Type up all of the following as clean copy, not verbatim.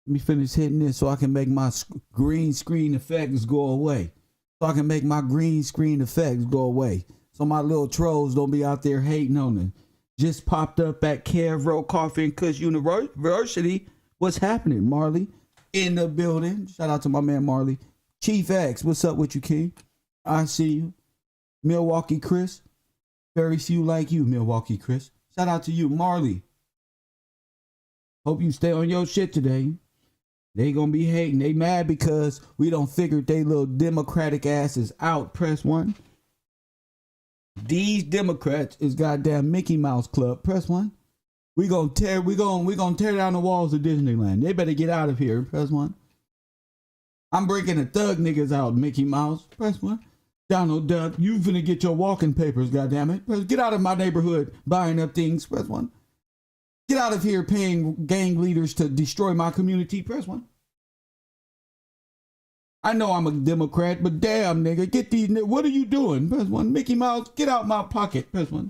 Let me finish hitting this so I can make my green screen effects go away. So I can make my green screen effects go away. So my little trolls don't be out there hating on it. Just popped up at G.R.Y.D Coffee and Kush University. What's happening, Marley? In the building. Shout out to my man Marley. Chief X, what's up with you, King? I see you. Milwaukee Chris. Very few like you, Milwaukee Chris. Shout out to you, Marley. Hope you stay on your shit today. They gonna be hating. They mad because we don't figure they little Democratic asses out. Press 1. These Democrats is goddamn Mickey Mouse Club. Press 1. We gonna tear down the walls of Disneyland. They better get out of here. Press 1. I'm breaking the thug niggas out, Mickey Mouse. Press 1. Donald Duck, you finna get your walking papers, goddammit. Get out of my neighborhood buying up things. Press 1. Get out of here paying gang leaders to destroy my community. Press 1. I know I'm a Democrat, but damn, nigga, get these. What are you doing? Press 1. Mickey Mouse, get out my pocket. Press 1.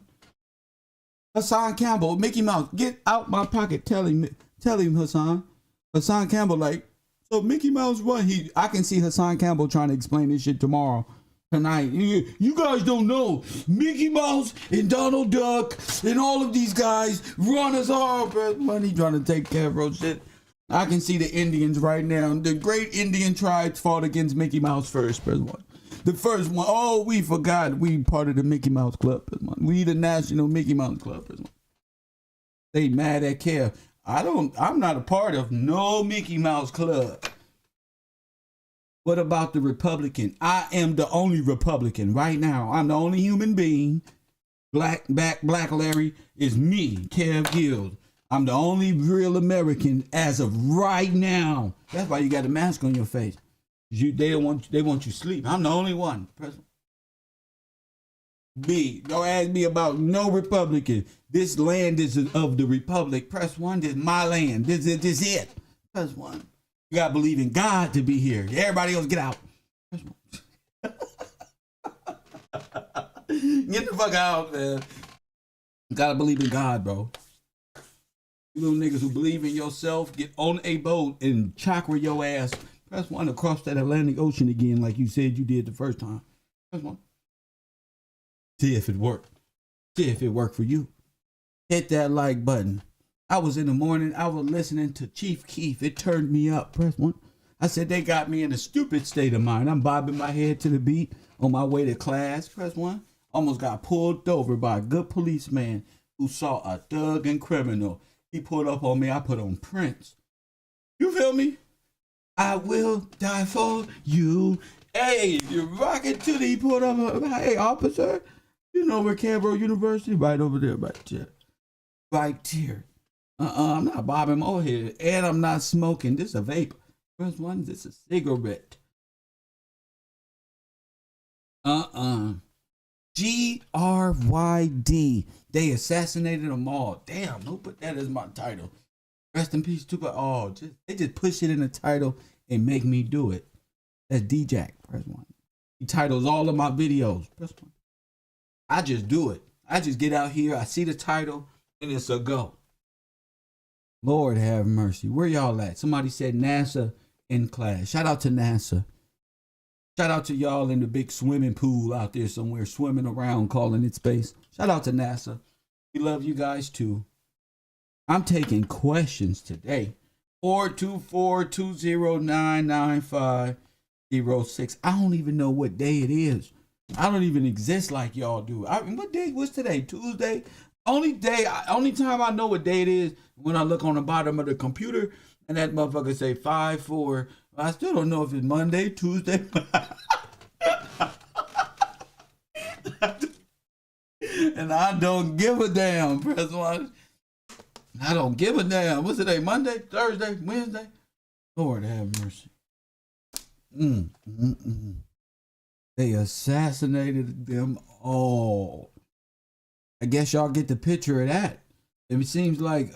Hassan Campbell, Mickey Mouse, get out my pocket. Tell him, Hassan. Hassan Campbell, like, so Mickey Mouse, what? I can see Hassan Campbell trying to explain this shit tonight. You guys don't know. Mickey Mouse and Donald Duck and all of these guys run us all. Money trying to take care of those shit. I can see the Indians right now. The great Indian tribes fought against Mickey Mouse first. Press 1. The first one. Oh, we forgot. We part of the Mickey Mouse Club. Press 1. We the National Mickey Mouse Club. Press 1. They mad at Kev. I'm not a part of no Mickey Mouse Club. What about the Republican? I am the only Republican right now. I'm the only human being. Black Larry is me, Kev Guild. I'm the only real American as of right now. That's why you got a mask on your face. They want you to sleep. I'm the only one. B, don't ask me about no Republican. This land is of the Republic. Press 1. This is my land. This is it. Press 1. You gotta believe in God to be here. Everybody else get out. Get the fuck out, man. You gotta believe in God, bro. You little niggas who believe in yourself, get on a boat and chakra your ass. Press 1 across that Atlantic Ocean again like you said you did the first time. Press 1. See if it worked. See if it worked for you. Hit that like button. I was in the morning, I was listening to Chief Keef. It turned me up. Press 1. I said they got me in a stupid state of mind. I'm bobbing my head to the beat on my way to class. Press 1. Almost got pulled over by a good policeman who saw a thug and criminal. He pulled up on me. I put on Prince. You feel me? I will die for you. Hey, you're rocking to the. He pulled up. Hey, officer. You know where G.R.Y.D University? Right over there, right there. Right here. I'm not bobbing my head, and I'm not smoking. This is a vape. First one, this is a cigarette. G.R.Y.D. They assassinated them all. Damn, who put that as my title? Rest in peace, TUPAC. Oh, they just push it in the title and make me do it. That's D-Jack. Press 1. He titles all of my videos. Press 1. I just do it. I just get out here, I see the title, and it's a go. Lord have mercy. Where y'all at? Somebody said NASA in class. Shout out to NASA. Shout out to y'all in the big swimming pool out there somewhere, swimming around, calling it space. Shout out to NASA. We love you guys too. I'm taking questions today. 424-209-9506. I don't even know what day it is. I don't even exist like y'all do. What day? What's today? Tuesday? Only time I know what day it is when I look on the bottom of the computer and that motherfucker say 5-4. I still don't know if it's Monday, Tuesday. And I don't give a damn. Press 1. I don't give a damn. What's today? Monday, Thursday, Wednesday? Lord have mercy. They assassinated them all. I guess y'all get the picture of that. It seems like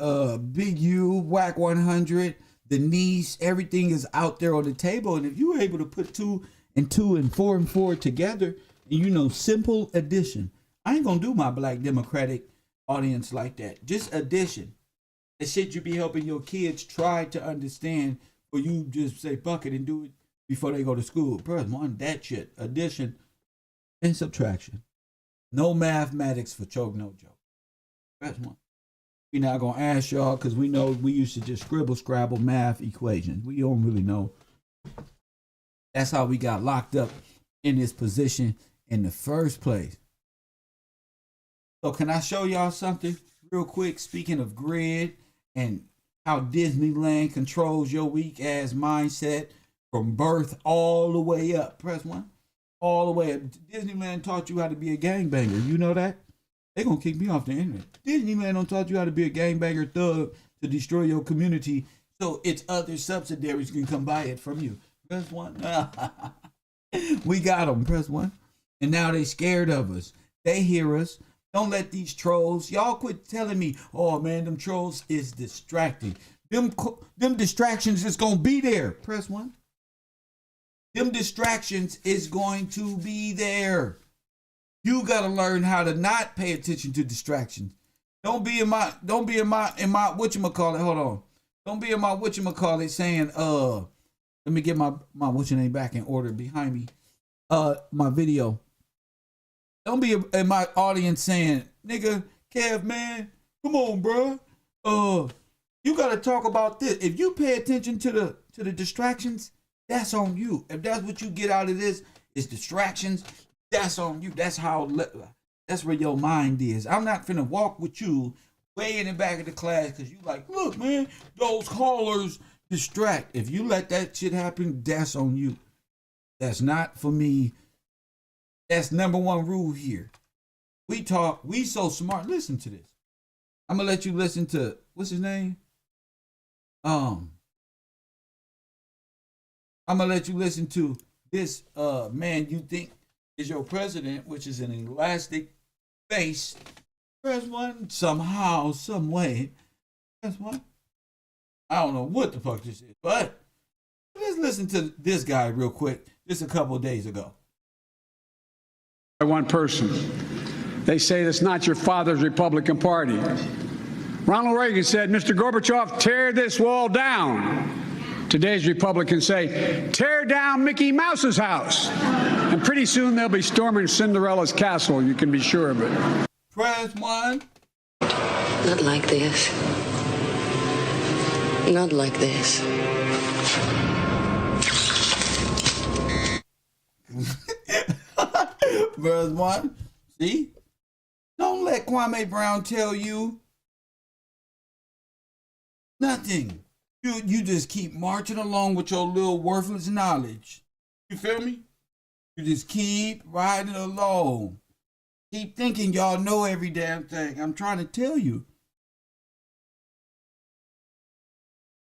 Big U, Wack 100, the niece, everything is out there on the table. And if you were able to put 2 and 2 and 4 and 4 together, and you know, simple addition. I ain't gonna do my Black Democratic audience like that. Just addition. The shit you be helping your kids try to understand, or you just say fuck it and do it before they go to school. Press 1, that shit. Addition and subtraction. No mathematics for choke, no joke. Press 1. We not gonna ask y'all because we know we used to just scribble scrabble math equations. We don't really know. That's how we got locked up in this position in the first place. So can I show y'all something real quick? Speaking of grid and how Disneyland controls your weak ass mindset from birth all the way up. Press 1. All the way up. Disneyland taught you how to be a gangbanger. You know that? They gonna kick me off the internet. Disneyland don't taught you how to be a gangbanger thug to destroy your community so its other subsidiaries can come buy it from you. Press 1. We got them. Press 1. And now they scared of us. They hear us. Don't let these trolls, y'all quit telling me, oh man, them trolls is distracting. Them distractions is gonna be there. Press 1. Them distractions is going to be there. You gotta learn how to not pay attention to distractions. Don't be in my whatchamacallit, hold on. Don't be in my whatchamacallit saying, let me get my whatchamacallit back in order behind me. My video. Don't be in my audience saying, nigga, Kev, man, come on, bro. You gotta talk about this. If you pay attention to the distractions, that's on you. If that's what you get out of this, is distractions, that's on you. That's where your mind is. I'm not finna walk with you way in the back of the class because you like, look, man, those callers distract. If you let that shit happen, that's on you. That's not for me. That's number 1 rule here. We so smart. Listen to this. I'm gonna let you listen to, what's his name? I'm gonna let you listen to this man you think is your president, which is an elastic face. Press 1 somehow, some way. Press 1. I don't know what the fuck this is, but let's listen to this guy real quick. Just a couple of days ago. By one person. They say that's not your father's Republican Party. Ronald Reagan said, Mr. Gorbachev, tear this wall down. Today's Republicans say, tear down Mickey Mouse's house. And pretty soon they'll be storming Cinderella's castle. You can be sure of it. Press 1. Not like this. Not like this. Verse 1. See? Don't let Kwame Brown tell you nothing. You just keep marching along with your little worthless knowledge. You feel me? You just keep riding along. Keep thinking y'all know every damn thing. I'm trying to tell you.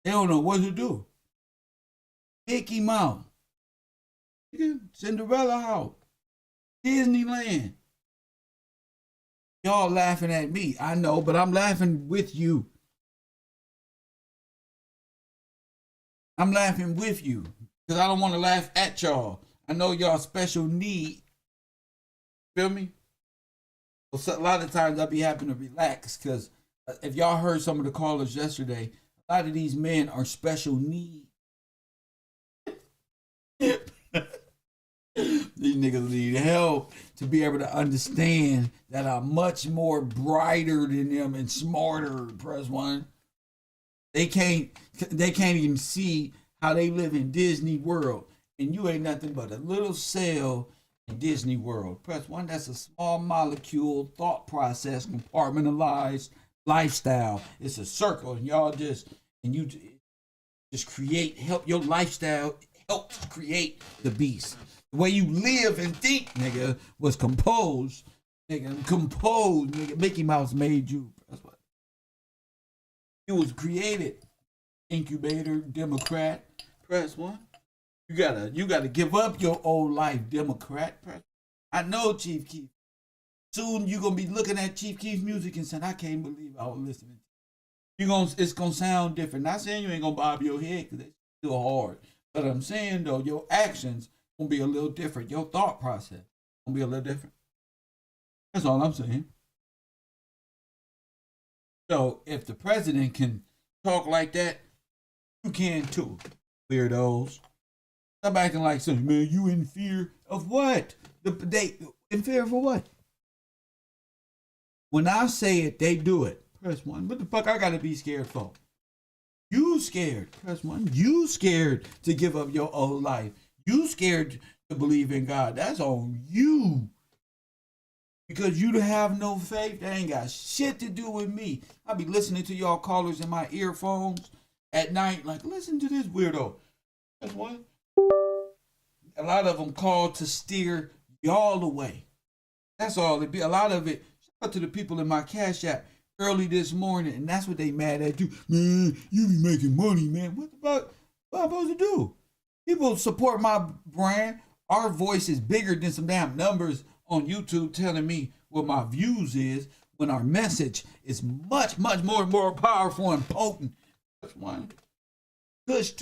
They don't know what to do. Mickey Mouse. Cinderella house. Disneyland. Y'all laughing at me. I know, but I'm laughing with you. I'm laughing with you because I don't want to laugh at y'all. I know y'all special need. Feel me? So a lot of times I be having to relax because if y'all heard some of the callers yesterday, a lot of these men are special need. These niggas need help to be able to understand that I'm much more brighter than them and smarter. Press 1. They can't even see how they live in Disney World. And you ain't nothing but a little cell in Disney World. Press 1. That's a small molecule, thought process, compartmentalized lifestyle. It's a circle, and y'all just help your lifestyle help create the beast. The way you live and think, nigga, was composed. Nigga. Mickey Mouse made you. That's what. It was created. Incubator, Democrat. Press 1. You gotta give up your old life, Democrat. Press. I know Chief Keef. Soon you gonna be looking at Chief Keef's music and saying, I can't believe I was listening. It's gonna sound different. Not saying you ain't gonna bob your head because it's still hard. But I'm saying though, your actions gonna be a little different. Your thought process gonna be a little different. That's all I'm saying. So if the president can talk like that, you can too, weirdos. Stop acting like something, man. You in fear of what? They in fear for what? When I say it, they do it. Press 1. What the fuck I gotta be scared for? You scared. Press 1. You scared to give up your old life. You scared to believe in God. That's on you. Because you have no faith, that ain't got shit to do with me. I be listening to y'all callers in my earphones at night, like, listen to this weirdo. That's one. A lot of them call to steer y'all away. That's all it be. A lot of it, shout out to the people in my Cash App early this morning, and that's what they mad at you. Man, you be making money, man. What the fuck? What am I supposed to do? People support my brand. Our voice is bigger than some damn numbers on YouTube telling me what my views is when our message is much, much more powerful and potent. That's one. Kush,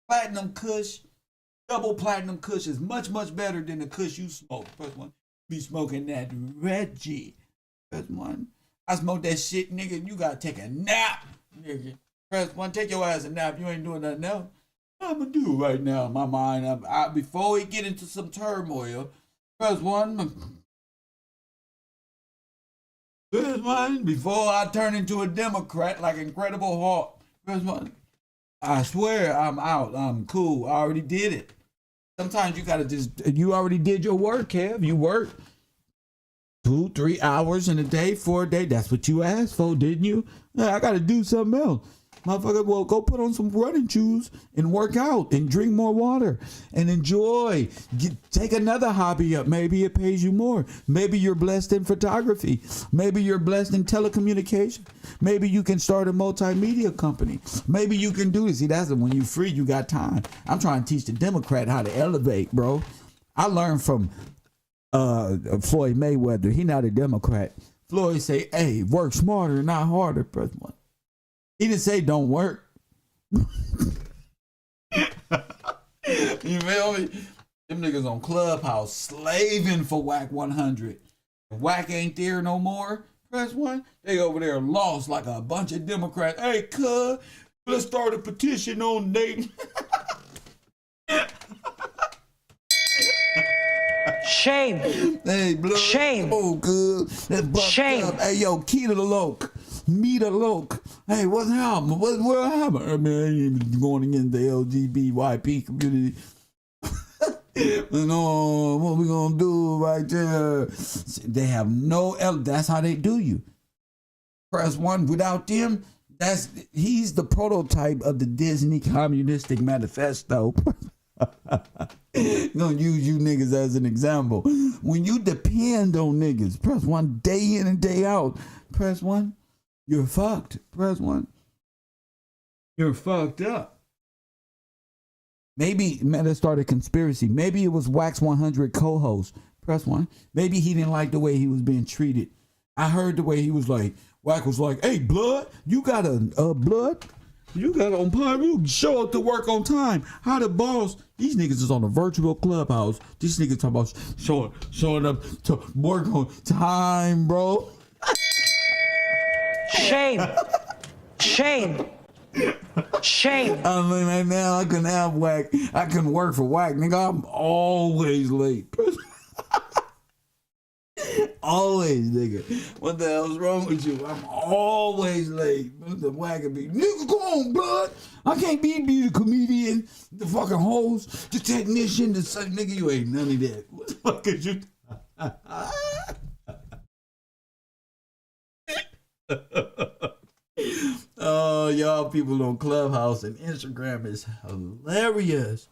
platinum Kush, double platinum Kush is much better than the Kush you smoke. First one, be smoking that Reggie. First one, I smoke that shit, nigga. You gotta take a nap, nigga. Press 1, take your ass a nap. You ain't doing nothing else. What I'm gonna do right now in my mind. Before we get into some turmoil, press 1. Press 1 before I turn into a Democrat like Incredible Hulk. Press 1. I swear I'm out. I'm cool. I already did it. Sometimes you gotta you already did your work, Kev. You worked 2-3 hours in a day, 4 a day. That's what you asked for, didn't you? I gotta do something else. Motherfucker, well, go put on some running shoes and work out and drink more water and enjoy. Take another hobby up. Maybe it pays you more. Maybe you're blessed in photography. Maybe you're blessed in telecommunication. Maybe you can start a multimedia company. Maybe you can do this. See, that's when you free, you got time. I'm trying to teach the Democrat how to elevate, bro. I learned from Floyd Mayweather. He not a Democrat. Floyd say, hey, work smarter, not harder. Press 1. He didn't say don't work. You feel me? Them niggas on Clubhouse slaving for Wack 100. If Wack ain't there no more, press 1. They over there lost like a bunch of Democrats. Hey, cuz, let's start a petition on Nate. Shame. Hey, blood. Shame. Oh, good. That's shame. Up. Hey, yo, key to the loke. Meet a loke. Hey, what's happening? What happened? I mean, I ain't even going against the LGBTYP community. No, what we gonna do right there? They have no. That's how they do you. Press 1. Without them, he's the prototype of the Disney communistic manifesto. Gonna use you niggas as an example. When you depend on niggas, press 1 day in and day out. Press 1. You're fucked. Press 1. You're fucked up. Maybe, man, let's start a conspiracy. Maybe it was Wax 100 co-host. Press 1. Maybe he didn't like the way he was being treated. I heard the way he was like, Wack was like, hey, blood, you got a blood? You got on time. You show up to work on time. How the boss? These niggas is on a virtual Clubhouse. These niggas talking about showing up to work on time, bro. Shame. Shame. Shame. I mean, right now I can have Wack. I can work for Wack, nigga. I'm always late. Always, nigga. What the hell's wrong with you? I'm always late. The Wack can be, nigga, come on, blood. I can't be the comedian, the fucking host, the technician, the son, nigga. You ain't none of that. What the fuck is you? Oh, y'all people on Clubhouse and Instagram is hilarious.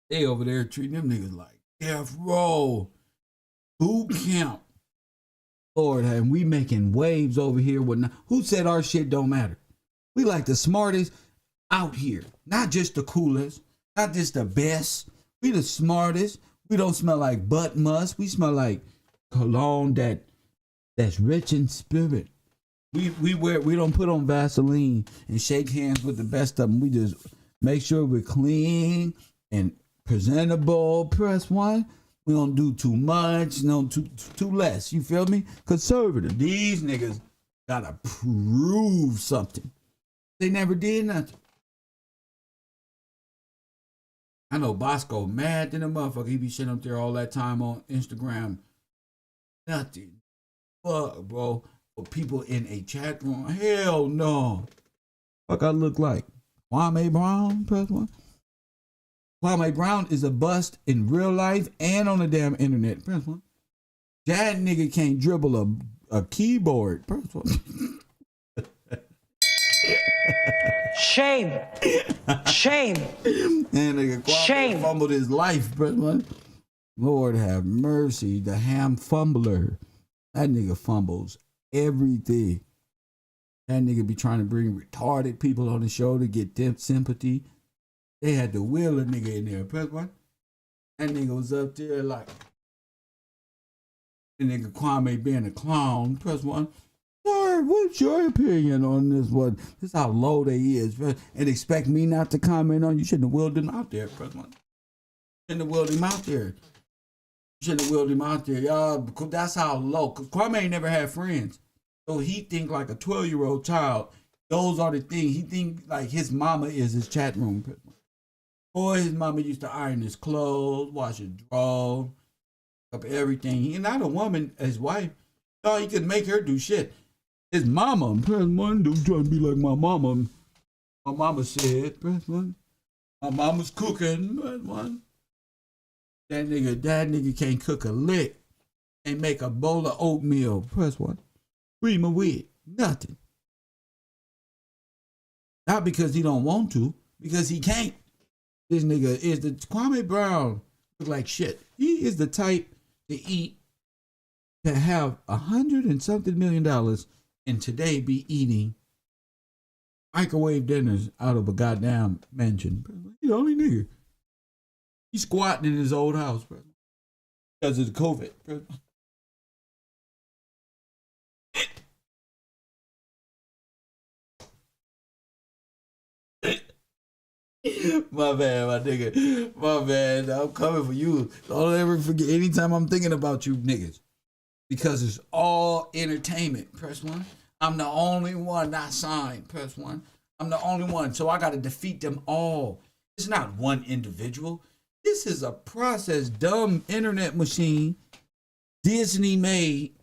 They over there treating them niggas like death row, boot camp. Lord, and we making waves over here. Who said our shit don't matter? We like the smartest out here, not just the coolest, not just the best. We the smartest. We don't smell like butt musk. We smell like cologne that's rich in spirit. We don't put on Vaseline and shake hands with the best of them. We just make sure we're clean and presentable. Press 1. We don't do too much, no too less. You feel me? Conservative. These niggas Gotta prove something. They never did nothing. I know Bosco mad than a motherfucker. He be sitting up there all that time on Instagram. Nothing. Fuck, bro. For people in a chat room. Hell no. Fuck I look like. Kwame Brown, press one. Kwame Brown is a bust in real life and on the damn internet. Press one. That nigga can't dribble a keyboard. Press one. Shame. Shame. And nigga Kwame fumbled his life. Press one. Lord have mercy. The ham fumbler. That nigga fumbles everything. That nigga be trying to bring retarded people on the show to get them sympathy. They had to wheel a nigga in there. Press one. That nigga was up there like the nigga Kwame being a clown. Press one. Sir, what's your opinion on this one? This is how low they is. And expect me not to comment on you. Shouldn't have wheeled him out there. Press one. Shouldn't have wheeled him out there. Shouldn't have wheeled him out there, y'all. Because that's how low. Because Kwame ain't never had friends. So he think like a 12-year-old child. Those are the things. He think like his mama is his chat room. Boy, his mama used to iron his clothes, wash his drawers, up everything. He not a woman, his wife. No, he could make her do shit. His mama, press one, don't try to be like my mama. My mama said, press one. My mama's cooking, press one. That nigga can't cook a lick. Can't make a bowl of oatmeal, press one. Cream of wheat, nothing. Not because he don't want to, because he can't. This nigga is the Kwame Brown look like shit. He is the type to eat, to have $100 and something million and today be eating microwave dinners out of a goddamn mansion. He's the only nigga. He's squatting in his old house, bro, because of the COVID. Bro. My bad, my nigga. My bad. I'm coming for you. Don't ever forget anytime I'm thinking about you niggas. Because it's all entertainment. Press one. I'm the only one not signed. Press one. I'm the only one. So I got to defeat them all. It's not one individual. This is a process, dumb internet machine Disney made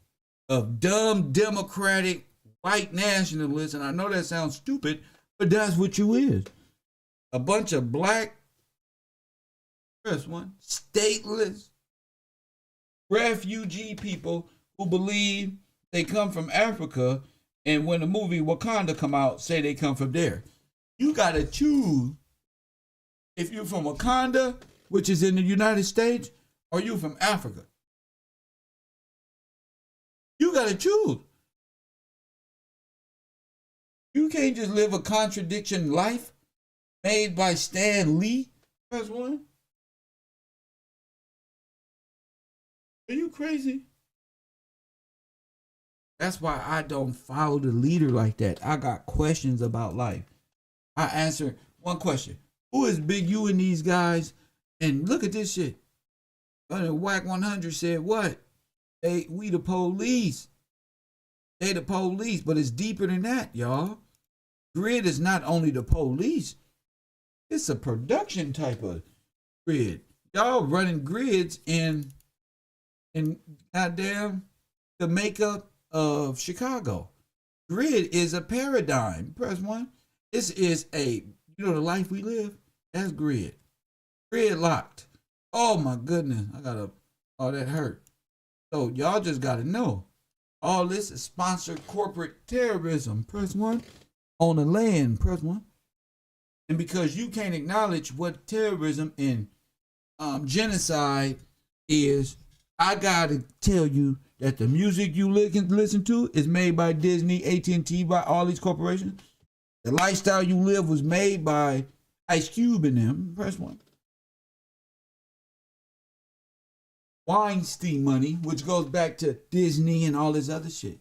of dumb democratic white nationalists. And I know that sounds stupid, but that's what you is. A bunch of black, press one, stateless, refugee people who believe they come from Africa, and when the movie Wakanda come out, say they come from there. You gotta choose if you're from Wakanda, which is in the United States, or you from Africa. You gotta choose. You can't just live a contradiction life made by Stan Lee. Press one. Are you crazy? That's why I don't follow the leader like that. I got questions about life. I answer one question. Who is Big U and these guys? And look at this shit. Wack 100 said what? We the police. They the police, but it's deeper than that, y'all. GRYD is not only the police. It's a production type of grid. Y'all running grids in goddamn the makeup of Chicago. GRYD is a paradigm. Press one. This is the life we live. That's GRYD. GRYD locked. Oh my goodness. That hurt. So y'all just gotta know. All this is sponsored corporate terrorism. Press one. On the land. Press one. And because you can't acknowledge what terrorism and genocide is, I gotta tell you that the music you listen to is made by Disney, AT&T, by all these corporations. The lifestyle you live was made by Ice Cube and them. Press one. Weinstein money, which goes back to Disney and all this other shit.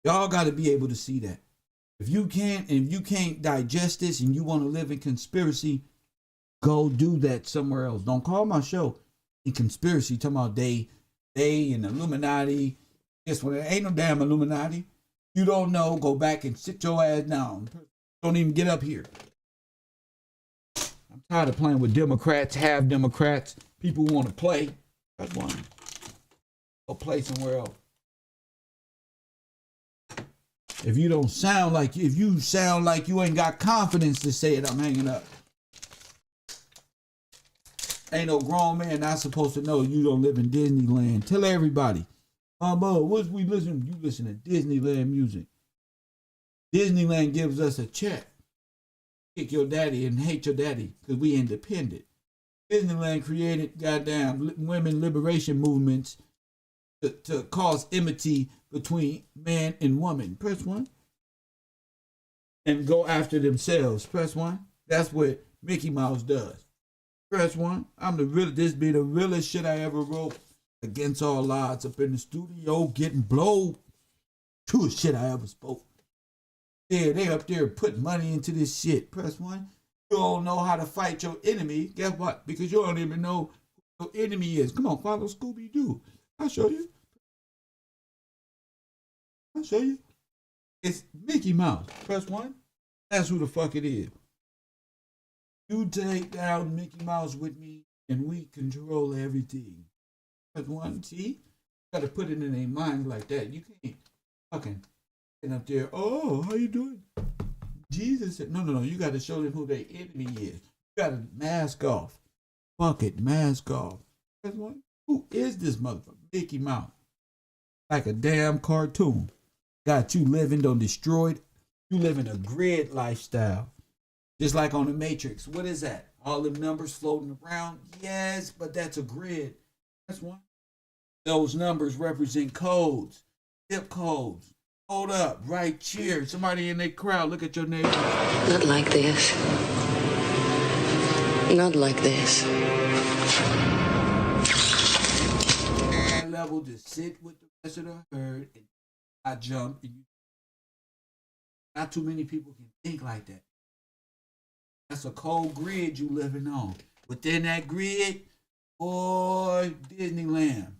Y'all gotta be able to see that. If you can't digest this and you want to live in conspiracy, go do that somewhere else. Don't call my show in conspiracy talking about they and Illuminati Guess what? There ain't no damn Illuminati. You don't know, go back and sit your ass down. Don't even get up here. I'm tired of playing with Democrats, half Democrats. People want to play. That's one. Go play somewhere else. If you sound like you ain't got confidence to say it, I'm hanging up. Ain't no grown man not supposed to know you don't live in Disneyland. Tell everybody. What's we listen? You listen to Disneyland music. Disneyland gives us a check. Kick your daddy and hate your daddy because we independent. Disneyland created goddamn women liberation movements to cause enmity between man and woman. Press 1. And go after themselves. Press 1. That's what Mickey Mouse does. Press 1. This be the realest shit I ever wrote. Against all odds, up in the studio getting blowed. Truest shit I ever spoke. Yeah, they up there putting money into this shit. Press 1. You don't know how to fight your enemy. Guess what? Because you don't even know who your enemy is. Come on, follow Scooby-Doo. I'll show you. It's Mickey Mouse. Press 1. That's who the fuck it is. You take down Mickey Mouse with me, and we control everything. Press 1. See? You gotta put it in their mind like that. You can't fucking get up there. Oh, how you doing? Jesus said, no. You gotta show them who their enemy is. You gotta mask off. Fuck it, mask off. Press 1. Who is this motherfucker? Mickey Mouse. Like a damn cartoon. Got you living on destroyed. You live in a grid lifestyle. Just like on the Matrix. What is that? All the numbers floating around? Yes, but that's a grid. That's one. Those numbers represent codes. Zip codes. Hold up. Right here. Somebody in that crowd. Look at your neighbor. Not like this. Not like this. That level to sit with the rest of the herd and I jump. And not too many people can think like that. That's a cold grid you living on. Within that grid, boy, Disneyland.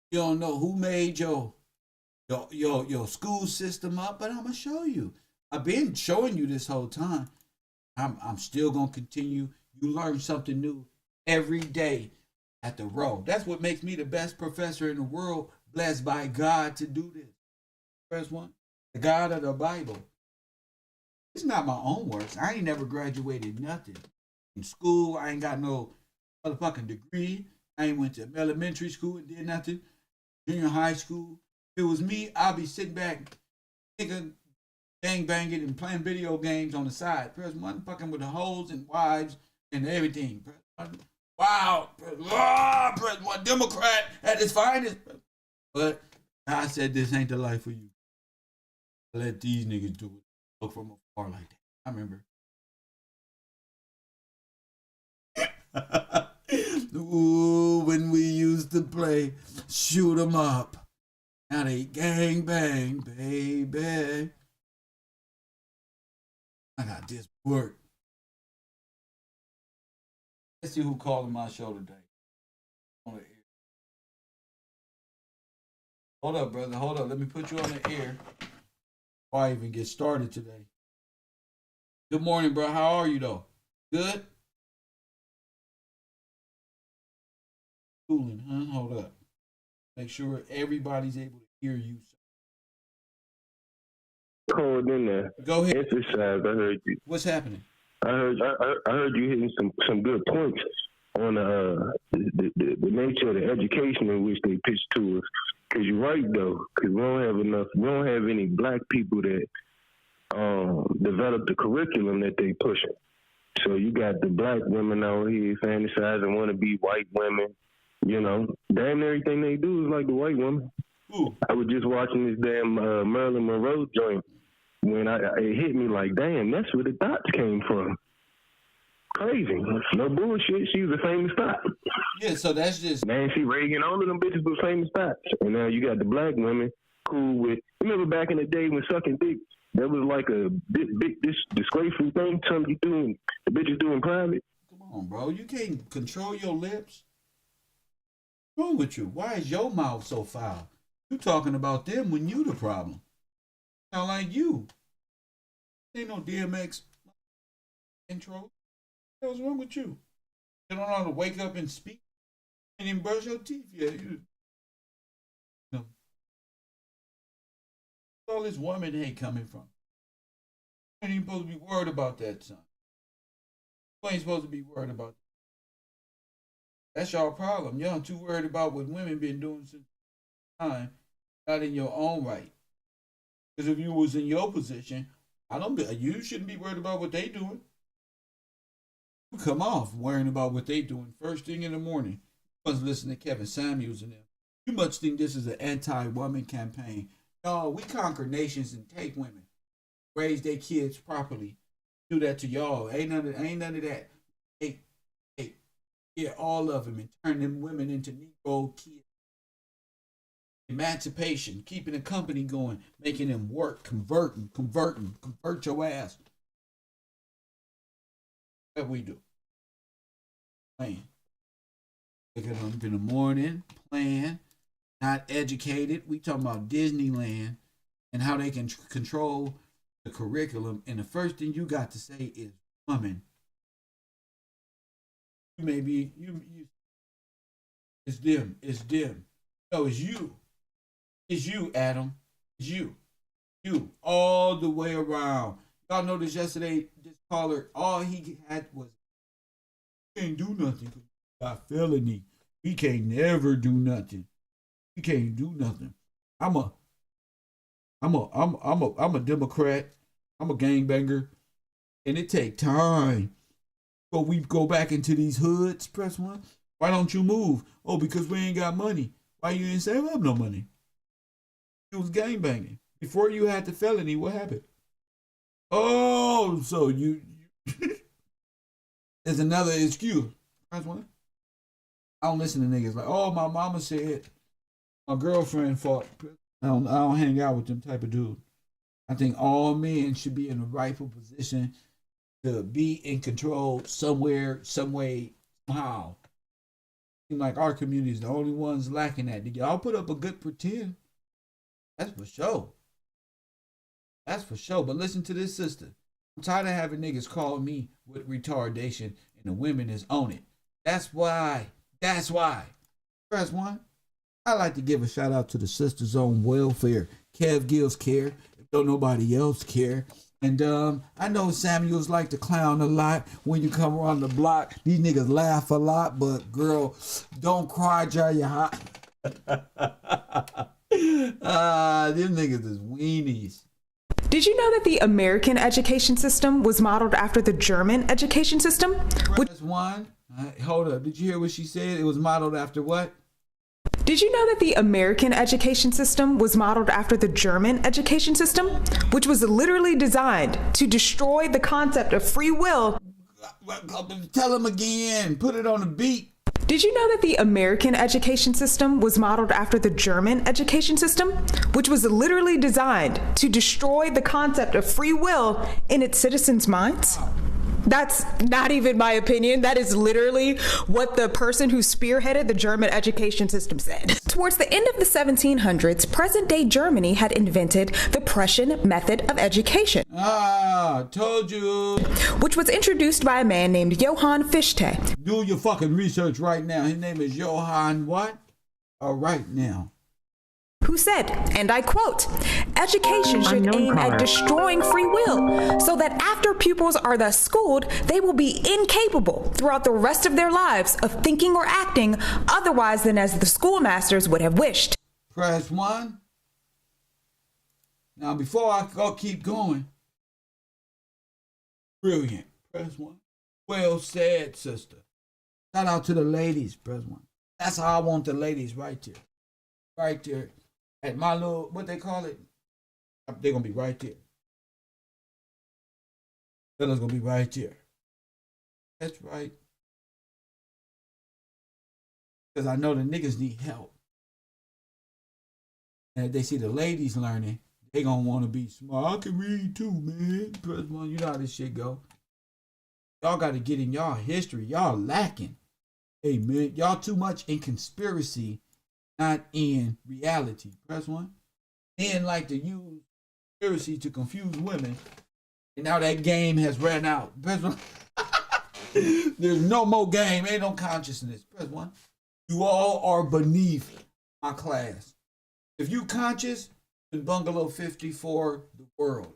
You don't know who made your school system up, but I'm gonna show you. I've been showing you this whole time. I'm still gonna continue. You learn something new every day at the row. That's what makes me the best professor in the world, blessed by God to do this. Press 1. The God of the Bible. It's not my own works. I ain't never graduated nothing. In school, I ain't got no motherfucking degree. I ain't went to elementary school and did nothing. Junior high school. If it was me, I'd be sitting back, nigga, gang banging and playing video games on the side. Press 1, fucking with the hoes and wives and everything. Press 1. Wow. Press 1. Democrat at its finest. But God said this ain't the life for you. Let these niggas do it. Look from afar like that. I remember. Ooh, when we used to play shoot 'em up. Now they gang bang, baby. I got this work. Let's see who called my show today. On the air. Hold up, brother. Hold up. Let me put you on the air. Before I even get started today. Good morning, bro. How are you, though? Good? Cooling, huh? Hold up. Make sure everybody's able to hear you. Cold in there. Go ahead. Emphasize. I heard you. What's happening? I heard you hitting some good points on the nature of the education in which they pitch to us. Cause you're right though. Cause we don't have any black people that develop the curriculum that they pushing. So you got the black women out here fantasizing want to be white women. You know, damn everything they do is like the white woman. Ooh. I was just watching this damn Marilyn Monroe joint when it hit me like, damn, that's where the dots came from. Crazy. No bullshit. She was a famous thought. Yeah, so that's just Nancy Reagan, all of them bitches were famous thoughts. And now you got the black women cool with, remember back in the day when sucking dick, that was like a big disgraceful thing, something you doing, the bitches doing private. Come on, bro. You can't control your lips. What's wrong with you? Why is your mouth so foul? You talking about them when you the problem. Sound like you. Ain't no DMX intro. What's wrong with you? You don't know how to wake up and speak and even brush your teeth yet. You know. Where's all this woman hate coming from? You ain't even supposed to be worried about that, son. You ain't supposed to be worried about that. That's y'all problem. Y'all too worried about what women been doing since time, not in your own right. Because if you was in your position, you shouldn't be worried about what they doing. You come off worrying about what they doing first thing in the morning. You must listen to Kevin Samuels and them. You must think this is an anti-woman campaign. No, we conquer nations and take women, raise their kids properly. Do that to y'all. Ain't none of that. Hey, get all of them and turn them women into Negro kids. Emancipation, keeping the company going, making them work, convert your ass. What we do. Playing. Wake up in the morning, playing, not educated. We talking about Disneyland and how they can control the curriculum. And the first thing you got to say is woman. You may be, it's them. No, it's you. It's you, Adam. It's you. You. All the way around. Y'all noticed yesterday, this caller, all he had was, he can't do nothing. He got felony. He can't never do nothing. He can't do nothing. I'm a Democrat. I'm a gangbanger. And it take time. So we go back into these hoods, press one. Why don't you move? Oh, because we ain't got money. Why you didn't save up no money? You was gangbanging. Before you had the felony, what happened? Oh, so you there's another excuse. Press one. I don't listen to niggas like, oh, my mama said my girlfriend fought. I don't hang out with them type of dude. I think all men should be in a rightful position to be in control somewhere, some way, somehow. Seems like our community is the only ones lacking that. Y'all put up a good pretend. That's for sure. That's for sure. But listen to this, sister. I'm tired of having niggas call me with retardation and the women is on it. That's why. Press one. I like to give a shout out to the Sisters on Welfare. Kev gives care. If don't nobody else care. And I know Samuels like to clown a lot when you come around the block. These niggas laugh a lot, but girl, don't cry, dry your hot. Them niggas is weenies. Did you know that the American education system was modeled after the German education system? Press one. Hold up. Did you hear what she said? It was modeled after what? Did you know that the American education system was modeled after the German education system, which was literally designed to destroy the concept of free will? Tell him again. Put it on the beat. Did you know that the American education system was modeled after the German education system, which was literally designed to destroy the concept of free will in its citizens' minds? That's not even my opinion. That is literally what the person who spearheaded the German education system said. Towards the end of the 1700s, present-day Germany had invented the Prussian method of education. Told you. Which was introduced by a man named Johann Fichte. Do your fucking research right now. His name is Johann what? All right now. Who said, and I quote, education should aim at destroying free will so that after pupils are thus schooled, they will be incapable throughout the rest of their lives of thinking or acting otherwise than as the schoolmasters would have wished. Press one. Now, before I keep going, brilliant. Press one. Well said, sister. Shout out to the ladies. Press one. That's how I want the ladies right there. Right there. At my little, what they call it? They're going to be right there. Fella's going to be right there. That's right. Because I know the niggas need help. And if they see the ladies learning, they going to want to be smart. I can read too, man. Press one. You know how this shit go. Y'all got to get in y'all history. Y'all lacking. Hey man, y'all too much in conspiracy, not in reality. Press 1. Men like to use conspiracy to confuse women, and now that game has ran out. Press 1. There's no more game. Ain't no consciousness. Press 1. You all are beneath my class. If you conscious, then bungalow 50 for the world.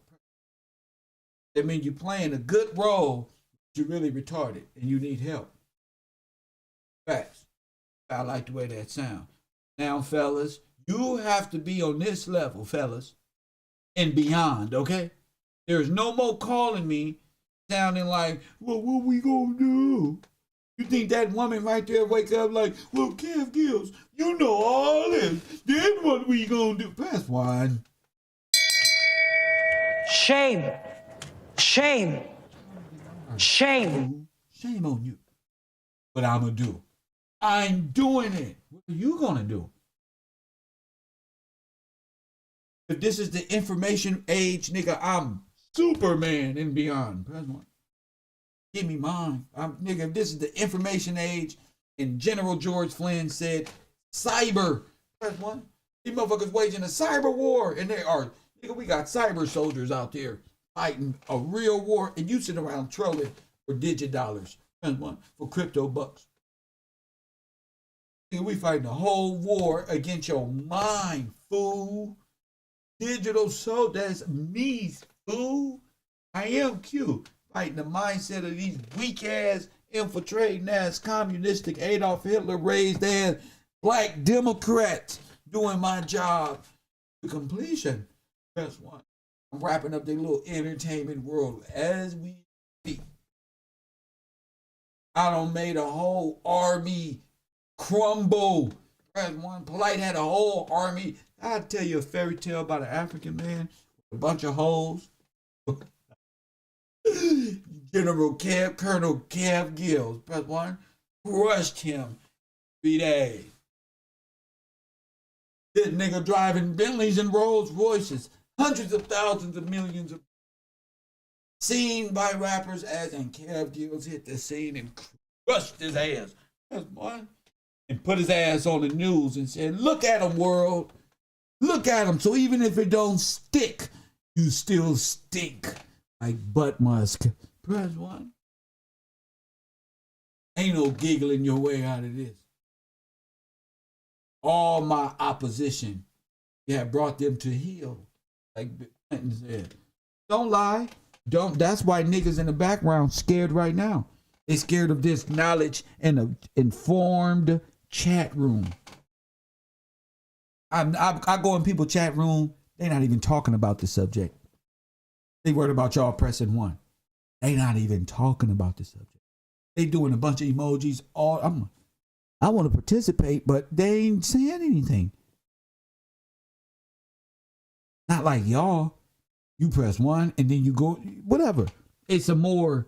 That means you're playing a good role, but you're really retarded and you need help. Facts. I like the way that sounds. Now, fellas, you have to be on this level, fellas, and beyond, okay? There's no more calling me sounding like, well, what we gonna do? You think that woman right there wake up like, well, Kev Gills, you know all this. Then what we gonna do? Press 1. Shame. Shame. Shame. Shame on you. What I'm gonna do? I'm doing it. What are you gonna do? If this is the information age, nigga, I'm Superman and beyond. Press 1. Give me mine. Nigga, if this is the information age and General George Flynn said cyber, press 1. These motherfuckers waging a cyber war, and they are, nigga, we got cyber soldiers out there fighting a real war, and you sit around trolling for digit dollars. Press 1. For crypto bucks. Nigga, we fighting a whole war against your mind, fool. Digital soul, that's me, fool. I am Q. Fighting the mindset of these weak ass, infiltrating ass, communistic, Adolf Hitler raised ass, black Democrats doing my job to completion. Press 1. I'm wrapping up their little entertainment world as we speak. I done made a whole army crumble. Press 1. Polite had a whole army. I'll tell you a fairy tale about an African man with a bunch of hoes. General Kev, Colonel Kev Gills, press 1, crushed him 3 days. This nigga driving Bentleys and Rolls Royces, hundreds of thousands of millions of seen by rappers as, and Kev Gills hit the scene and crushed his ass. Press 1. And put his ass on the news and said, look at him, world. Look at him. So even if it don't stick, you still stink. Like butt musk. Press 1. Ain't no giggling your way out of this. All my opposition, yeah, brought them to heel. Like Clinton said. Don't lie. That's why niggas in the background scared right now. They scared of this knowledge and an informed chat room. I go in people's chat room, they're not even talking about the subject. They worried about y'all pressing 1. They not even talking about the subject. They doing a bunch of emojis. I want to participate, but they ain't saying anything. Not like y'all. You press 1 and then you go, whatever. It's a more,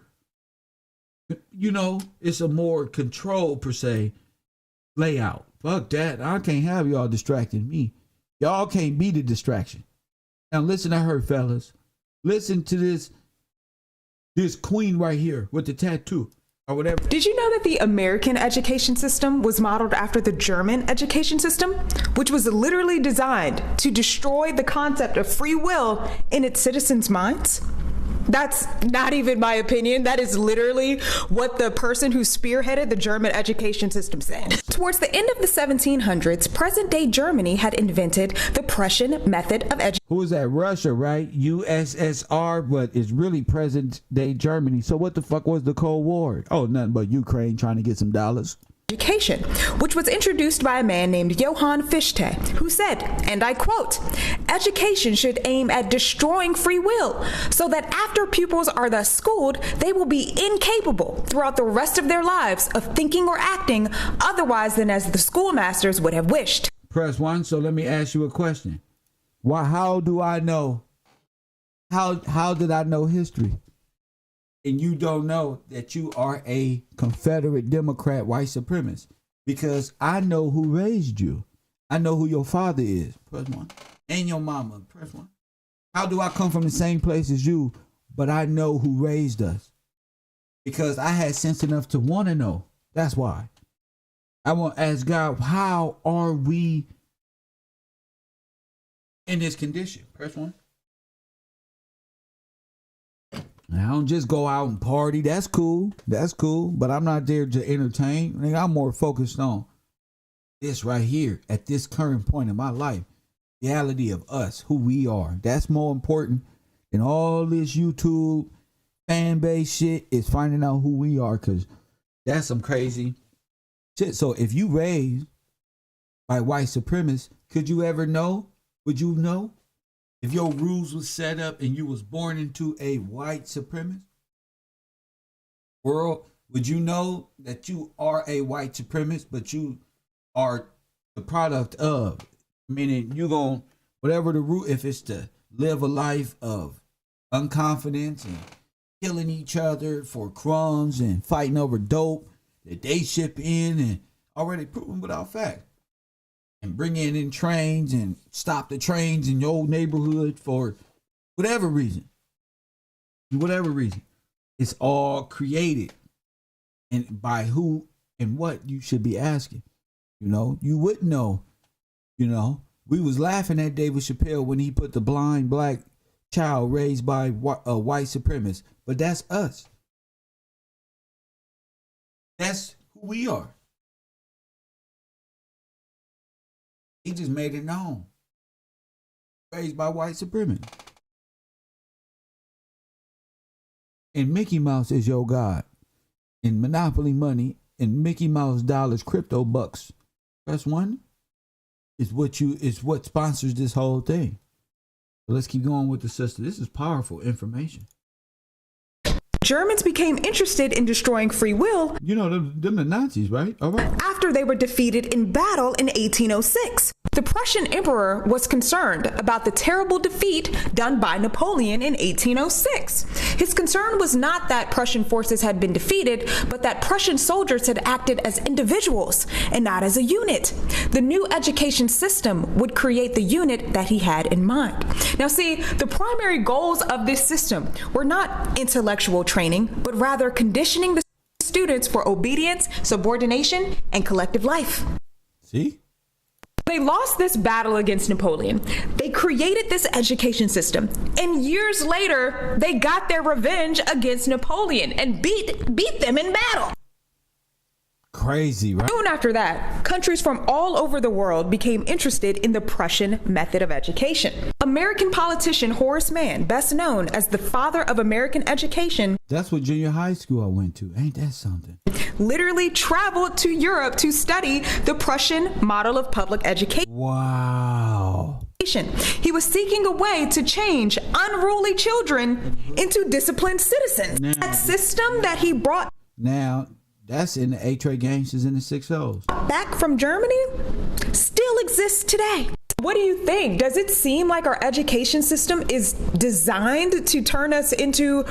it's a more controlled per se layout. Fuck that. I can't have y'all distracting me. Y'all can't be the distraction. Now listen to her, fellas. Listen to this queen right here with the tattoo or whatever. Did you know that the American education system was modeled after the German education system, which was literally designed to destroy the concept of free will in its citizens' minds? That's not even my opinion. That is literally what the person who spearheaded the German education system said. Towards the end of the 1700s, present-day Germany had invented the Prussian method of education. Who is that? Russia, right? USSR, but it's really present-day Germany. So what the fuck was the Cold War? Oh, nothing but Ukraine trying to get some dollars. Education, which was introduced by a man named Johann Fichte, who said, and I quote, education should aim at destroying free will so that after pupils are thus schooled, they will be incapable throughout the rest of their lives of thinking or acting otherwise than as the schoolmasters would have wished. Press 1. So let me ask you a question. How do I know? How did I know history? And you don't know that you are a Confederate Democrat white supremacist because I know who raised you. I know who your father is. Press 1. And your mama. Press 1. How do I come from the same place as you, but I know who raised us? Because I had sense enough to want to know. That's why. I want to ask God, how are we in this condition? Press 1. I don't just go out and party. That's cool. That's cool. But I'm not there to entertain. I'm more focused on this right here at this current point in my life. Reality of us, who we are. That's more important than all this YouTube fan base shit, is finding out who we are, because that's some crazy shit. So if you raised by white supremacists, could you ever know? Would you know? If your rules was set up and you was born into a white supremacist world, would you know that you are a white supremacist, but you are the product of, meaning you gon' whatever the root, if it's to live a life of unconfidence and killing each other for crumbs and fighting over dope that they ship in and already proven without fact, and bring in trains and stop the trains in your neighborhood for whatever reason. It's all created. And by who and what, you should be asking. You know, you wouldn't know. You know, we was laughing at David Chappelle when he put the blind black child raised by a white supremacist. But that's us. That's who we are. He just made it known. Raised by white supremacists. And Mickey Mouse is your God. And Monopoly money and Mickey Mouse dollars, crypto bucks. Press 1 is what sponsors this whole thing. So let's keep going with the sister. This is powerful information. Germans became interested in destroying free will. You know, them the Nazis, right? All right. After they were defeated in battle in 1806. The Prussian emperor was concerned about the terrible defeat done by Napoleon in 1806. His concern was not that Prussian forces had been defeated, but that Prussian soldiers had acted as individuals and not as a unit. The new education system would create the unit that he had in mind. Now see, the primary goals of this system were not intellectual training, but rather conditioning the students for obedience, subordination, and collective life. See? They lost this battle against Napoleon. They created this education system. And years later, they got their revenge against Napoleon and beat them in battle. Crazy, right? Soon after that, countries from all over the world became interested in the Prussian method of education. American politician Horace Mann, best known as the father of American education, that's what junior high school I went to. Ain't that something? Literally traveled to Europe to study the Prussian model of public education. Wow. He was seeking a way to change unruly children into disciplined citizens. Now, that system that he brought that's in the 8-tray gangsters and the 6-0s. Back from Germany still exists today. What do you think? Does it seem like our education system is designed to turn us into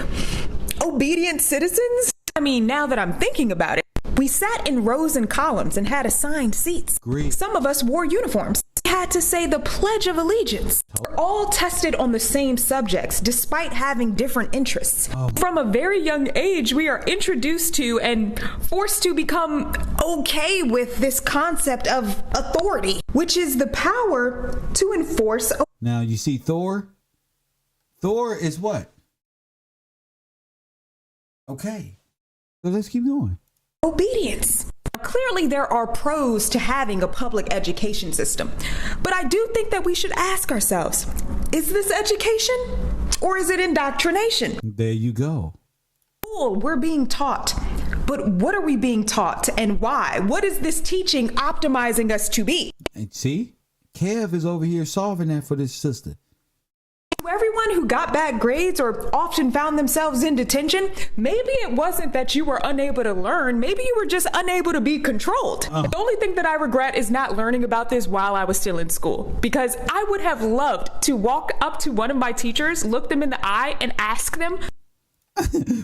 obedient citizens? I mean, now that I'm thinking about it, we sat in rows and columns and had assigned seats. Agreed. Some of us wore uniforms. We had to say the Pledge of Allegiance. We're all tested on the same subjects, despite having different interests. From a very young age, we are introduced to and forced to become okay with this concept of authority, which is the power to enforce. Now, you see Thor? Thor is what? Okay. So let's keep going. Obedience. Clearly, there are pros to having a public education system, but I do think that we should ask ourselves, is this education or is it indoctrination? There you go. Cool, we're being taught, but what are we being taught and why? What is this teaching optimizing us to be? And see, Kev is over here solving that for this sister. To everyone who got bad grades or often found themselves in detention, maybe it wasn't that you were unable to learn. Maybe you were just unable to be controlled. The only thing that I regret is not learning about this while I was still in school, because I would have loved to walk up to one of my teachers, look them in the eye, and ask them.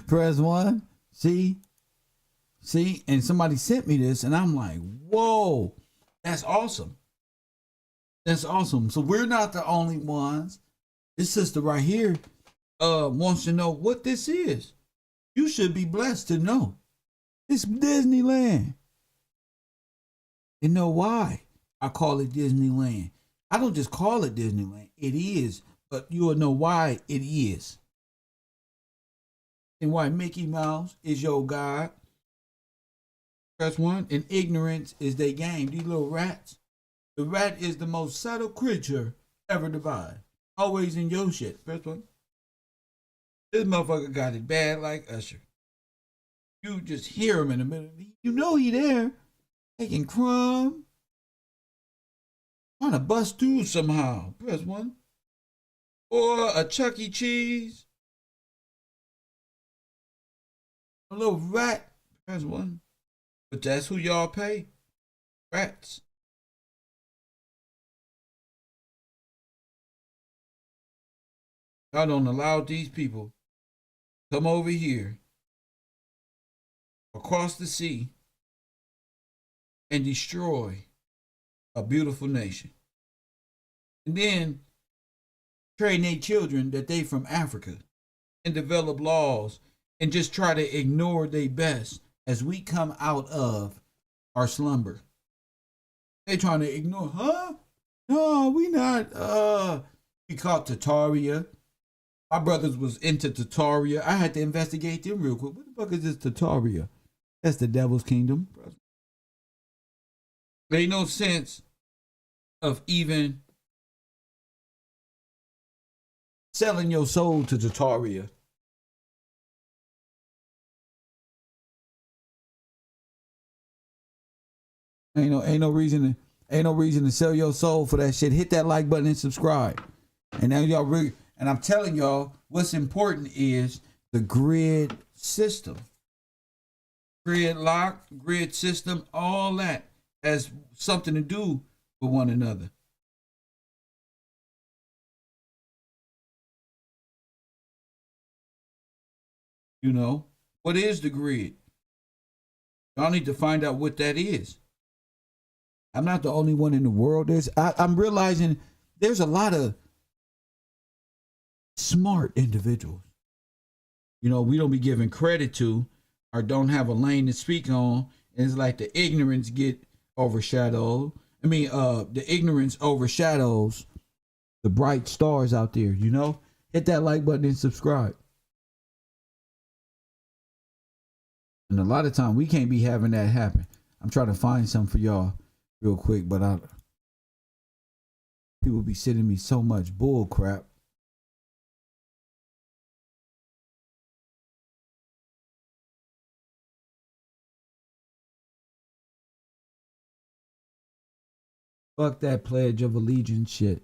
Press 1. See, and somebody sent me this, and I'm like, whoa, that's awesome. That's awesome. So we're not the only ones. This sister right here wants to know what this is. You should be blessed to know. It's Disneyland. and know why I call it Disneyland. I don't just call it Disneyland. It is, but you will know why it is. And why Mickey Mouse is your God. Press 1. And ignorance is their game. These little rats. The rat is the most subtle creature ever divided. Always in your shit. Press 1. This motherfucker got it bad like Usher. You just hear him in the middle. You know he there. Taking crumb. Trying to bust through somehow. Press 1. Or a Chuck E. Cheese. A little rat. Press 1. But that's who y'all pay. Rats. Y'all don't allow these people come over here across the sea and destroy a beautiful nation. And then train their children that they from Africa and develop laws and just try to ignore their best as we come out of our slumber. They trying to ignore, huh? No, we not, we caught Tataria. My brothers was into Tataria. I had to investigate them real quick. What the fuck is this Tataria? That's the devil's kingdom. There ain't no sense of even selling your soul to Tataria. Ain't no reason to sell your soul for that shit. Hit that like button and subscribe. And now y'all really, and I'm telling y'all, what's important is the grid system. Grid lock, grid system, all that has something to do with one another. You know, what is the grid? Y'all need to find out what that is. I'm not the only one in the world. I'm realizing there's a lot of smart individuals. You know, we don't be giving credit to or don't have a lane to speak on. And it's like the ignorance get overshadowed. The ignorance overshadows the bright stars out there, you know? Hit that like button and subscribe. And a lot of time we can't be having that happen. I'm trying to find something for y'all real quick, but people be sending me so much bull crap. Fuck that Pledge of Allegiance shit.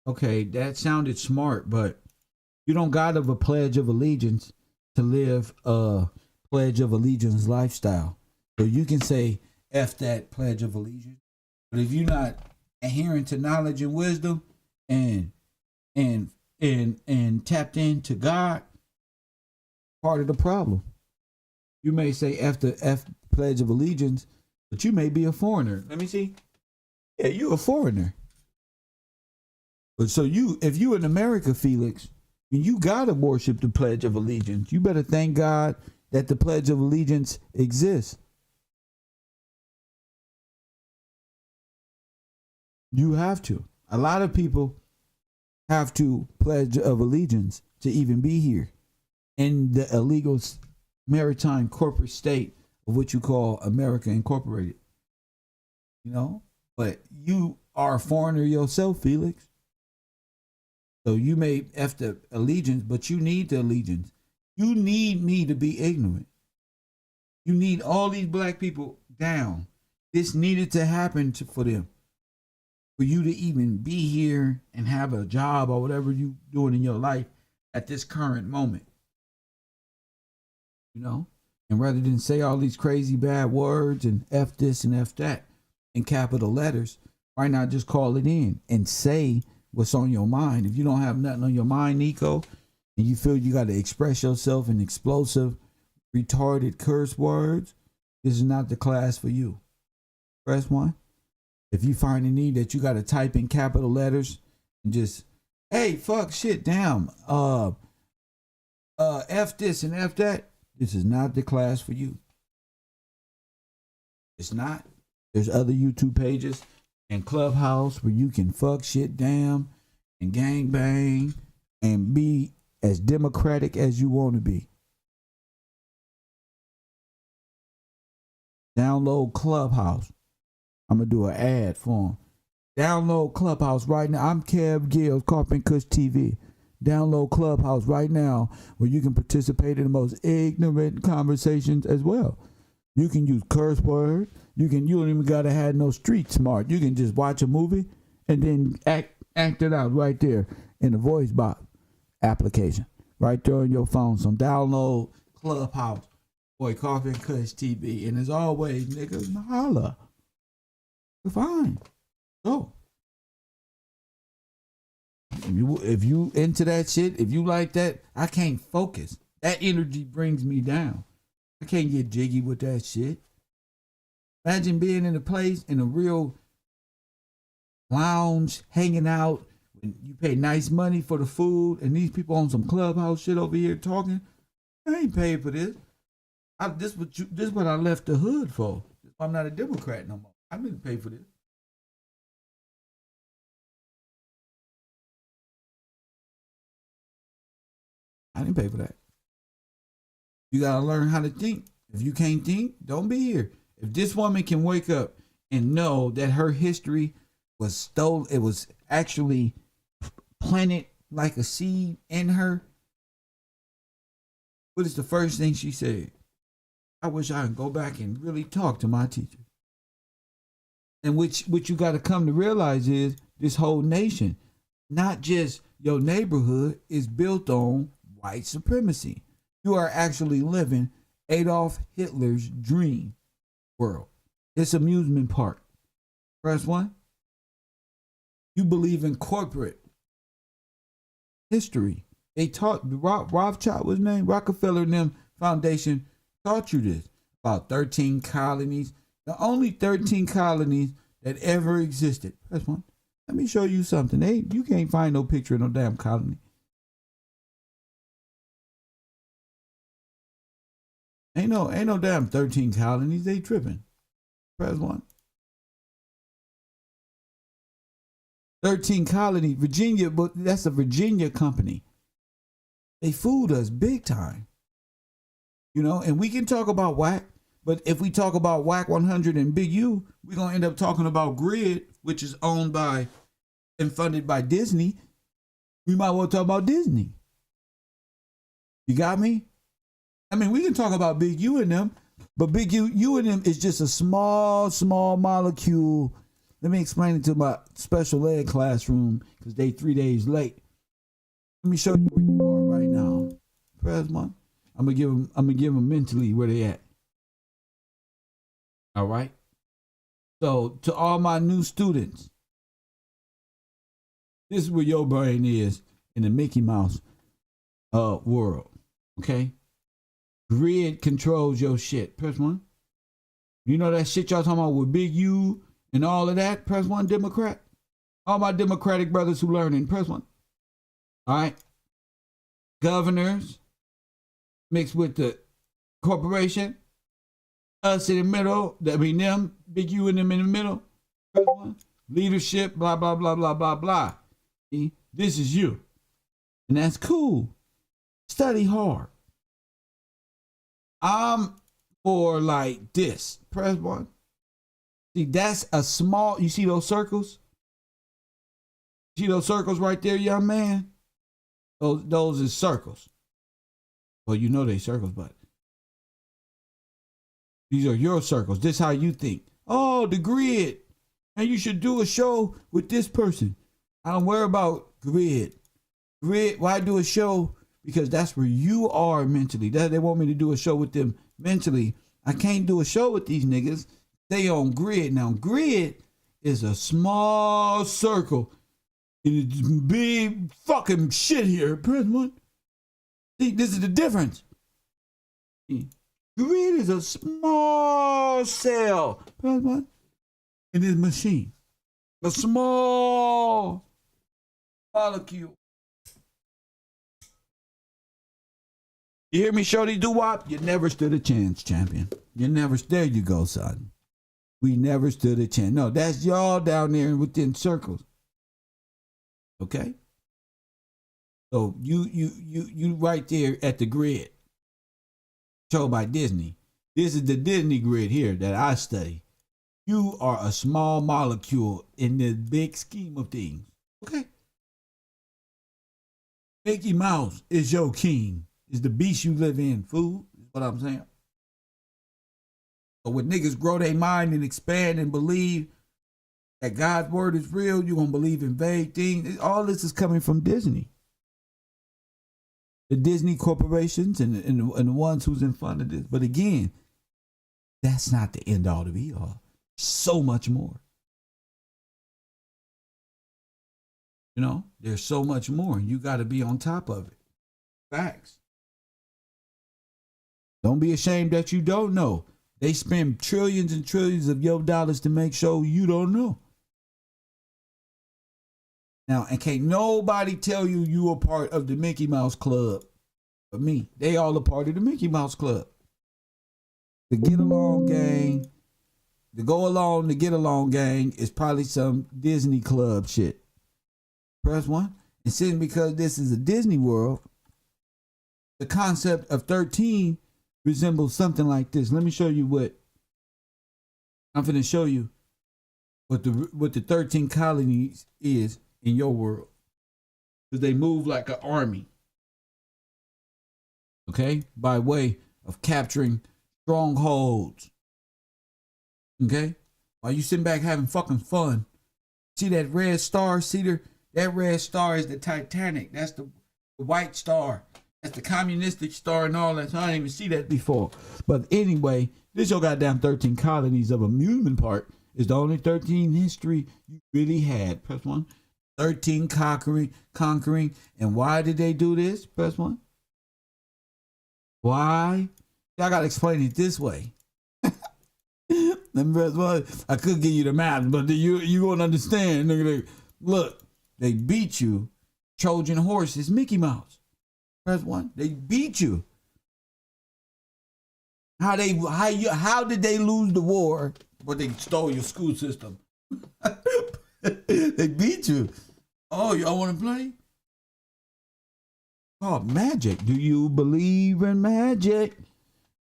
Okay, that sounded smart, but you don't got a Pledge of Allegiance to live a Pledge of Allegiance lifestyle. So you can say F that Pledge of Allegiance. But if you're not adhering to knowledge and wisdom and tapped into God, part of the problem. You may say F the F Pledge of Allegiance, but you may be a foreigner. Let me see. Yeah, you're a foreigner. But so if you in America, Felix, you gotta worship the Pledge of Allegiance. You better thank God that the Pledge of Allegiance exists. You have to. A lot of people have to pledge of allegiance to even be here in the illegal maritime corporate state of what you call America Incorporated. You know? But you are a foreigner yourself, Felix. So you may F the allegiance, but you need the allegiance. You need me to be ignorant. You need all these black people down. This needed to happen for them. For you to even be here and have a job or whatever you doing in your life at this current moment. You know? And rather than say all these crazy bad words and F this and F that in capital letters, why not just call it in and say what's on your mind? If you don't have nothing on your mind, Nico, and you feel you got to express yourself in explosive, retarded curse words, this is not the class for you. Press 1. If you find a need that you got to type in capital letters and just, hey, fuck, shit, damn, F this and F that, this is not the class for you. It's not. There's other YouTube pages and Clubhouse where you can fuck shit damn and gang bang and be as democratic as you want to be. Download Clubhouse. I'm going to do an ad for them. Download Clubhouse right now. I'm Kev Gills, Carpet Kush TV. Download Clubhouse right now where you can participate in the most ignorant conversations as well. You can use curse words. You don't even gotta have no street smart. You can just watch a movie and then act it out right there in the voice box application. Right there on your phone. So download Clubhouse. Boy, Carpet Kush TV. And as always, niggas, holla. We're fine. Go. If you into that shit, if you like that, I can't focus. That energy brings me down. I can't get jiggy with that shit. Imagine being in a place, in a real lounge, hanging out, and you pay nice money for the food, and these people on some Clubhouse shit over here talking. I ain't paid for this. This is what I left the hood for. I'm not a Democrat no more. I didn't pay for this. I didn't pay for that. You gotta learn how to think. If you can't think, don't be here. If this woman can wake up and know that her history was stolen, it was actually planted like a seed in her, what is the first thing she said? I wish I could go back and really talk to my teacher. And what you got to come to realize is this whole nation, not just your neighborhood, is built on white supremacy. You are actually living Adolf Hitler's dream world. It's amusement park. Press 1. You believe in corporate history. They taught Rothschild was named Rockefeller and them Foundation taught you this about 13 colonies. The only 13 colonies that ever existed. Press 1. Let me show you something. You can't find no picture of no damn colony. Ain't no damn 13 colonies. They tripping. Press 1. 13 colonies. Virginia, but that's a Virginia company. They fooled us big time. You know, and we can talk about Wack, but if we talk about Wack 100 and Big U, we're going to end up talking about G.R.Y.D, which is owned by and funded by Disney. We might want to talk about Disney. You got me? I mean, we can talk about Big U and them, but Big U and them is just a small molecule. Let me explain it to my special ed classroom because they 3 days late. Let me show you where you are right now. Press 1. I'm gonna give them mentally where they at. All right. So to all my new students, this is where your brain is in the Mickey Mouse world. Okay. G.R.Y.D controls your shit. Press 1. You know that shit y'all talking about with Big U and all of that? Press 1, Democrat. All my Democratic brothers who learning. Press 1. All right. Governors mixed with the corporation. Us in the middle. I mean them. Big U and them in the middle. Press 1. Leadership. Blah, blah, blah, blah, blah, blah. See? This is you. And that's cool. Study hard. I'm for like this. Press 1. See, that's a small, you see those circles? See those circles right there, young man? Those is circles. Well, you know they circles, but these are your circles. This is how you think. Oh, the G.R.Y.D. And you should do a show with this person. I don't worry about G.R.Y.D. G.R.Y.D, why do a show? Because that's where you are mentally. They want me to do a show with them mentally. I can't do a show with these niggas. They on G.R.Y.D. Now, G.R.Y.D is a small circle. And it's big fucking shit here. Press 1. See, this is the difference. G.R.Y.D is a small cell. Press 1. In this machine. A small molecule. You hear me, Shorty Doo-Wop? You never stood a chance, champion. There you go, son. We never stood a chance. No, that's y'all down there within circles. Okay? So you right there at the grid. Shown by Disney. This is the Disney grid here that I study. You are a small molecule in the big scheme of things. Okay? Mickey Mouse is your king. Is the beast you live in. Fool. Is what I'm saying. So when niggas grow their mind and expand and believe that God's word is real, you're going to believe in vague things. All this is coming from Disney. The Disney corporations and the ones who's in front of this. But again, that's not the end all to be all. So much more. You know, there's so much more, and you got to be on top of it. Facts. Don't be ashamed that you don't know. They spend trillions and trillions of your dollars to make sure you don't know. Now, and can't nobody tell you you are part of the Mickey Mouse Club. But me, they all a part of the Mickey Mouse Club. The get along gang, the go along, the get along gang is probably some Disney Club shit. Press 1. And since because this is a Disney World, the concept of 13 resembles something like this. Let me show you what. I'm finna show you what the 13 colonies is in your world. Because they move like an army. Okay? By way of capturing strongholds. Okay? While you sitting back having fucking fun. See that red star, Cedar? That red star is the Titanic. That's the white star. That's the communistic star and all that. So I didn't even see that before. But anyway, this your goddamn 13 colonies of amusement park is the only 13 history you really had. Press 1. 13 conquering. And why did they do this? Press 1. Why? I gotta explain it this way. Press 1. I could give you the math, but you won't understand. Look, they beat you. Trojan horse is Mickey Mouse. Press 1. They beat you. How did they lose the war? But they stole your school system. They beat you. Oh, y'all want to play? Oh, magic. Do you believe in magic?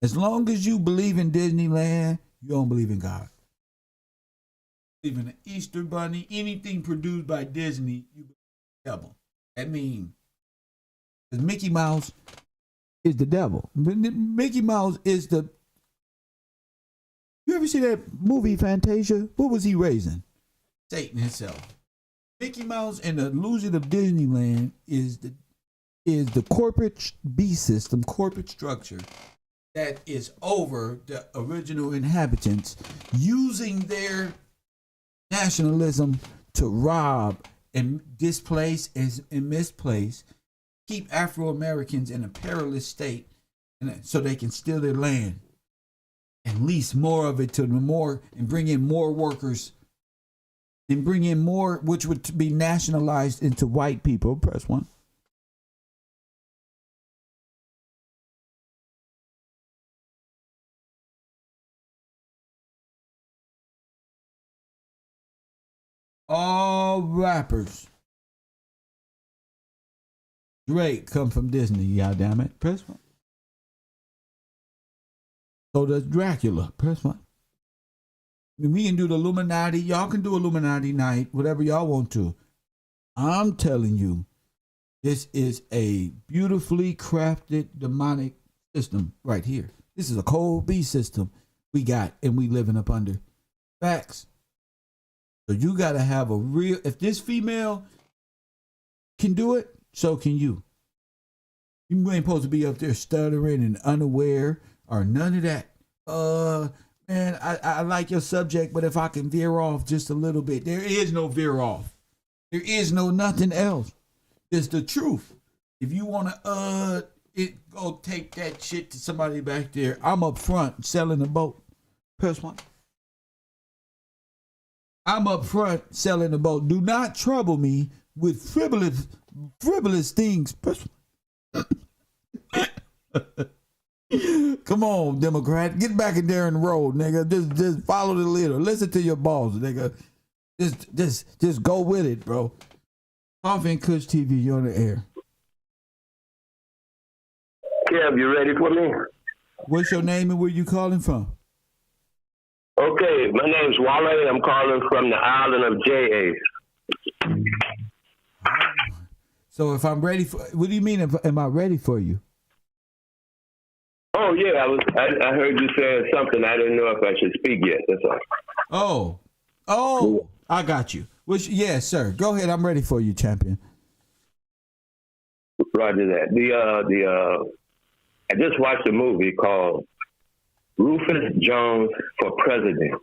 As long as you believe in Disneyland, you don't believe in God. Believe in the Easter Bunny, anything produced by Disney, you believe in the devil. That means because Mickey Mouse is the devil. Mickey Mouse is the. You ever see that movie Fantasia? What was he raising? Satan himself. Mickey Mouse and the illusion of Disneyland is the corporate beast system, corporate structure that is over the original inhabitants, using their nationalism to rob and displace and misplace, keep Afro-Americans in a perilous state, and so they can steal their land and lease more of it to the more and bring in more workers and bring in more, which would be nationalized into white people. Press 1. All rappers. Drake come from Disney, y'all damn it. Press 1. So does Dracula. Press 1. We can do the Illuminati. Y'all can do Illuminati night, whatever y'all want to. I'm telling you, this is a beautifully crafted demonic system right here. This is a cold beast system we got and we living up under. Facts. So you got to have a real, if this female can do it, so can you. You ain't supposed to be up there stuttering and unaware or none of that. Man, I like your subject, but if I can veer off just a little bit, there is no veer off. There is no nothing else. It's the truth. If you want to, go take that shit to somebody back there. I'm up front selling the boat. Press 1. I'm up front selling the boat. Do not trouble me with frivolous things. Press 1. Come on, Democrat. Get back in there and roll, nigga. Just follow the leader. Listen to your boss, nigga. Just go with it, bro. Coffee and Kush TV, you're on the air. Kev, you ready for me? What's your name and where you calling from? Okay, my name's Wale. I'm calling from the island of J.A. So if I'm ready for, what do you mean? Am I ready for you? Oh yeah, I heard you saying something. I didn't know if I should speak yet. That's all. Oh, I got you. Yes, sir. Go ahead. I'm ready for you, champion. Roger that. I just watched a movie called Rufus Jones for President.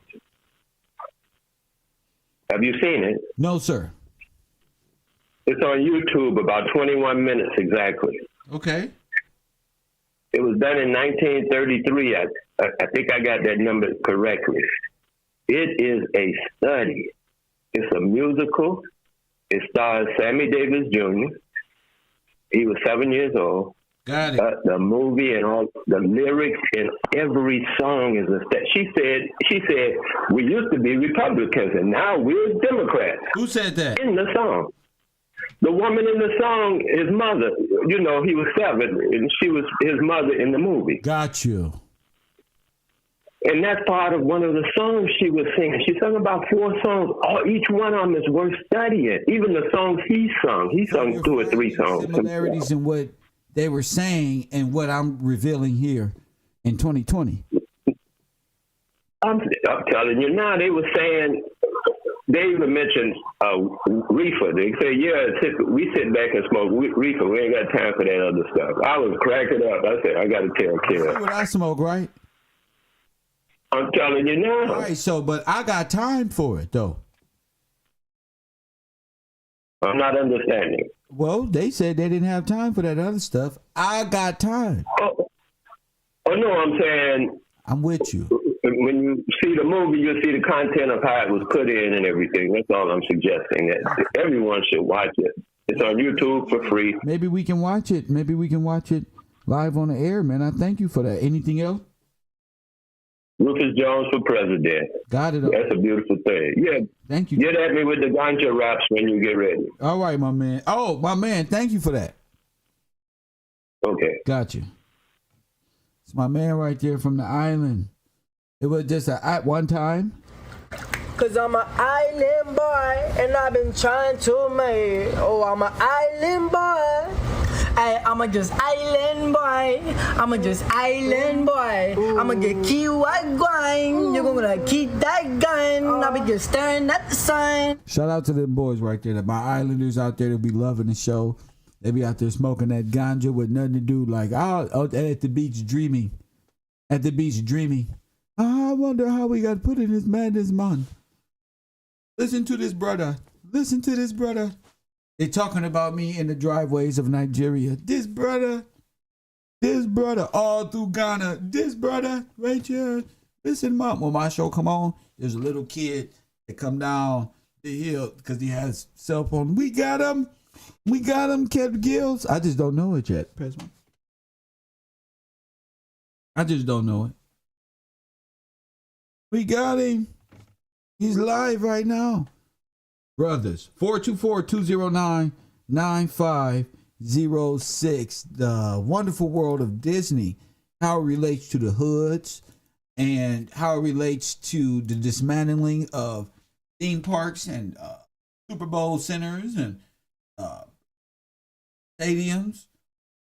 Have you seen it? No, sir. It's on YouTube, about 21 minutes exactly. Okay. It was done in 1933. I think I got that number correctly. It is a study. It's a musical. It stars Sammy Davis Jr. He was 7 years old. Got it. The movie and all the lyrics and every song is a step. She said, we used to be Republicans and now we're Democrats. Who said that? In the song. The woman in the song, his mother, you know, he was 7 and she was his mother in the movie. Got you. And that's part of one of the songs she was singing. She sang about 4 songs. Each one of them is worth studying. Even the songs he sung. He sung 2 or 3 songs. Similarities in what they were saying and what I'm revealing here in 2020. I'm telling you now, they were saying, they even mentioned reefer. They say, we sit back and smoke reefer. We ain't got time for that other stuff. I was cracking up. I said, I got to tell Kev. See what I smoke, right? I'm telling you now. All right, but I got time for it, though. I'm not understanding. Well, they said they didn't have time for that other stuff. I got time. Oh no, I'm saying. I'm with you. When you see the movie, you'll see the content of how it was put in and everything. That's all I'm suggesting. That everyone should watch it. It's on YouTube for free. Maybe we can watch it. Maybe we can watch it live on the air, man. I thank you for that. Anything else? Rufus Jones for president. Got it. That's a beautiful thing. Yeah. Thank you. Get at me with the ganja raps when you get ready. All right, my man. Oh, my man. Thank you for that. Okay. Got you. It's my man right there from the island. It was just at one time. Cause I'm an island boy and I've been trying to make. Oh, I'm an island boy. I'm just island boy. I'm just island boy. I'ma get G.R.Y.D. You're gonna keep that gun. I'll be just staring at the sign. Shout out to them boys right there. My islanders out there, they'll be loving the show. They be out there smoking that ganja with nothing to do. Like out at the beach dreaming. At the beach dreaming. I wonder how we got put in this madness, man. Listen to this brother. Listen to this brother. They talking about me in the driveways of Nigeria. This brother all through Ghana. This brother right here. Listen, mom, when my show come on, there's a little kid that come down the hill because he has cell phone. We got him, Kev Gills. I just don't know it yet. Press one. I just don't know it. We got him. He's live right now. Brothers, 424-209-9506. The wonderful world of Disney, how it relates to the hoods and how it relates to the dismantling of theme parks and Super Bowl centers and stadiums,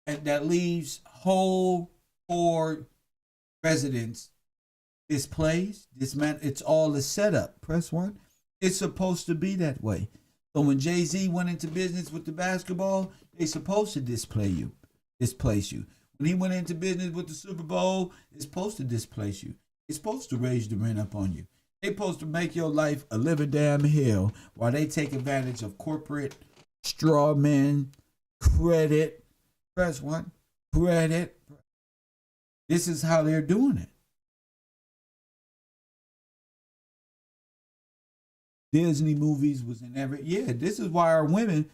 and that leaves whole poor residents displaced. It's all a setup. Press one. It's supposed to be that way. So when Jay-Z went into business with the basketball, they supposed to displace you. When he went into business with the Super Bowl, it's supposed to displace you. It's supposed to raise the rent up on you. They're supposed to make your life a living damn hell while they take advantage of corporate straw men, credit. Press one. Credit. This is how they're doing it. Disney movies was in every. Yeah, this is why our women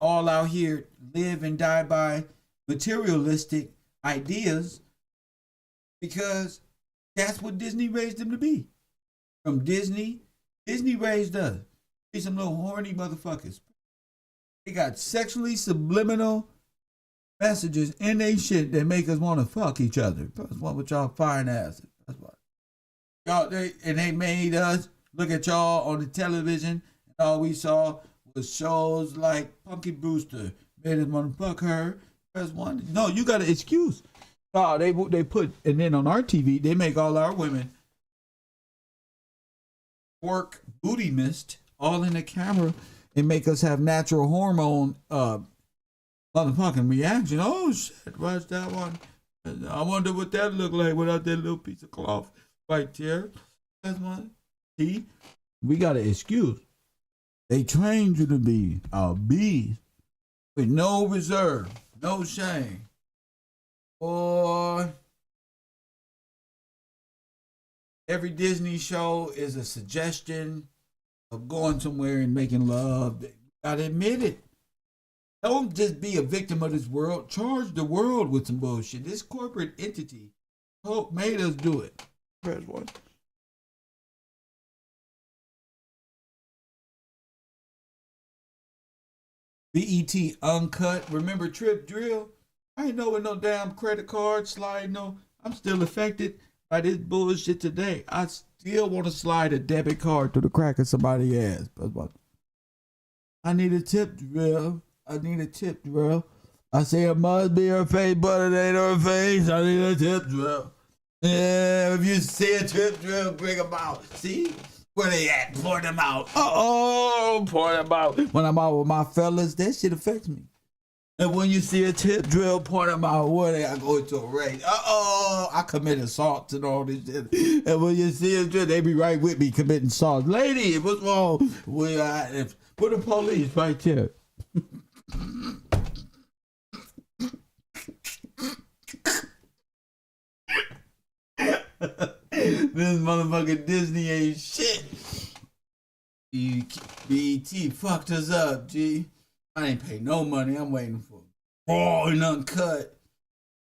all out here live and die by materialistic ideas because that's what Disney raised them to be. From Disney raised us. Be some little horny motherfuckers. They got sexually subliminal messages in they shit that make us want to fuck each other. That's what with y'all fine asses. That's what. Y'all, they made us look at y'all on the television, and all we saw was shows like Punky Brewster. Made us want to fuck her. That's one. No, you got an excuse. No, they put, and then on our TV, they make all our women work booty mist all in the camera and make us have natural hormone motherfucking reaction. Oh shit, watch that one. I wonder what that look like without that little piece of cloth right there. That's one. See, we got an excuse. They trained you to be a beast with no reserve, no shame. Or every Disney show is a suggestion of going somewhere and making love. You gotta admit it. Don't just be a victim of this world. Charge the world with some bullshit. This corporate entity made us do it. Press one. BET Uncut. Remember Trip Drill? I ain't know with no damn credit card slide. No, I'm still affected by this bullshit today. I still want to slide a debit card through the crack of somebody's ass. I need a tip drill. I need a tip drill. I say it must be her face, but it ain't her face. I need a tip drill. Yeah, if you see a tip drill, bring them out. See? Where they at? Pour them out. Pour them out. When I'm out with my fellas, that shit affects me. And when you see a tip drill, point them out, where they I go into a race. I commit assault and all this shit. And when you see a drill, they be right with me committing assault. Lady, what's wrong? Put the police right there. This motherfucking Disney ain't shit. BET fucked us up, G. I ain't pay no money. I'm waiting for raw and uncut.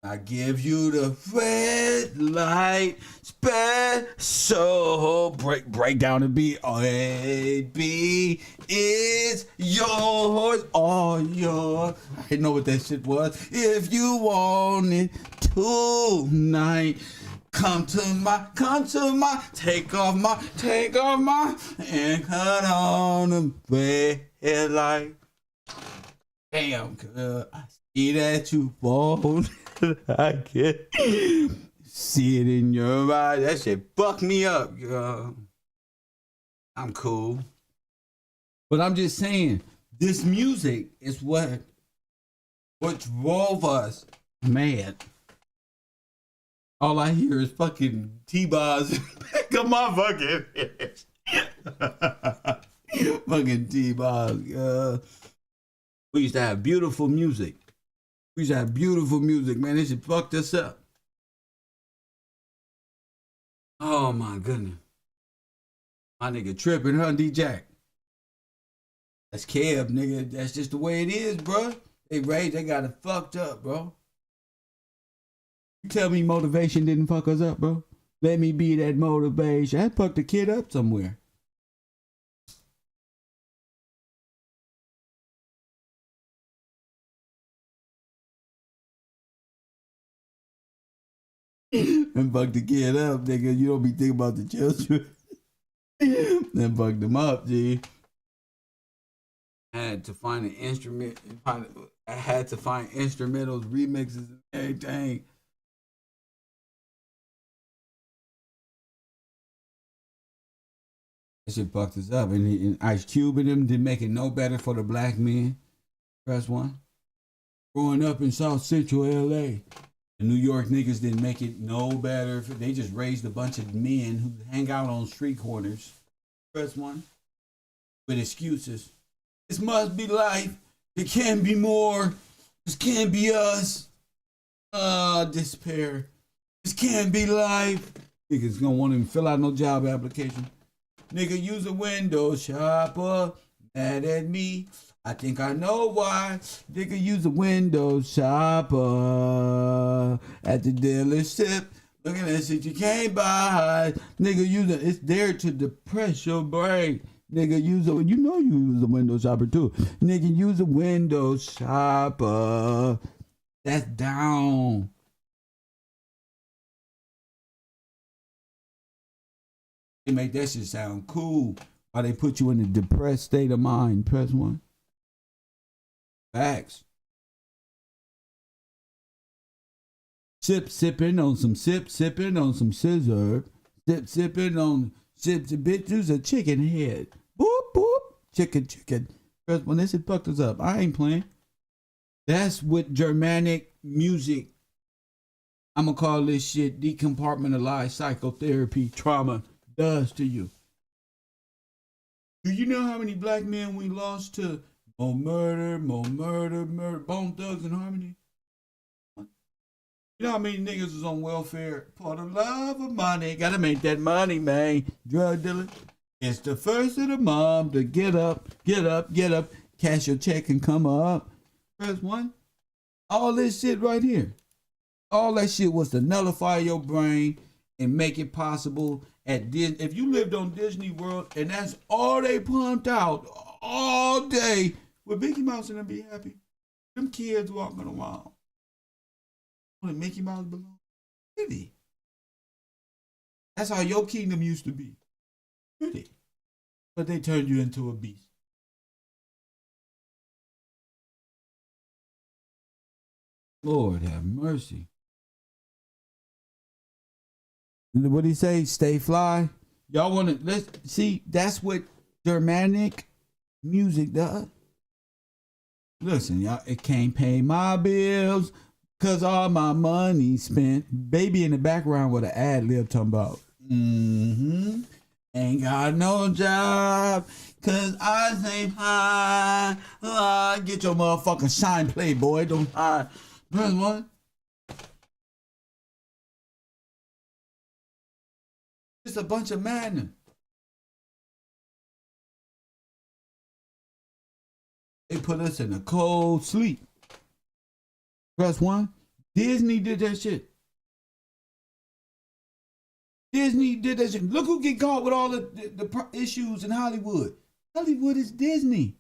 I give you the red light special. Break down the beat. A, B is yours, all yours. I didn't know what that shit was. If you want it tonight, come to my, take off my, and cut on the red light. Damn, I see that you fall. I can see it in your eyes. That shit fucked me up, girl. I'm cool. But I'm just saying, this music is what drove us mad. All I hear is fucking T-bars back of my fucking head. Fucking T-bars, we used to have beautiful music. Man. This shit fucked us up. Oh my goodness. My nigga tripping, huh, D-Jack? That's Kev, nigga. That's just the way it is, bro. They got it fucked up, bro. You tell me motivation didn't fuck us up, bro? Let me be that motivation. I fucked the kid up somewhere. And fuck the kid up, nigga. You don't be thinking about the children. Then fuck them up, G. I had to find an instrument. I had to find instrumentals, remixes, and everything. That shit fucked us up. And Ice Cube and them didn't make it no better for the black men. Press one. Growing up in South Central LA. The New York niggas didn't make it no better. They just raised a bunch of men who hang out on street corners. Press one. With excuses. This must be life. It can't be more. This can't be us. Despair. This can't be life. Niggas gonna want him to fill out no job application. Nigga use a window shopper. Mad at me. I think I know why. Nigga use a window shopper at the dealership. Look at that shit. You can't buy. Nigga, it's there to depress your brain. Nigga, you use a window shopper too. Nigga, use a window shopper. That's down. They make that shit sound cool while they put you in a depressed state of mind. Press 1. Facts. Sipping on some sipping on some scissor. Sipping on bitch, use a chicken head. Boop, boop. Chicken. Press 1. This shit fucked us up. I ain't playing. That's what Germanic music, I'm gonna call this shit decompartmentalized psychotherapy trauma does to you. Do you know how many black men we lost to more murder, Bone Thugs and Harmony? You know how many niggas was on welfare for the love of money? Gotta make that money, man. Drug dealer. It's the first of the month to get up, cash your check and come up. Press 1. All this shit right here. All that shit was to nullify your brain and make it possible at Disney. If you lived on Disney World and that's all they pumped out all day, would Mickey Mouse and them be happy? Them kids walking around. Only Mickey Mouse belong. Pretty. That's how your kingdom used to be. Pretty. But they turned you into a beast. Lord have mercy. What did he say? Stay fly. Y'all want to let's see? That's what Germanic music does. Listen, y'all, it can't pay my bills cause all my money spent. Baby in the background with an ad lib talking about. Ain't got no job cause I say hi. Get your motherfucking shine, playboy. Don't hide. Press 1. It's a bunch of madness. They put us in a cold sleep. Press 1. Disney did that shit. Look who get caught with all the issues in Hollywood. Hollywood is Disney.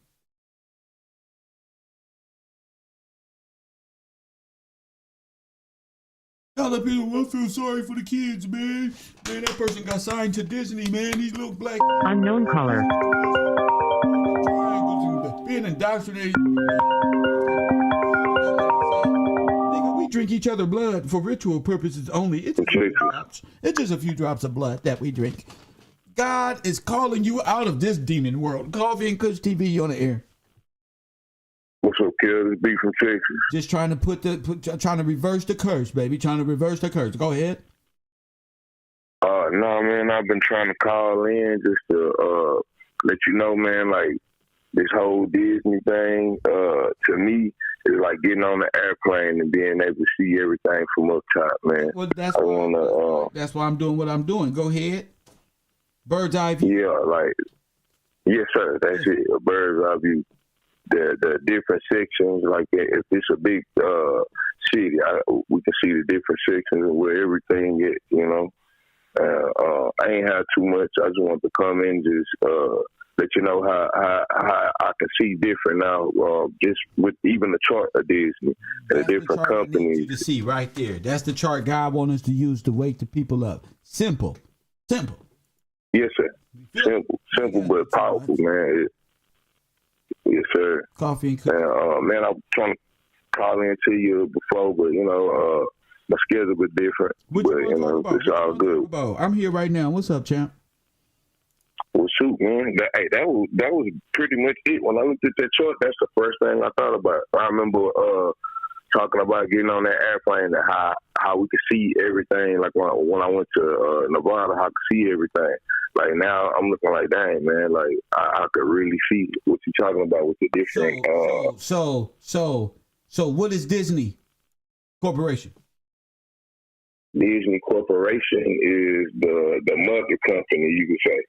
Y'all the people, I feel sorry for the kids, man. Man, that person got signed to Disney, man. These little black Unknown caller. triangles and being indoctrinated. Nigga, we drink each other blood for ritual purposes only. It's just a few drops of blood that we drink. God is calling you out of this demon world. Coffee and Kush TV on the air. What's up, kid? It's B from Texas. Just trying to trying to reverse the curse, baby. Trying to reverse the curse. Go ahead. No, man, I've been trying to call in just to let you know, man, like this whole Disney thing, to me, is like getting on the airplane and being able to see everything from up top, man. Well, that's why I'm doing what I'm doing. Go ahead. Bird's eye view. Yeah, like, yes, sir. That's it. A bird's eye view. The different sections, like if it's a big city, we can see the different sections and where everything is, you know. I ain't had too much. I just want to come in just let you know how I can see different now, just with even the chart of Disney and the different companies. You to see right there. That's the chart God wants us to use to wake the people up. Simple. Yes, sir. Simple but powerful, man. Yes, sir. Coffee and Kush. Man, I was trying to call in to you before, but you know, my schedule was different. But you know, it's all good. I'm here right now. What's up, champ? Well, shoot, man. That was pretty much it. When I looked at that chart, that's the first thing I thought about. I remember talking about getting on that airplane and how we could see everything. Like when I went to Nevada, how I could see everything. Like now, I'm looking like, dang, man, like I could really see what you're talking about with the different. So what is Disney Corporation? Disney Corporation is the market company, you could say.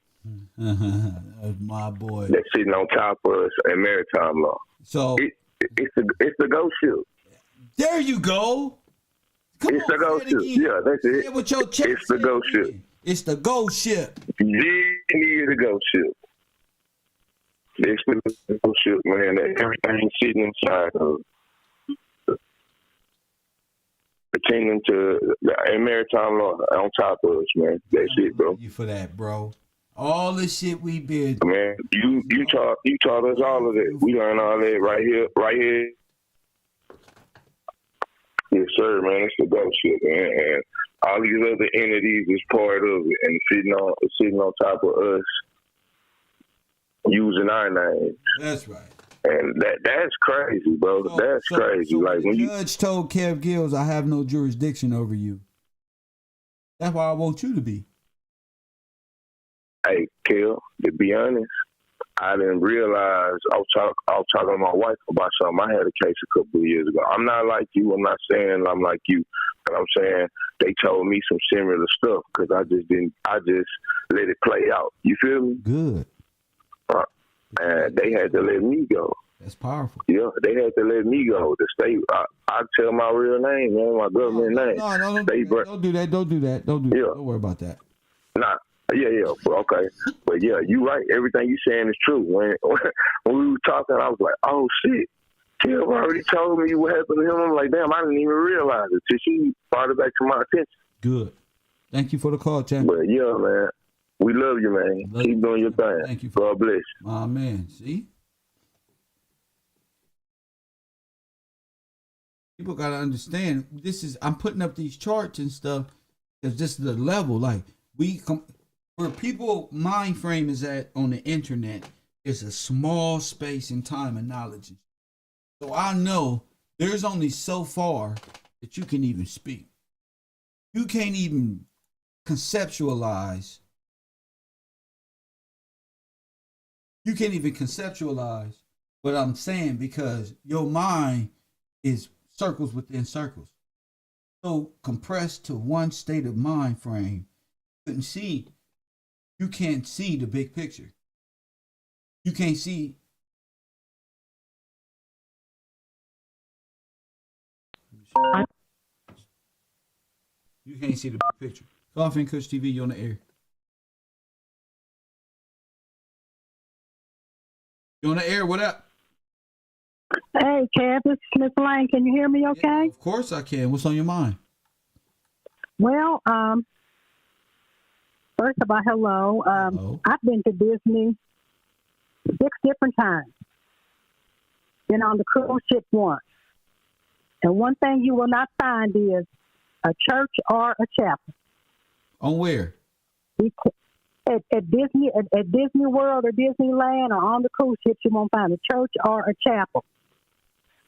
My boy. That's sitting on top of us in maritime law. So it's the ghost ship. There you go. Come It's on, the ghost say it ship. again. Yeah, that's Say it. it with your chest. It's the Say it ghost ship. again. It's the ghost ship. Disney is the ghost ship. It's the ghost ship, man. That everything sitting inside of pertaining to the maritime law on top of us, man. That's it, bro. You for that, bro. All the shit we been. Man, you taught us all of that. We learned all that right here. Yes, sir, man. It's the ghost ship, man. And all these other entities is part of it and sitting on top of us using our name. That's right. And that's crazy, bro. That's crazy. So like the when judge told Kev Gills, I have no jurisdiction over you. That's why I want you to be. Hey, Kel, to be honest, I didn't realize I was talking to my wife about something. I had a case a couple of years ago. I'm not like you. I'm not saying I'm like you. But I'm saying they told me some similar stuff because I just let it play out. You feel me? Good. And they had to let me go. That's powerful. Yeah, they had to let me go. The state, I tell my real name, man, my government name. No, don't do that. Don't do that. Don't worry about that. Nah. Yeah, okay. But yeah, you right. Everything you saying is true. When we were talking, I was like, oh, shit. Kev already told me what happened to him. I'm like, damn, I didn't even realize it till she brought it back to my attention. Good. Thank you for the call, champ. But yeah, man, we love you, man. Keep doing your thing. Thank you. God bless. My man, see? People got to understand, I'm putting up these charts and stuff because this is the level. Like, where people mind frame is at on the internet is a small space in time and knowledge. So I know there's only so far that you can even speak. You can't even conceptualize. You can't even conceptualize what I'm saying because your mind is circles within circles. So compressed to one state of mind frame, you can't see the big picture. You can't see. You can't see the big picture. Coffee and Kush TV, you on the air. You on the air? What up? Hey, Kev, this is Miss Lane. Can you hear me okay? Yeah, of course I can. What's on your mind? Well, first of all, hello. Hello. I've been to Disney 6 different times. Been on the cruise ship once. And one thing you will not find is a church or a chapel. On where? At Disney World or Disneyland or on the cruise ships, you won't find a church or a chapel.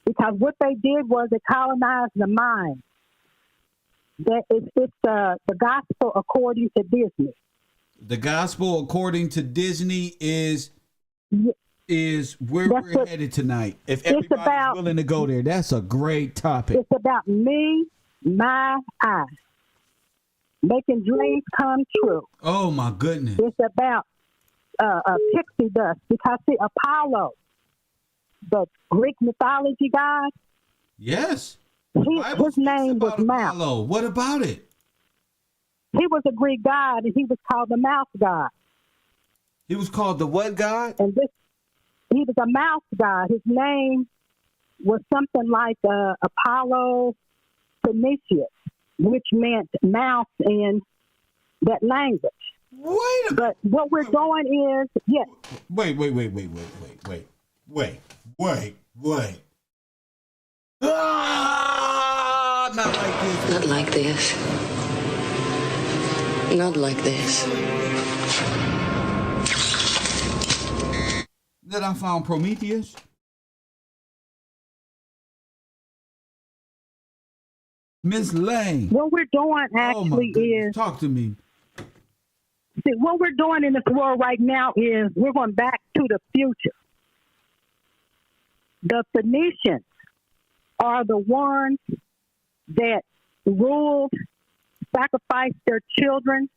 Because what they did was they colonized the mind. That it's the gospel according to Disney. The gospel according to Disney is where we're headed tonight. If everybody's willing to go there, that's a great topic. It's about me, my I, making dreams come true. Oh my goodness! It's about pixie dust because see, Apollo, the Greek mythology god. Yes. His name was Mouse. Apollo. What about it? He was a Greek god, and he was called the mouse god. He was called the what god? And he was a mouse god. His name was something like Apollo Phoenicius, which meant mouse in that language. But what we're doing is, yes. Wait. Ah, not like this. Not like this. Not like this. That I found Prometheus. Miss Lane. What we're doing actually is talk to me. See, what we're doing in this world right now is we're going back to the future. The Phoenicians are the ones that ruled, sacrificed their children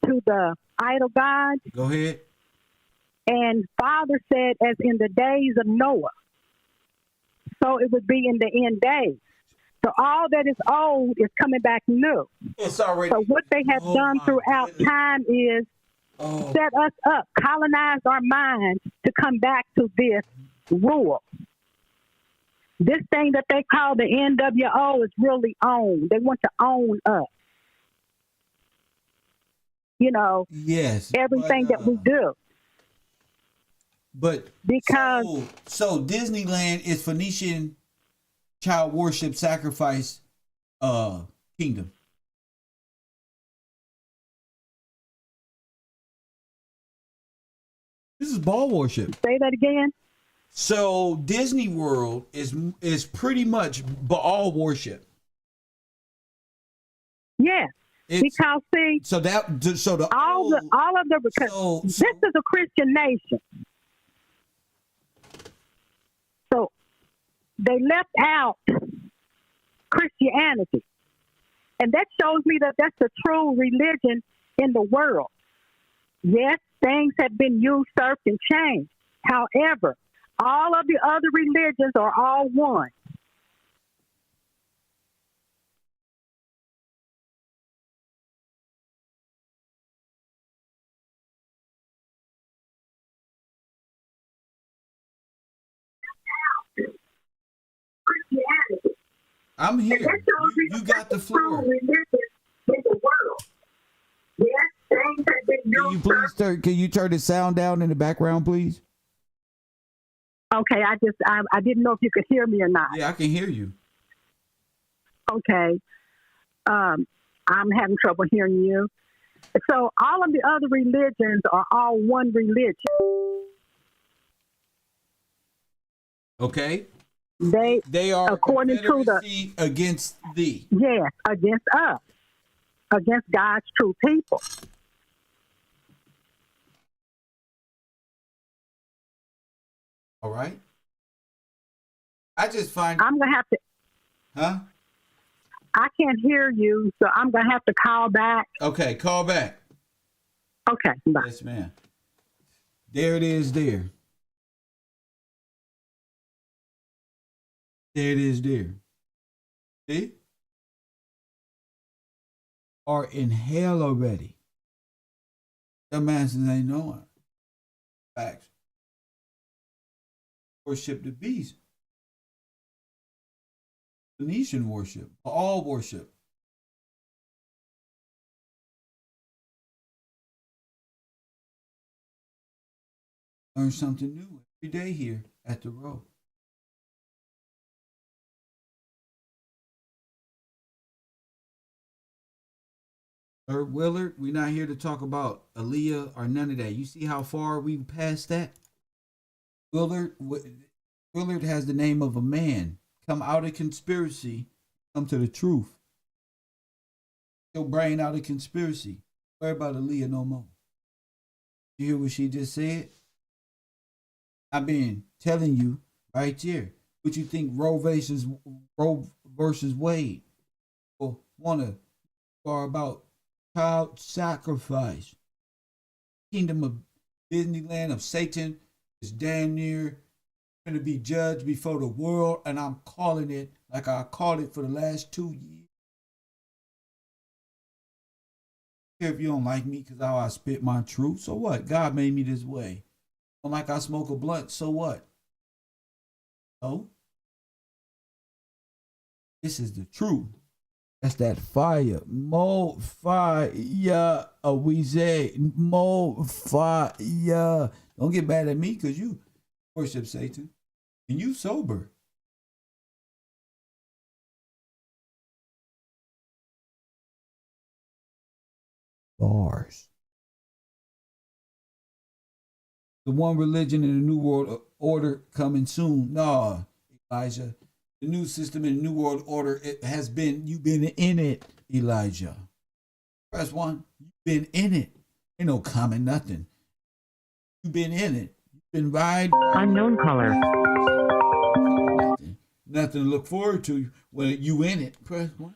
to the idol gods. Go ahead. And Father said, as in the days of Noah, so it would be in the end days. So all that is old is coming back new. It's already. So what they have done throughout time is set us up, colonize our minds to come back to this rule. This thing that they call the NWO is really owned. They want to own us. You know, Yes, everything that we do. But because so Disneyland is Phoenician child worship sacrifice kingdom. This is ball worship. Say that again. So Disney World is pretty much Baal worship. Yeah, because see, so the all of the because this is a Christian nation, so they left out Christianity, and that shows me that that's the true religion in the world. Yes, things have been usurped and changed. However, all of the other religions are all one. I'm here. You got the floor. Can you turn the sound down in the background, please? Okay, I didn't know if you could hear me or not. Yeah, I can hear you. Okay. I'm having trouble hearing you. So all of the other religions are all one religion. Okay. They are according to the against thee. Yes, against us. Against God's true people. All right. I just find I'm gonna have to. Huh? I can't hear you, so I'm gonna have to call back. Okay, call back. Okay, bye. Yes, ma'am. There it is. There it is. There. See? Are in hell already. The masters ain't knowing. Facts. Worship the beast. Phoenician worship. All worship. Learn something new every day here at the road. Willard, we're not here to talk about Aaliyah or none of that. You see how far we've passed that? Willard has the name of a man. Come out of conspiracy, come to the truth. Your brain out of conspiracy. Worry about Aaliyah no more. You hear what she just said? I've been telling you right there. What you think Roe versus Wade? Or wanna or about child sacrifice? Kingdom of Disneyland of Satan is damn near going to be judged before the world, and I'm calling it like I called it for the last 2 years. If you don't like me because how I spit my truth, so what? God made me this way. Don't like I smoke a blunt, so what? So this is the truth. That's that fire. More fire. We say more fire. Don't get mad at me because you worship Satan. And you sober. Bars. The one religion in the New World Order coming soon. Nah, Elijah. The new system in the New World Order, it has been, you've been in it, Elijah. Press one, you've been in it. Ain't no comment, nothing. You've been in it. You've been riding. Unknown caller. Nothing to look forward to when you in it. Press one.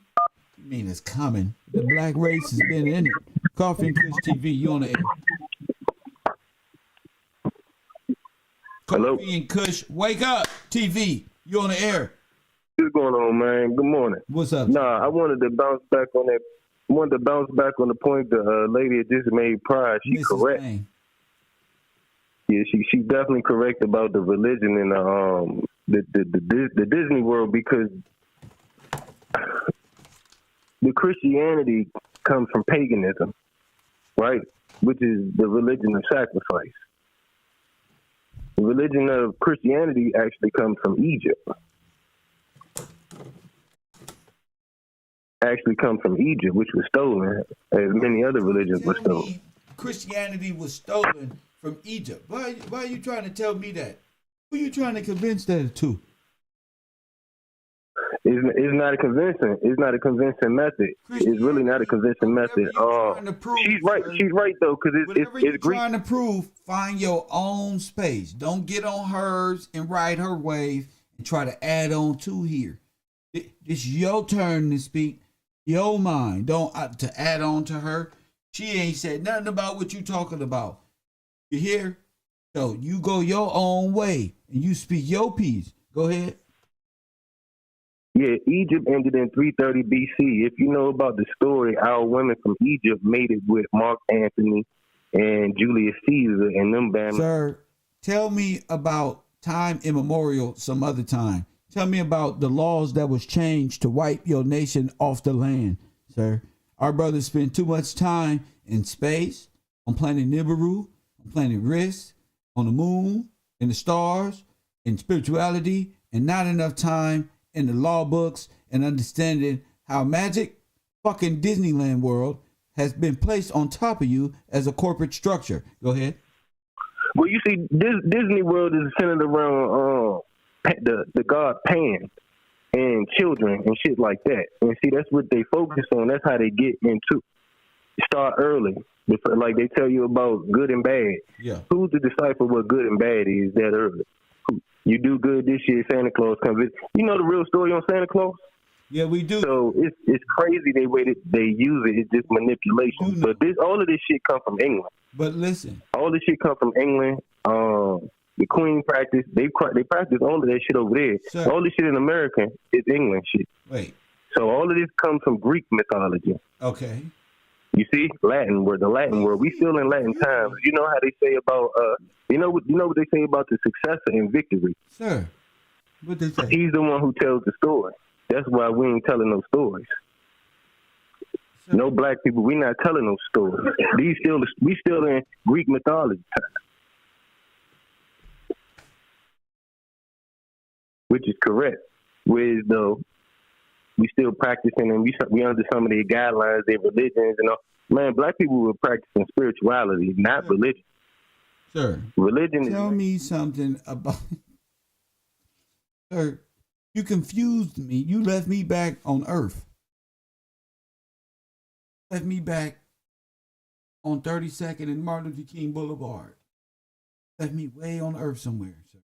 You mean it's coming. The black race has been in it. Coffee and Kush TV, you on the air. Hello? Coffee and Kush, wake up, TV, you on the air. What's going on, man? Good morning. What's up? Nah, I wanted to bounce back on that. Wanted to bounce back on the point the lady that just made prior. She Mrs. correct. Lane. Yeah, she definitely correct about the religion and the Disney World, because the Christianity comes from paganism, right? Which is the religion of sacrifice. The religion of Christianity actually comes from Egypt. Actually comes from Egypt, which was stolen, as many other religions were stolen. Christianity was stolen from Egypt. Why are you trying to tell me that? Who are you trying to convince that to? It's not a convincing. It's not a convincing method. It's really not a convincing method. She's right. Sir, she's right though, because it's Greek. Trying to prove, find your own space. Don't get on hers and ride her wave and try to add on to here. It's your turn to speak. Your mind. Don't to add on to her. She ain't said nothing about what you talking about. You hear? So you go your own way and you speak your piece. Go ahead. Yeah, Egypt ended in 330 BC. If you know about the story, our women from Egypt made it with Mark Antony and Julius Caesar and them bam. Sir, tell me about time immemorial some other time. Tell me about the laws that was changed to wipe your nation off the land, sir. Our brothers spend too much time in space, on planet Nibiru, on planet Risk, on the moon, in the stars, in spirituality, and not enough time in the law books and understanding how magic fucking Disneyland World has been placed on top of you as a corporate structure. Go ahead. Well, you see, Disney World is centered around the god Pan and children and shit like that. And see, that's what they focus on. That's how they get into. Start early. Like they tell you about good and bad. Yeah. Who's to decipher what good and bad is that early? You do good this year, Santa Claus comes. You know the real story on Santa Claus? Yeah, we do. So it's crazy the way that they use it. It's just manipulation. But all of this shit come from England. But listen, all this shit come from England. The Queen practice. They practice all of that shit over there. Sir. All this shit in America is England shit. Wait. So all of this comes from Greek mythology. Okay. You see, Latin word, the Latin word. We still in Latin times. You know how they say about you know what they say about the successor in victory. Sir, what they say? He's the one who tells the story. That's why we ain't telling no stories. Sir. No black people, we not telling no stories. We still in Greek mythology time, which is correct. Whereas though we still practicing and we under some of their guidelines, their religions and all. Man, black people were practicing spirituality, not religion. Sir, religion. Tell me something about. Sir, you confused me. You left me back on Earth. Left me back on 32nd and Martin Luther King Boulevard. Left me way on Earth somewhere, sir.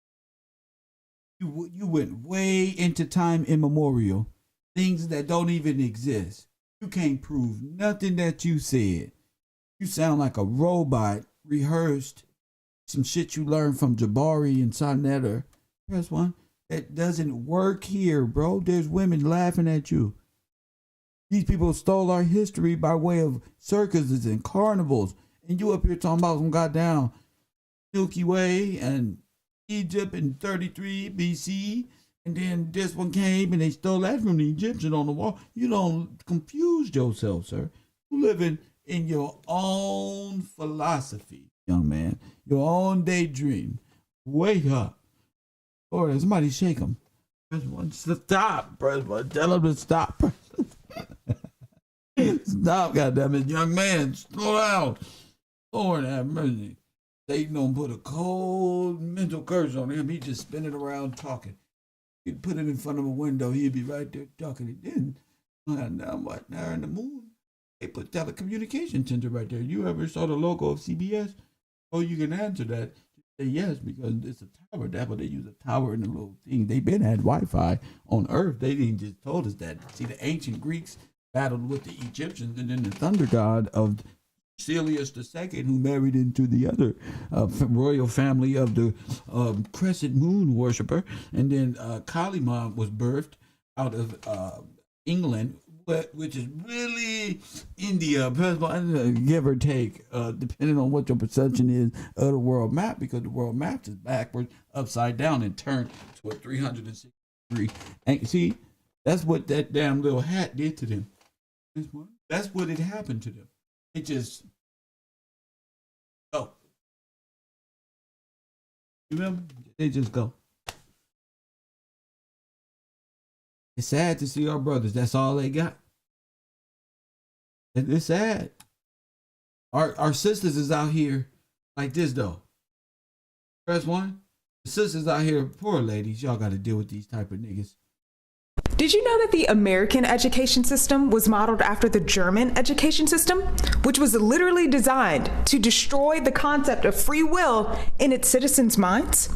You went way into time immemorial. Things that don't even exist. You can't prove nothing that you said. You sound like a robot rehearsed some shit you learned from G.R.Y.D and Sonetta. Press one. That doesn't work here, bro. There's women laughing at you. These people stole our history by way of circuses and carnivals. And you up here talking about some goddamn Milky Way and Egypt in 33 BC. And then this one came and they stole that from the Egyptian on the wall. You don't confuse yourself, sir. You living in your own philosophy, young man. Your own daydream. Wake up. Or somebody shake him. Press one. Stop. Press one. Tell him to stop. Stop, goddammit, young man. Slow down. Lord have mercy. Satan don't put a cold mental curse on him. He just spinning around talking. You'd put it in front of a window, he'd be right there talking. It didn't. Now what? Now in the moon, they put telecommunication center right there. You ever saw the logo of CBS? Oh, you can answer that. Say yes, because it's a tower. That's why they use a tower in the little thing. They been had Wi-Fi on Earth. They didn't just told us that. See, the ancient Greeks battled with the Egyptians, and then the thunder god of Celius II, who married into the other royal family of the crescent moon worshiper, and then Kalima was birthed out of England, which is really India, give or take, depending on what your perception is of the world map, because the world map is backwards, upside down, and turned to a 360 degree. And see, that's what that damn little hat did to them. That's what it happened to them. It just, go. You remember? They just go. It's sad to see our brothers. That's all they got. It's sad. Our sisters is out here like this though. Press one. The sisters out here, poor ladies, y'all got to deal with these type of niggas. Did you know that the American education system was modeled after the German education system, which was literally designed to destroy the concept of free will in its citizens' minds?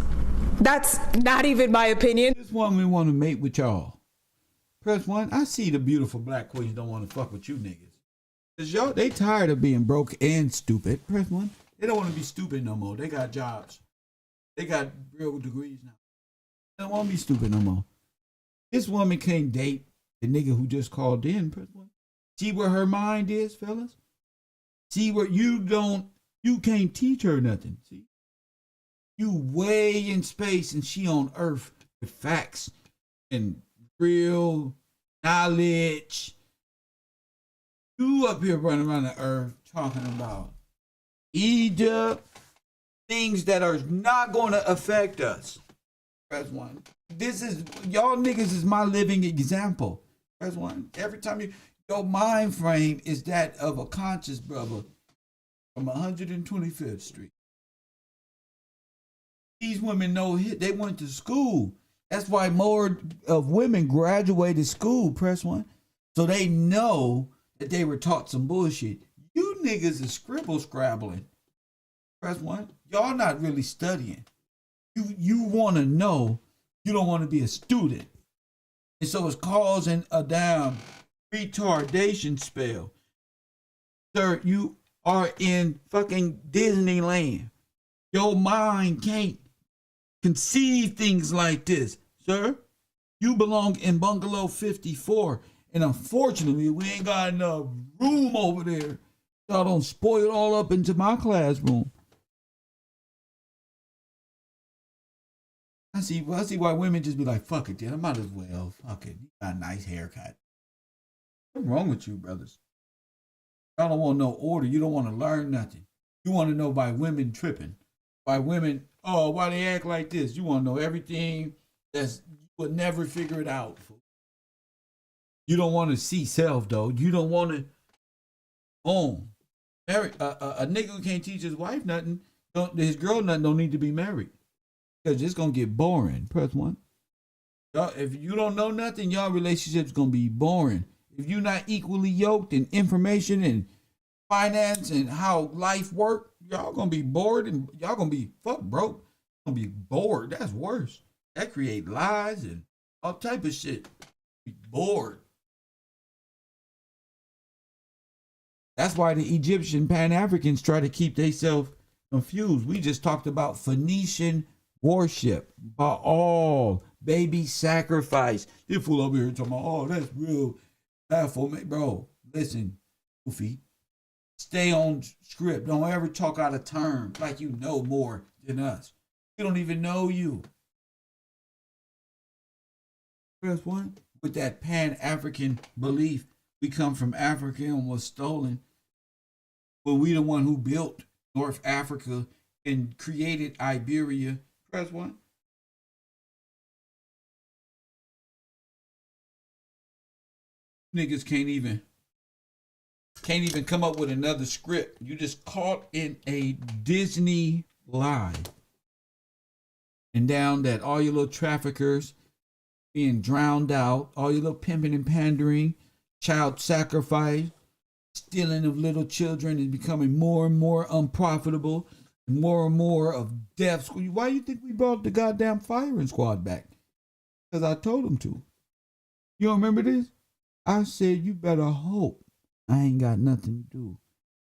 That's not even my opinion. This one we want to mate with y'all. Press one. I see the beautiful black queens don't want to fuck with you niggas. Cause y'all, they tired of being broke and stupid. Press one. They don't want to be stupid no more. They got jobs. They got real degrees now. They don't want to be stupid no more. This woman can't date the nigga who just called in. Press one. See where her mind is, fellas? See where you can't teach her nothing. See? You way in space and she on Earth with facts and real knowledge. You up here running around the Earth talking about Egypt, things that are not going to affect us. Press one. This is, y'all niggas is my living example. Press one. Every time your mind frame is that of a conscious brother from 125th Street. These women know they went to school. That's why more of women graduated school, press one. So they know that they were taught some bullshit. You niggas is scrabbling. Press one. Y'all not really studying. You want to know. You don't want to be a student. And so it's causing a damn retardation spell. Sir, you are in fucking Disneyland. Your mind can't conceive things like this. Sir, you belong in bungalow 54. And unfortunately, we ain't got enough room over there. Y'all don't spoil it all up into my classroom. I see why women just be like, fuck it, dude. I might as well. Fuck it. You got a nice haircut. What's wrong with you, brothers? Y'all don't want no order. You don't want to learn nothing. You want to know by women tripping. By women, oh, why they act like this? You want to know everything you would never figure it out. You don't want to see self, though. You don't want to own. Marry a nigga who can't teach his wife nothing, his girl nothing, don't need to be married. Because it's going to get boring. Press one. Y'all, if you don't know nothing, y'all relationship's going to be boring. If you're not equally yoked in information and finance and how life works, y'all going to be bored and y'all going to be fuck broke. Going to be bored. That's worse. That create lies and all type of shit. Be bored. That's why the Egyptian Pan-Africans try to keep themselves confused. We just talked about Phoenician worship, Baal, baby sacrifice. This fool over here talking about, oh, that's real Baphomet. Bro, listen, goofy. Stay on script. Don't ever talk out of turn like you know more than us. We don't even know you. Press one. With that Pan-African belief, we come from Africa and was stolen. But we the one who built North Africa and created Iberia. Press one. Niggas can't even come up with another script. You just caught in a Disney lie. And down that all your little traffickers being drowned out, all your little pimping and pandering, child sacrifice, stealing of little children is becoming more and more unprofitable. More and more of deaths. Why do you think we brought the goddamn firing squad back? Because I told them to. You don't remember this? I said, you better hope I ain't got nothing to do.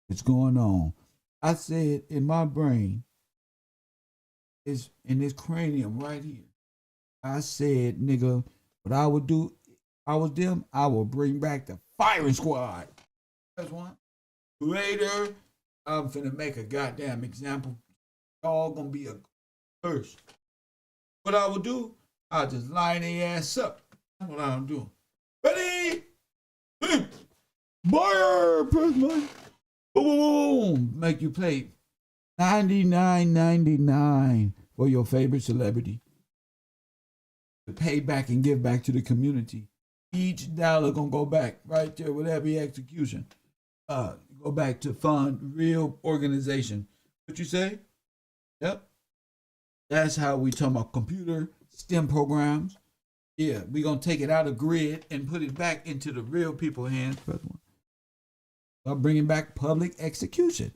What's going on? I said, in my brain, is in this cranium right here. I said, nigga, what I would do I was them, I will bring back the firing squad. That's one. Later, I'm finna make a goddamn example. Y'all gonna be a curse. What I will do, I'll just line their ass up. That's what I'm doing. Ready? Fire! Press one. Boom! Make you play $99.99 for your favorite celebrity. To pay back and give back to the community. Each dollar gonna go back right there with every execution. Go back to fund real organization. What you say? Yep. That's how we talk about computer STEM programs. Yeah, we gonna take it out of grid and put it back into the real people's hands. By bringing back public execution.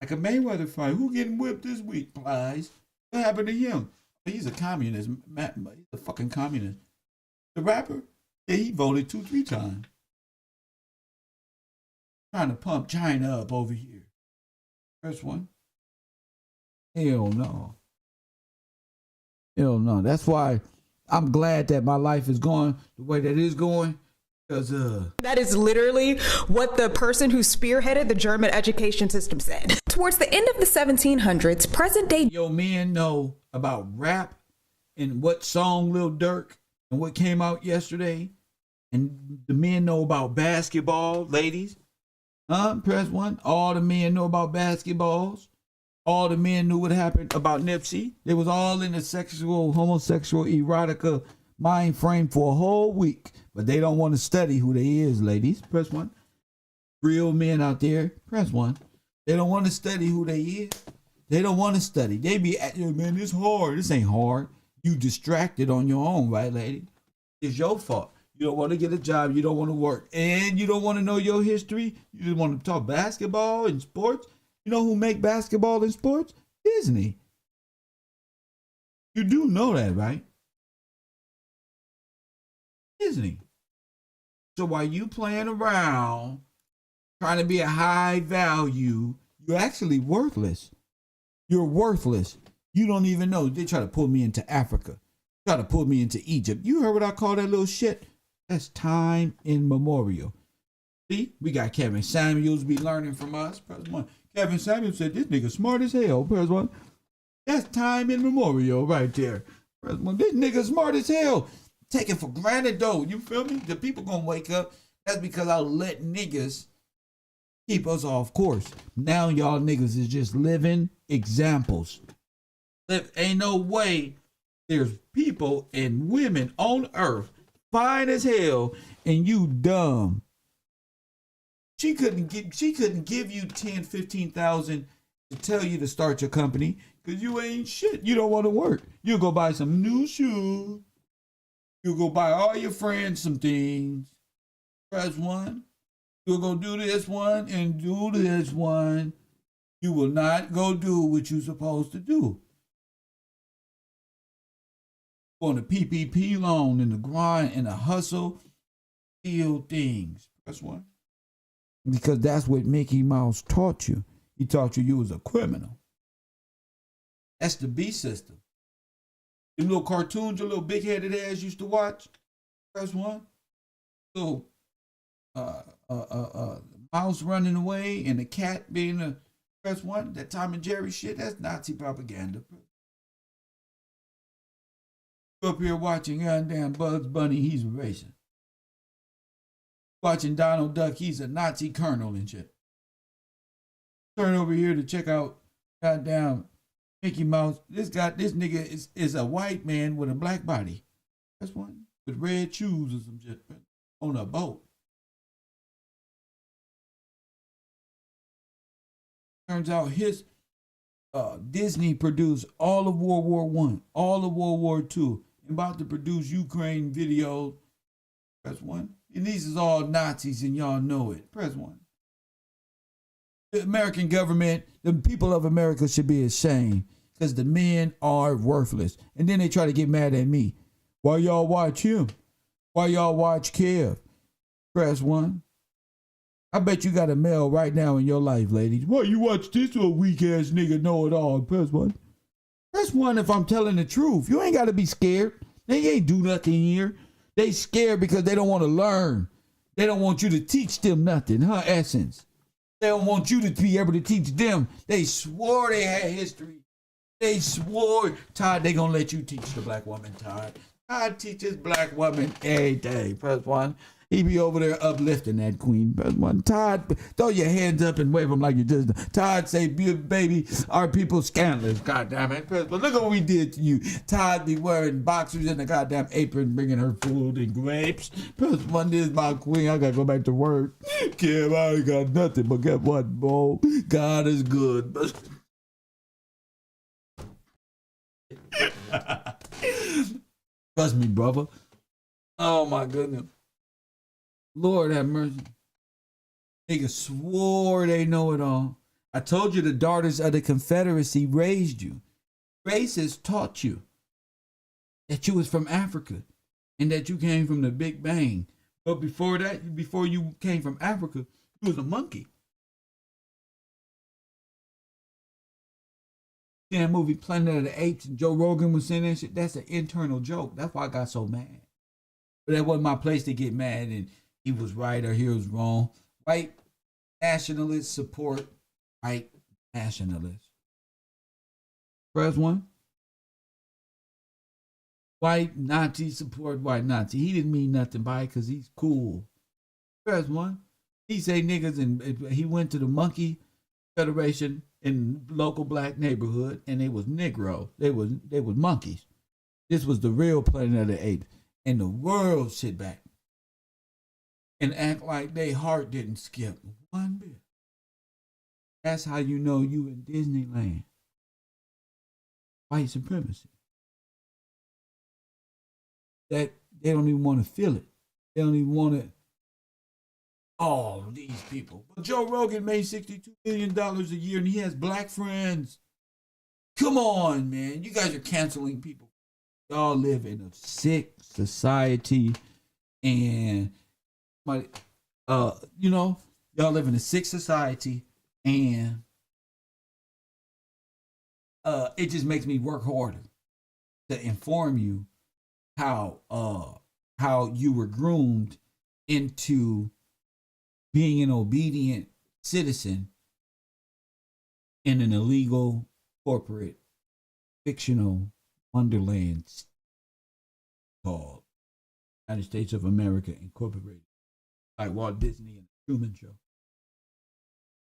Like a Mayweather fight. Who getting whipped this week, Plies? What happened to him? He's a communist. He's a fucking communist. The rapper? Yeah, he voted 2-3 times. Trying to pump China up over here. First one. Hell no. Hell no. That's why I'm glad that my life is going the way that it is going. That is literally what the person who spearheaded the German education system said. Towards the end of the 1700s, present day men know about rap and what song Lil Durk and what came out yesterday. And the men know about basketball, ladies. Press one. All the men know about basketballs. All the men knew what happened about Nipsey. They was all in the sexual, homosexual, erotica mind frame for a whole week. But they don't want to study who they is, ladies. Press one. Real men out there, press one. They don't want to study who they is. They don't want to study. They be at you, man, this hard. This ain't hard. You distracted on your own, right, lady? It's your fault. You don't want to get a job. You don't want to work. And you don't want to know your history. You just want to talk basketball and sports. You know who make basketball and sports? Disney. You do know that, right? Disney. So while you playing around, trying to be a high value, you're actually worthless. You're worthless. You don't even know. They try to pull me into Africa. Try to pull me into Egypt. You heard what I call that little shit? That's time immemorial. See, we got Kevin Samuels be learning from us. Press one. Kevin Samuels said, this nigga smart as hell. Press one. That's time immemorial right there. Press one. This nigga smart as hell. Taken for granted though. You feel me? The people gonna wake up. That's because I'll let niggas keep us off course. Now y'all niggas is just living examples. Ain't no way there's people and women on earth fine as hell and you dumb. She couldn't give you 10, 15,000 to tell you to start your company because you ain't shit. You don't want to work. You'll go buy some new shoes. You'll go buy all your friends some things. Press one. You'll go do this one and do this one. You will not go do what you're supposed to do. On the PPP loan and the grind and the hustle, steal things. Press one. Because that's what Mickey Mouse taught you. He taught you was a criminal. That's the B system. The little cartoons your little big-headed ass used to watch. Press one. So, mouse running away and the cat being a press one. That Tom and Jerry shit, that's Nazi propaganda. Up here watching goddamn Bugs Bunny, he's racing. Watching Donald Duck, he's a Nazi colonel and shit. Turn over here to check out goddamn Mickey Mouse. This nigga is a white man with a black body. That's one. With red shoes or some shit on a boat. Turns out his Disney produced all of World War I, all of World War II, and about to produce Ukraine videos. Press one. And these is all Nazis and y'all know it. Press one. The American government, the people of America should be ashamed because the men are worthless. And then they try to get mad at me. Why y'all watch him? Why y'all watch Kev? Press one. I bet you got a male right now in your life, ladies. Why you watch this little weak ass nigga know it all? Press one. Press one if I'm telling the truth. You ain't got to be scared. They ain't do nothing here. They scared because they don't want to learn. They don't want you to teach them nothing, huh, Essence? They don't want you to be able to teach them. They swore they had history. They swore, Todd, they gonna let you teach the black woman, Todd. Todd teaches black women every day. First one, he be over there uplifting that queen. First one, Todd, throw your hands up and wave them like you just. Todd say, baby, our people scandalous. God damn it. First one, look at what we did to you. Todd be wearing boxers in the goddamn apron, bringing her food and grapes. First one, this is my queen. I gotta go back to work. Kim, I ain't got nothing, but guess what, bro? God is good. Trust me, brother. Oh my goodness. Lord have mercy. Niggas swore they know it all. I told you the daughters of the Confederacy raised you. Racists taught you that you was from Africa and that you came from the Big Bang. But before that, before you came from Africa, you was a monkey. Damn movie Planet of the Apes and Joe Rogan was saying that shit. That's an internal joke. That's why I got so mad. But that wasn't my place to get mad and he was right or he was wrong. White nationalists support white nationalists. First one. White Nazi support white Nazi. He didn't mean nothing by it because he's cool. First one. He say niggas and he went to the Monkey Federation in local black neighborhood and they was Negro. They was monkeys. This was the real Planet of the Apes. And the world sit back and act like they heart didn't skip one bit. That's how you know you in Disneyland. White supremacy. That they don't even want to feel it. They don't even want to. Oh, these people. But Joe Rogan made $62 million a year and he has black friends. Come on, man. You guys are canceling people. Y'all live in a sick society and y'all live in a sick society and it just makes me work harder to inform you how you were groomed into being an obedient citizen in an illegal, corporate, fictional wonderland called United States of America Incorporated, like Walt Disney and the Truman Show.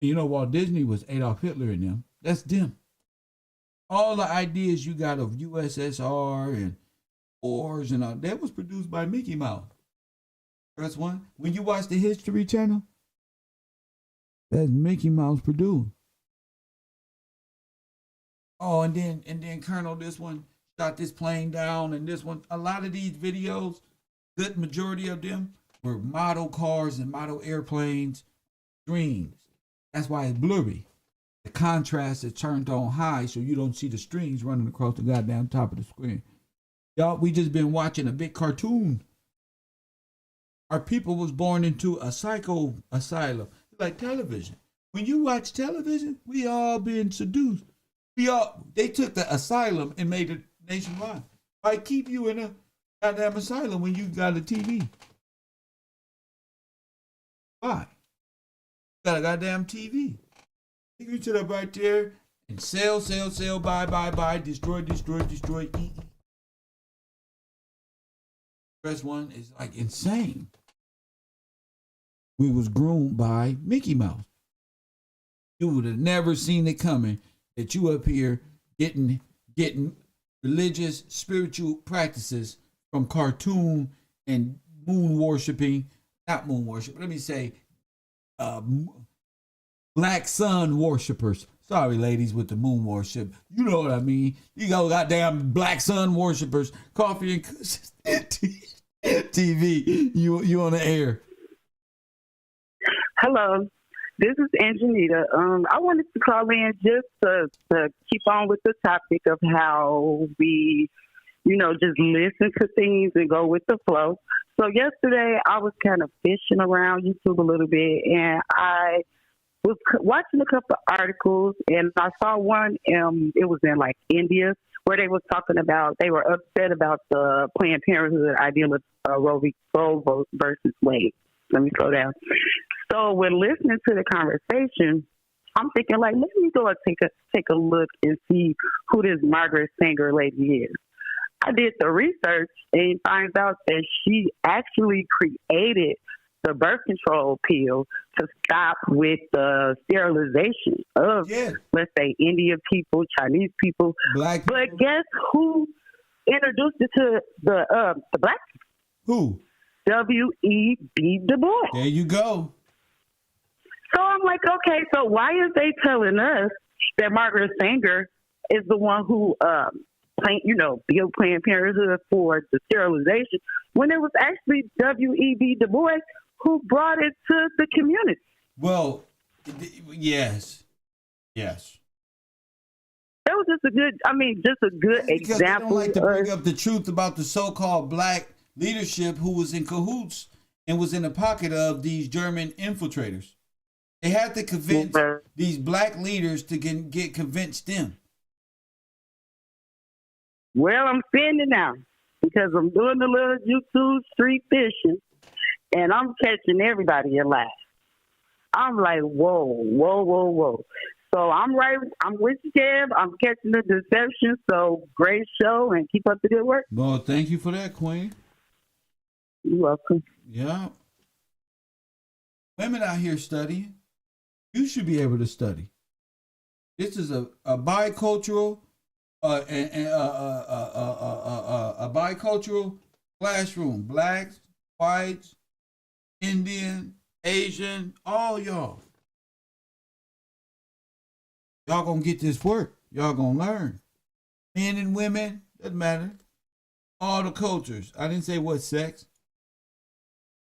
And you know, Walt Disney was Adolf Hitler and them. That's them. All the ideas you got of USSR and wars and all that was produced by Mickey Mouse. That's one. When you watch the History Channel, that's Mickey Mouse produced. Oh, and then Colonel, this one shot this plane down, and this one. A lot of these videos, good majority of them were model cars and model airplanes, strings. That's why it's blurry. The contrast is turned on high so you don't see the strings running across the goddamn top of the screen. Y'all, we just been watching a big cartoon. Our people was born into a psycho asylum, like television. When you watch television, we all been seduced. They took the asylum and made it nationwide. Why keep you in a goddamn asylum when you got a TV? Why? You got a goddamn TV. You can sit up right there and sell, buy, destroy, eat. First one is like insane. We was groomed by Mickey Mouse. You would have never seen it coming that you up here getting religious, spiritual practices from cartoon and moon worshiping, not moon worship, let me say black sun worshipers. Sorry, ladies, with the moon worship. You know what I mean. You go goddamn black sun worshipers, coffee and cushions, TV. You on the air. Hello, this is Angelita. I wanted to call in just to keep on with the topic of how we, just listen to things and go with the flow. So yesterday I was kind of fishing around YouTube a little bit, and I was watching a couple of articles, and I saw one, it was in like India, where they was talking about they were upset about the Planned Parenthood idea with Roe versus Wade. Let me slow down. So when listening to the conversation, I'm thinking like, let me go and take a look and see who this Margaret Sanger lady is. I did the research and find out that she actually created the birth control pill to stop with the sterilization of, let's say, Indian people, Chinese people. Black people. But guess who introduced it to the black people? Who? W.E.B. Du Bois. There you go. So I'm like, okay, so why are they telling us that Margaret Sanger is the one who, built Planned Parenthood for the sterilization when it was actually W.E.B. Du Bois who brought it to the community? Well, yes. That was just a good Because example. they don't like to bring up the truth about the so-called black leadership who was in cahoots and was in the pocket of these German infiltrators. They had to convince these black leaders to get convinced them. Well, I'm seeing it now because I'm doing a little YouTube street fishing, and I'm catching everybody in life. I'm like, whoa. So I'm with you, Kev. I'm catching the deception. So great show, and keep up the good work. Well, thank you for that, Queen. You're welcome. Yeah. Women out here studying. You should be able to study. This is a bicultural, a bicultural classroom. Blacks, whites, Indian, Asian, all y'all. Y'all gonna get this work. Y'all gonna learn. Men and women, doesn't matter. All the cultures. I didn't say what sex.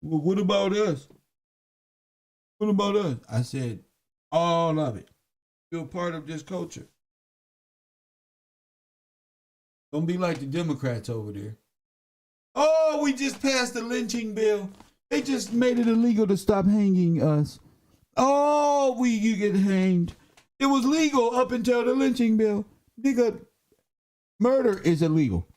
Well, what about us? What about us? I said all of it. You're part of this culture. Don't be like the Democrats over there. Oh, we just passed the lynching bill. They just made it illegal to stop hanging us. Oh, you get hanged. It was legal up until the lynching bill. Nigga, murder is illegal.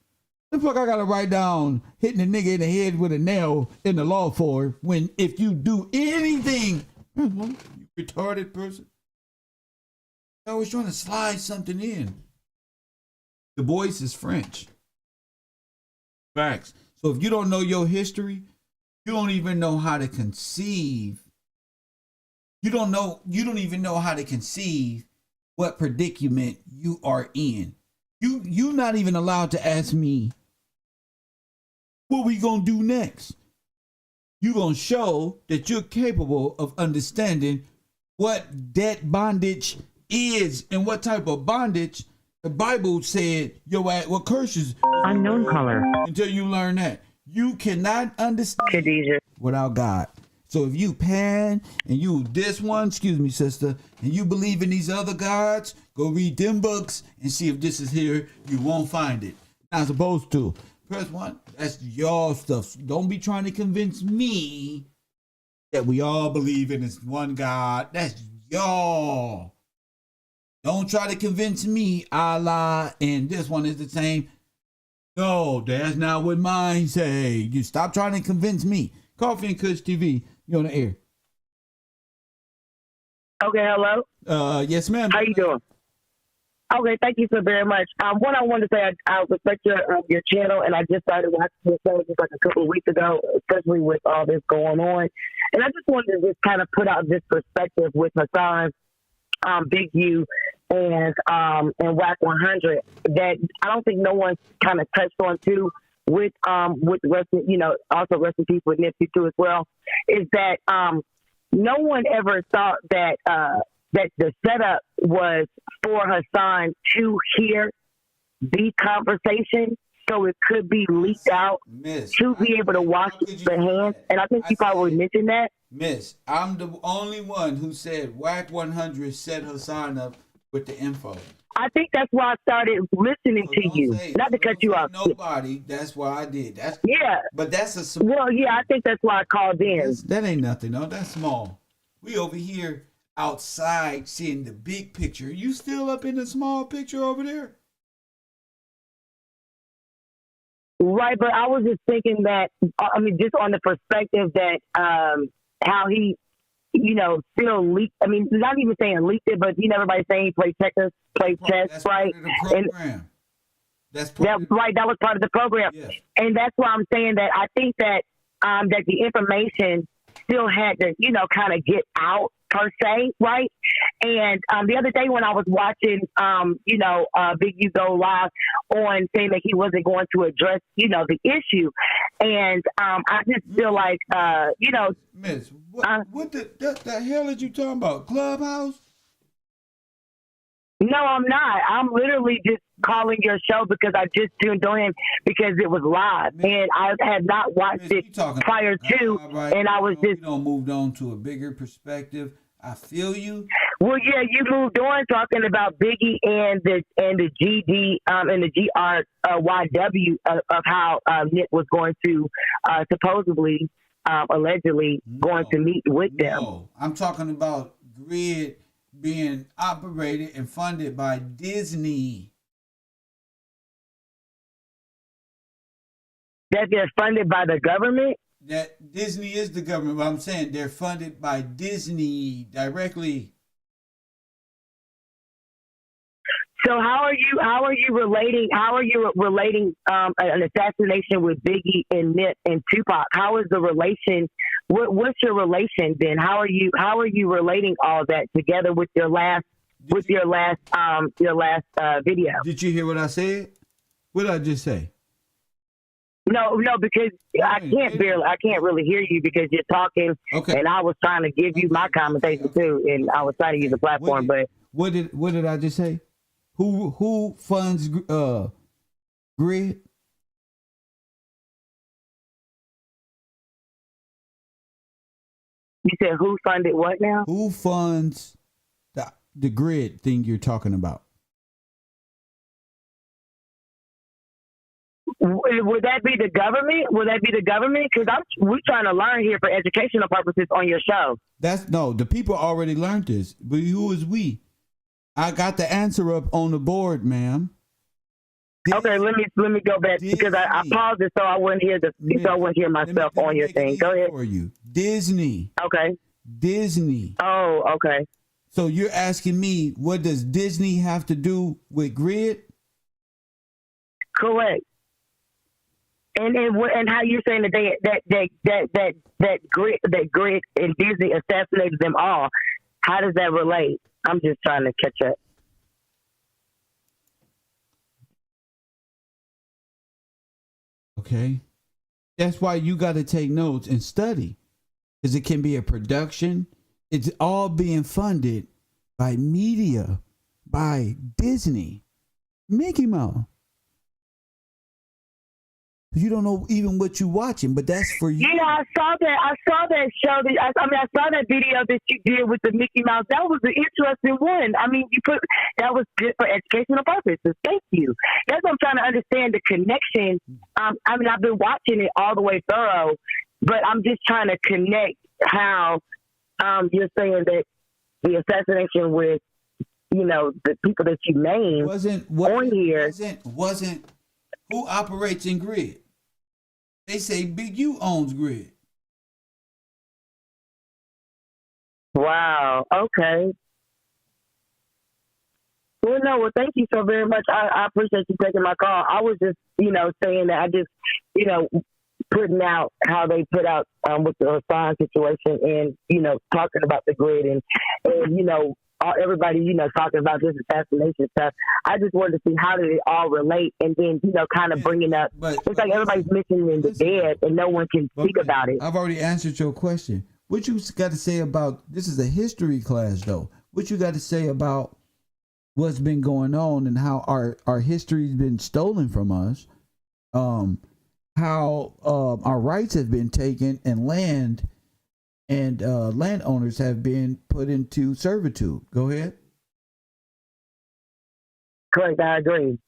The fuck I gotta write down hitting a nigga in the head with a nail in the law for when if you do anything, you retarded person. I was trying to slide something in. Du Bois is French. Facts. So if you don't know your history, you don't even know how to conceive. You don't even know how to conceive what predicament you are in. You're not even allowed to ask me what we gonna do next. You're gonna show that you're capable of understanding what debt bondage is and what type of bondage the Bible said what curses unknown color. Until you learn that. You cannot understand without God. So if you pan and you this one, excuse me, sister, and you believe in these other gods, go read them books and see if this is here. You won't find it. Not supposed to. Press one. That's y'all stuff. Don't be trying to convince me that we all believe in this one God. That's y'all. Don't try to convince me Allah and this one is the same. No, that's not what mine say. You stop trying to convince me. Coffee and Kush TV. You on the air. Okay, hello? Yes, ma'am. How you doing? Okay, thank you so very much. What I wanted to say, I respect your channel, and I just started watching your show just like a couple of weeks ago, especially with all this going on. And I just wanted to just kind of put out this perspective with Hassan, Big U, and Wack 100 that I don't think no one kind of touched on too with rest, also rest in peace with Nipsey too as well, is that no one ever thought that that the setup was for Hassan to hear the conversation so it could be leaked out to be able to wash the hands. And I think you probably mentioned that. Miss, I'm the only one who said Wack 100 set Hassan up with the info. I think that's why I started listening to you. Not to cut you off. Nobody. That's why I did. But that's a. Well, yeah, I think that's why I called in. That ain't nothing. No, that's small. We over here outside seeing the big picture. You still up in the small picture over there? Right, but I was just thinking that, I mean, just on the perspective that how he, you know, still leaked. I mean, not even saying leaked it, but you know, everybody saying he played checkers, played chess, right? Program. Right. That was part of the program, yes. And that's why I'm saying that I think that that the information still had to, you know, kind of get out per se, right? And the other day when I was watching, you know, Big U go live on saying that he wasn't going to address, you know, the issue, and I just feel like, you know, Miss, what the hell are you talking about? Clubhouse? No, I'm not. I'm literally just calling your show because I just tuned on because it was live, and I had not watched it prior to, and I was just. We don't moved on to a bigger perspective. I feel you. Well, yeah, you moved on talking about Biggie and the GD and the G.R.Y.D of how Nick was going to supposedly, allegedly going to meet with them. No, I'm talking about GRYD being operated and funded by Disney. That they're funded by the government? That Disney is the government, but I'm saying they're funded by Disney directly. So how are you relating an assassination with Biggie and Nip and Tupac? How is the relation? What's your relation then? How are you relating all that together with your last video? Did you hear what I said? What did I just say? No, because I can't really hear you because you're talking, and I was trying to give you my conversation too, and I was trying to use the platform. But what did I just say? Who funds GRYD? You said who funded what now? Who funds the GRYD thing you're talking about? Would that be the government? Would that be the government? Because we're trying to learn here for educational purposes on your show. The people already learned this. But who is we? I got the answer up on the board, ma'am. Okay, let me go back because I paused it so I wouldn't hear myself on your thing. Go ahead. For you, Disney. Okay. Disney. Oh, okay. So you're asking me what does Disney have to do with GRYD? Correct. And how you're saying that GRYD and Disney assassinated them all? How does that relate? I'm just trying to catch up. Okay, that's why you got to take notes and study, because it can be a production. It's all being funded by media, by Disney, Mickey Mouse. You don't know even what you're watching, but that's for you. Yeah, I saw that show. I saw that video that you did with the Mickey Mouse. That was an interesting one. I mean, that was good for educational purposes. Thank you. That's what I'm trying to understand the connection. I mean, I've been watching it all the way thorough, but I'm just trying to connect how you're saying that the assassination with, you know, the people that you named wasn't who operates in GRYD. They say Big U owns GRYD. Wow. Okay. Well, thank you so very much. I appreciate you taking my call. I was just, you know, saying that I just, you know, putting out how they put out with the Hassan situation and, you know, talking about the GRYD and you know, everybody, you know, talking about this assassination stuff. I just wanted to see how did it all relate, and then, you know, kind of bringing up. It's like everybody's mentioning the dead, and no one can speak about it. I've already answered your question. What you got to say about this is a history class, though. What you got to say about what's been going on and how our history's been stolen from us, how our rights have been taken, and land. And landowners have been put into servitude. Go ahead. Correct. I agree.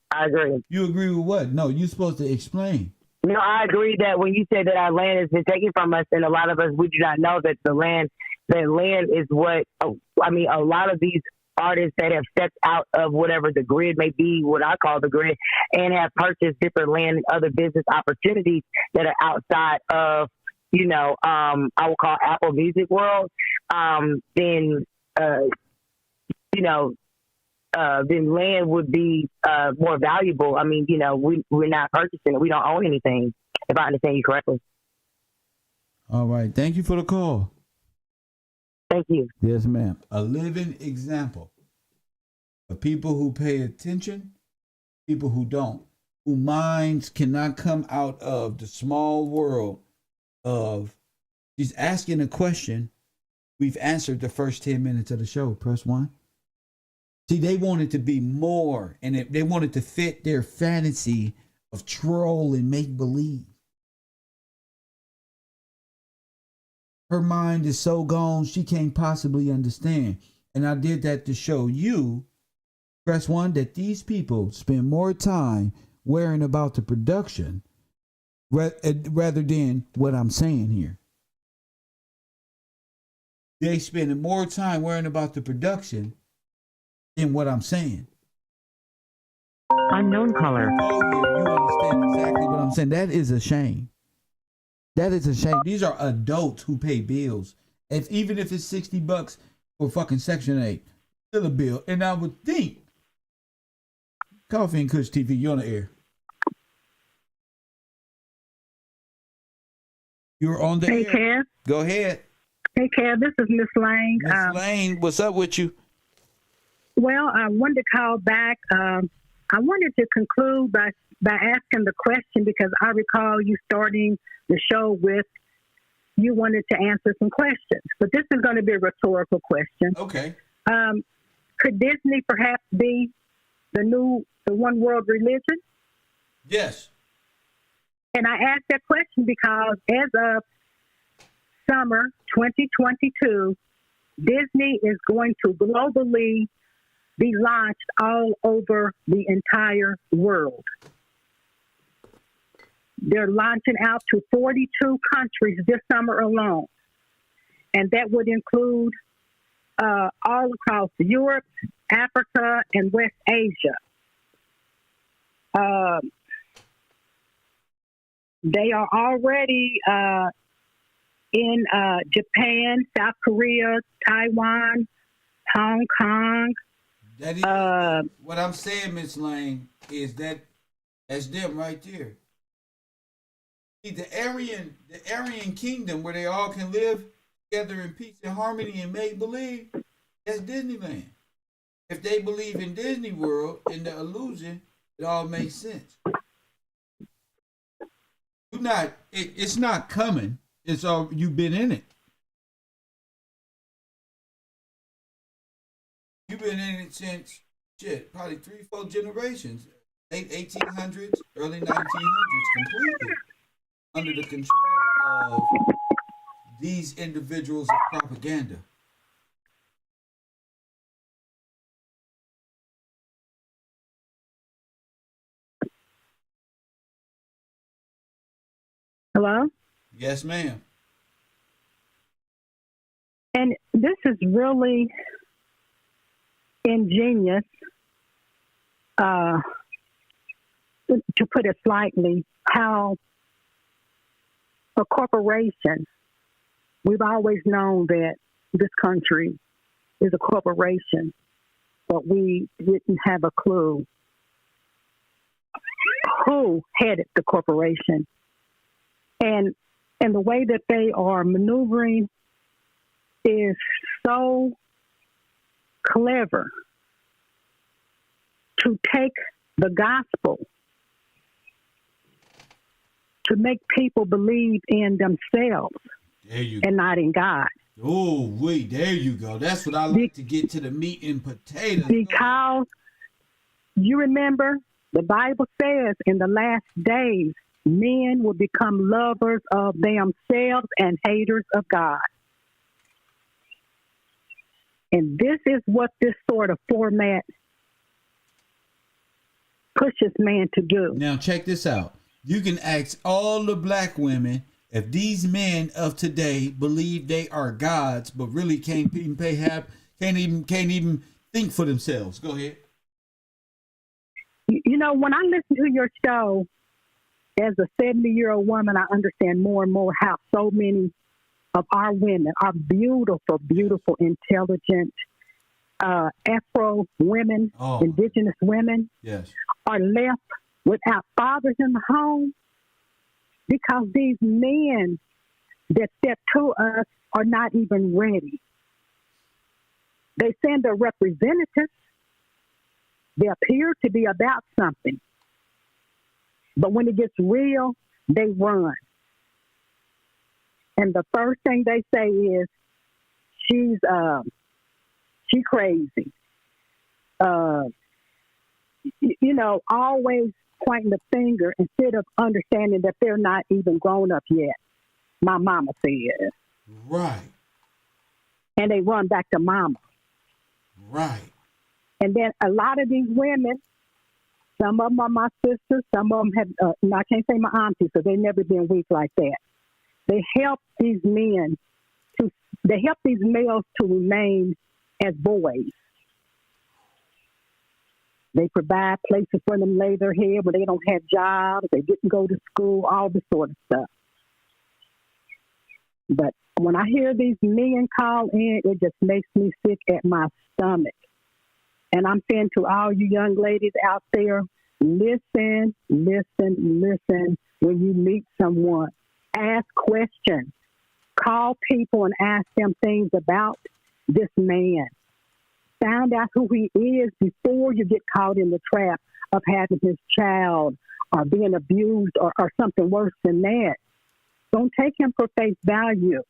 You agree with what? No, you're supposed to explain. No, I agree that when you say that our land has been taken from us, and a lot of us, we do not know that the land is what, I mean, a lot of these artists that have stepped out of whatever the grid may be, what I call the grid, and have purchased different land and other business opportunities that are outside of, I would call Apple Music world, then land would be more valuable. I mean, we're not purchasing it. We don't own anything, if I understand you correctly. All right. Thank you for the call. Thank you. Yes, ma'am. A living example of people who pay attention, people who don't, whose minds cannot come out of the small world of, she's asking a question. We've answered the first 10 minutes of the show. Press 1. See, they wanted to be more, and they wanted to fit their fantasy of troll and make believe. Her mind is so gone, she can't possibly understand. And I did that to show you, press 1, that these people spend more time worrying about the production rather than what I'm saying here. They spend more time worrying about the production than what I'm saying. Unknown caller. You understand exactly what I'm saying. That is a shame. That is a shame. These are adults who pay bills. Even if it's $60 for fucking Section 8, still a bill. And I would think, Coffee and Kush TV, you're on the air. You're on the air. Hey, Kev. Go ahead. Hey, Kev, this is Miss Lane. Miss Lane, what's up with you? Well, I wanted to call back. I wanted to conclude by asking the question because I recall you starting the show with you wanted to answer some questions. But this is going to be a rhetorical question. Okay. Could Disney perhaps be the one world religion? Yes. And I asked that question because as of summer 2022, Disney is going to globally be launched all over the entire world. They're launching out to 42 countries this summer alone. And that would include all across Europe, Africa, and West Asia. They are already in Japan, South Korea, Taiwan, Hong Kong. That is, what I'm saying, Miss Lane, is that's them right there. See, the Aryan kingdom where they all can live together in peace and harmony and make believe, that's Disneyland. If they believe in Disney World, in the illusion, it all makes sense. It's not coming. It's all, you've been in it. You've been in it since, probably 3-4 generations. Late 1800s, early 1900s, completely under the control of these individuals of propaganda. Hello? Yes, ma'am. And this is really ingenious, to put it slightly, how a corporation, we've always known that this country is a corporation, but we didn't have a clue who headed the corporation. And the way that they are maneuvering is so clever to take the gospel to make people believe in themselves and not in God. Oh, wait, there you go. That's what I like to get to the meat and potatoes. Because you remember, the Bible says in the last days, men will become lovers of themselves and haters of God. And this is what this sort of format pushes man to do. Now, check this out. You can ask all the black women if these men of today believe they are gods, but really can't even think for themselves. Go ahead. You know, when I listen to your show, as a 70-year-old woman, I understand more and more how so many of our women are beautiful, beautiful, intelligent, Afro women, indigenous women, are left without fathers in the home because these men that step to us are not even ready. They send their representatives. They appear to be about something. But when it gets real, they run. And the first thing they say is, she's crazy. You know, always pointing the finger instead of understanding that they're not even grown up yet. My mama said. Right. And they run back to mama. Right. And then a lot of these women, some of them are my sisters, some of them have, I can't say my aunties, because they've never been weak like that. They help these men they help these males to remain as boys. They provide places for them to lay their head where they don't have jobs, they didn't go to school, all this sort of stuff. But when I hear these men call in, it just makes me sick at my stomach. And I'm saying to all you young ladies out there, listen, listen, listen when you meet someone. Ask questions. Call people and ask them things about this man. Find out who he is before you get caught in the trap of having his child or being abused or something worse than that. Don't take him for face value.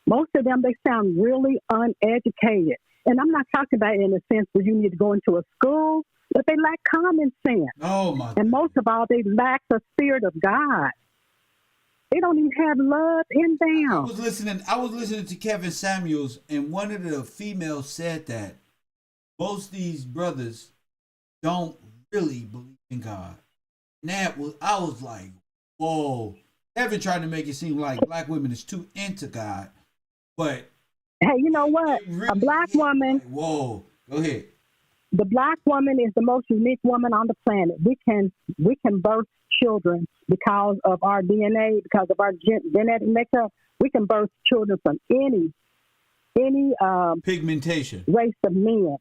Most of them, they sound really uneducated. And I'm not talking about in a sense where you need to go into a school, but they lack common sense. Oh, my God. And most of all, they lack the Spirit of God. They don't even have love in them. I was listening to Kevin Samuels, and one of the females said that most of these brothers don't really believe in God. And I was like, whoa. Kevin tried to make it seem like black women is too into God, but hey, you know what? Really a black woman. Like, whoa, go ahead. The black woman is the most unique woman on the planet. We can birth children because of our DNA, because of our genetic makeup. We can birth children from any pigmentation race of men.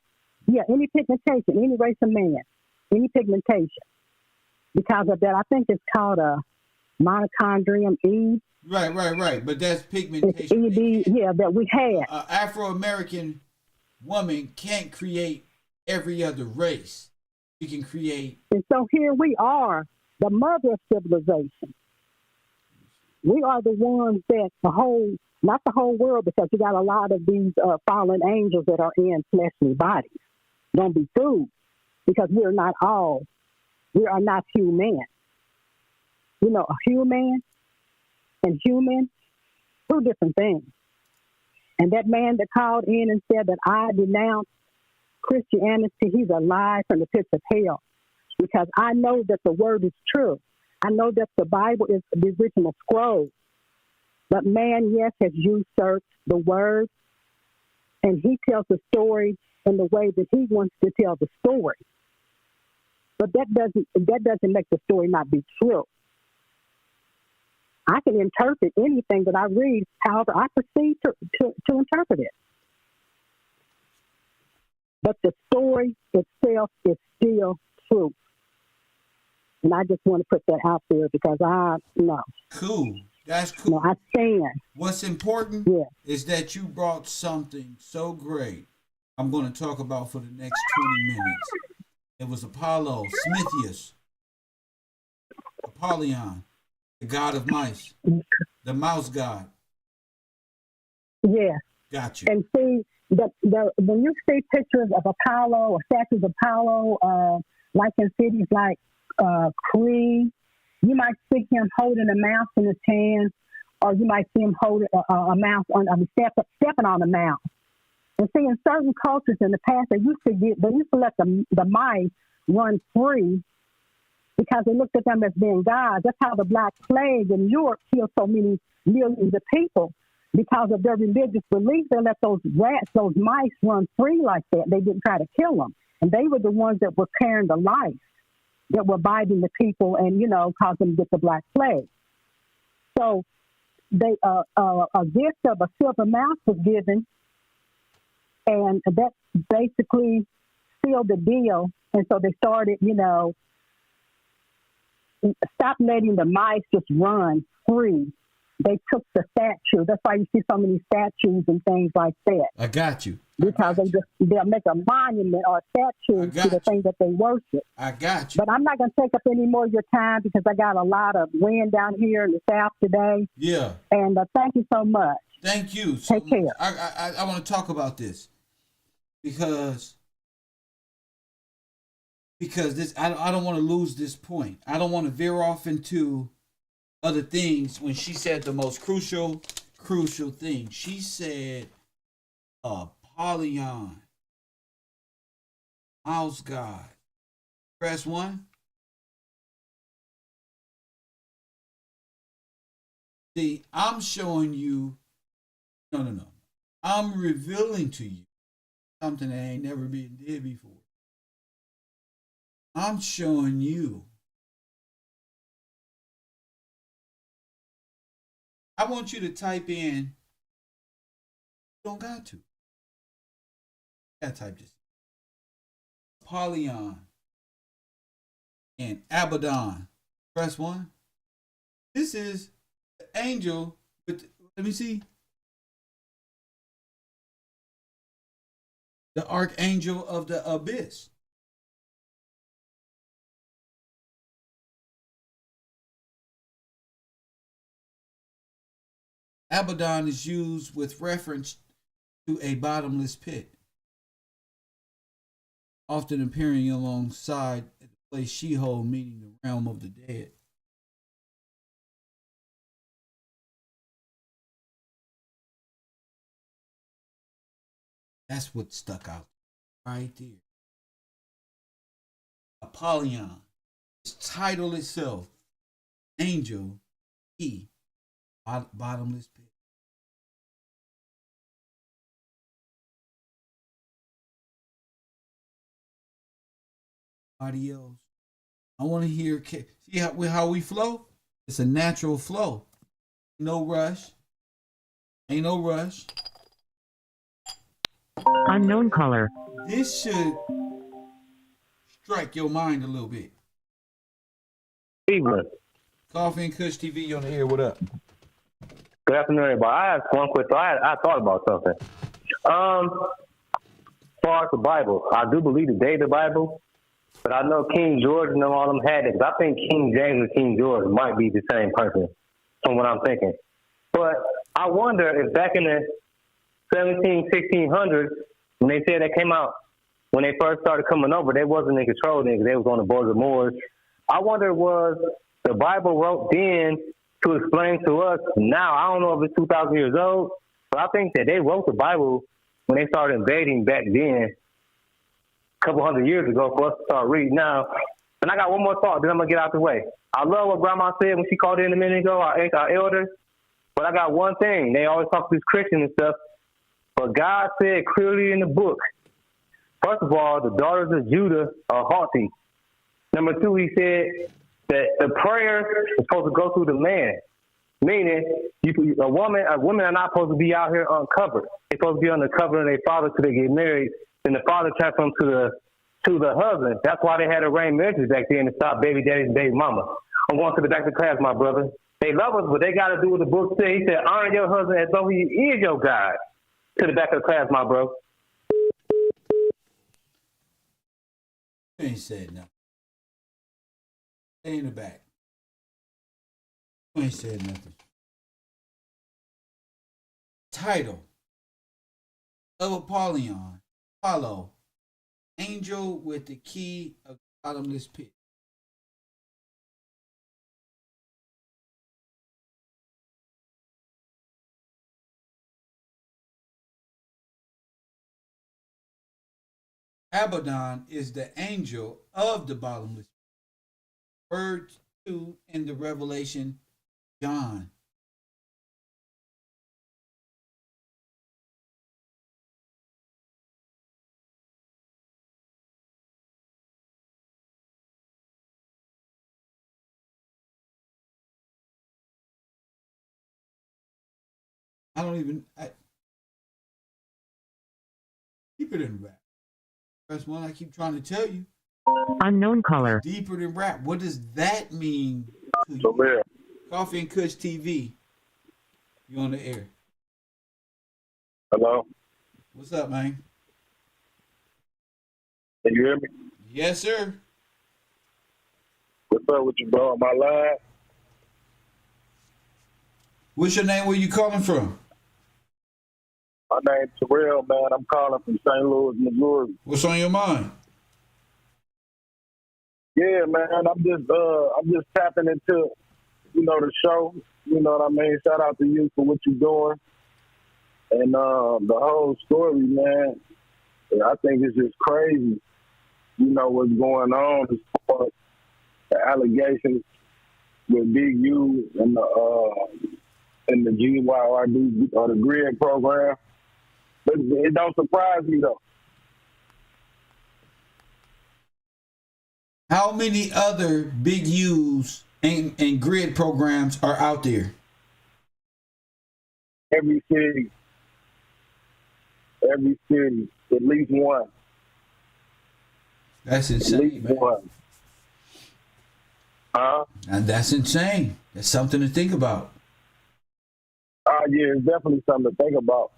Yeah, any pigmentation, any race of man, any pigmentation. Because of that, I think it's called a mitochondrium E. Right. But that's pigmentation. It's ED, yeah, that we have. An Afro-American woman can't create every other race. She can create. And so here we are, the mother of civilization. We are the ones that not the whole world, because you got a lot of these fallen angels that are in fleshly bodies. Don't be fooled, because we are not human. You know, a human and human, two different things. And that man that called in and said that I denounce Christianity, he's a lie from the pits of hell. Because I know that the word is true. I know that the Bible is the original scroll. But man, yes, has usurped the word. And he tells the story in the way that he wants to tell the story. But that doesn't make the story not be true. I can interpret anything that I read, however I proceed to interpret it. But the story itself is still true. And I just want to put that out there because I know. Cool. That's cool. No, I stand. What's important is that you brought something so great I'm going to talk about for the next 20 minutes. It was Apollo, Smithius, Apollyon, the god of mice, the mouse god. Yeah. Got you. And see, when you see pictures of Apollo or statues of Apollo, like in cities like G.R.Y.D, you might see him holding a mouse in his hand, or you might see him holding a mouse stepping on a mouse. And see, in certain cultures in the past, they used to let the mice run free because they looked at them as being gods. That's how the Black Plague in Europe killed so many millions of people, because of their religious beliefs, they let those rats, those mice run free like that. They didn't try to kill them. And they were the ones that were carrying the lice, that were biting the people and, causing them to get the Black Plague. So they a gift of a silver mouse was given, and that basically sealed the deal. And so they started, stop letting the mice just run free. They took the statue. That's why you see so many statues and things like that. I got you. Because they'll make a monument or a statue to the thing that they worship. I got you. But I'm not going to take up any more of your time because I got a lot of wind down here in the south today. Yeah. And thank you so much. Thank you. Take care. I want to talk about this because this I don't want to lose this point. I don't want to veer off into other things when she said the most crucial thing. She said Apollyon, mouse god. Press 1. See, I'm showing you, no. I'm revealing to you something that ain't never been did before. I'm showing you. I want you to type in, you don't got to. I type this. Apollyon and Abaddon. Press 1. This is the angel with, let me see. The archangel of the abyss. Abaddon is used with reference to a bottomless pit, often appearing alongside the place Sheol, meaning the realm of the dead. That's what stuck out right there. Apollyon, its title itself, angel, bottomless pit. Anybody else? I want to hear. See how we flow? It's a natural flow. No rush. Ain't no rush. Unknown caller. This should strike your mind a little bit. Evening. Coffee and Kush TV on the air. What up? Good afternoon, everybody. I have one quick thought. I thought about something. As far as the Bible, I do believe the day of the Bible, but I know King George and all them had it. Because I think King James and King George might be the same person, from what I'm thinking. But I wonder if back in the 1600s, when they said they came out, when they first started coming over, they wasn't in control then, they was on the border of Moors. I wonder was the Bible wrote then to explain to us now. I don't know if it's 2,000 years old, but I think that they wrote the Bible when they started invading back then, a couple hundred years ago, for us to start reading now. And I got one more thought, then I'm going to get out the way. I love what Grandma said when she called in a minute ago, our elders, but I got one thing. They always talk to these Christians and stuff, but God said clearly in the book, first of all, the daughters of Judah are haughty. Number 2, he said that the prayer is supposed to go through the man, meaning women are not supposed to be out here uncovered. They're supposed to be under cover of their father till they get married. Then the father transfers them to the husband. That's why they had arranged marriages back then to stop baby daddies and baby mama. I'm going to the back of class, my brother. They love us, but they got to do what the book says. He said, honor your husband as though he is your God. To the back of the class, my bro. You ain't said nothing. Stay in the back. You ain't said nothing. Title of Apollyon, Apollo, angel with the key of the bottomless pit. Abaddon is the angel of the bottomless pit. Word 2 in the Revelation, John. I don't even. Keep it in rap. That's one I keep trying to tell you. Unknown caller. Deeper than rap. What does that mean to you? So Coffee and Kush TV. You on the air. Hello? What's up, man? Can you hear me? Yes, sir. What's up with you, bro? Am I live? What's your name? Where you calling from? My name's Terrell, man. I'm calling from St. Louis, Missouri. What's on your mind? Yeah, man. I'm just tapping into, the show. You know what I mean? Shout out to you for what you're doing. And the whole story, man, I think it's just crazy, what's going on as far as the allegations with Big U and the G.R.Y.D or the GRYD program. But it don't surprise me, though. How many other Big U's and GRYD programs are out there? Every city, at least one. That's insane, at least man. One. And that's insane. That's something to think about. Yeah, it's definitely something to think about.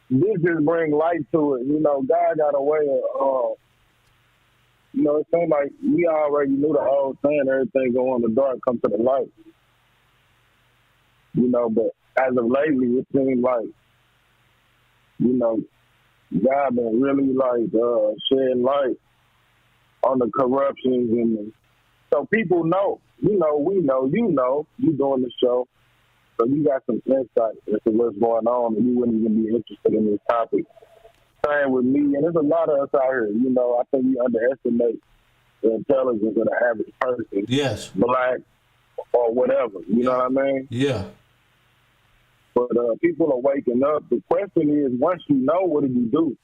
This just brings light to it. God got a way of, it seems like we already knew the old saying, everything go on the dark, come to the light. But as of lately, it seems like, God been really shedding light on the corruptions so people know, we know, you doing the show. So you got some insight as to what's going on, and you wouldn't even be interested in this topic. Same with me, and there's a lot of us out here. I think we underestimate the intelligence of the average person. Yes. Black or whatever. You know what I mean? Yeah. But people are waking up. The question is, once you know, what do you do?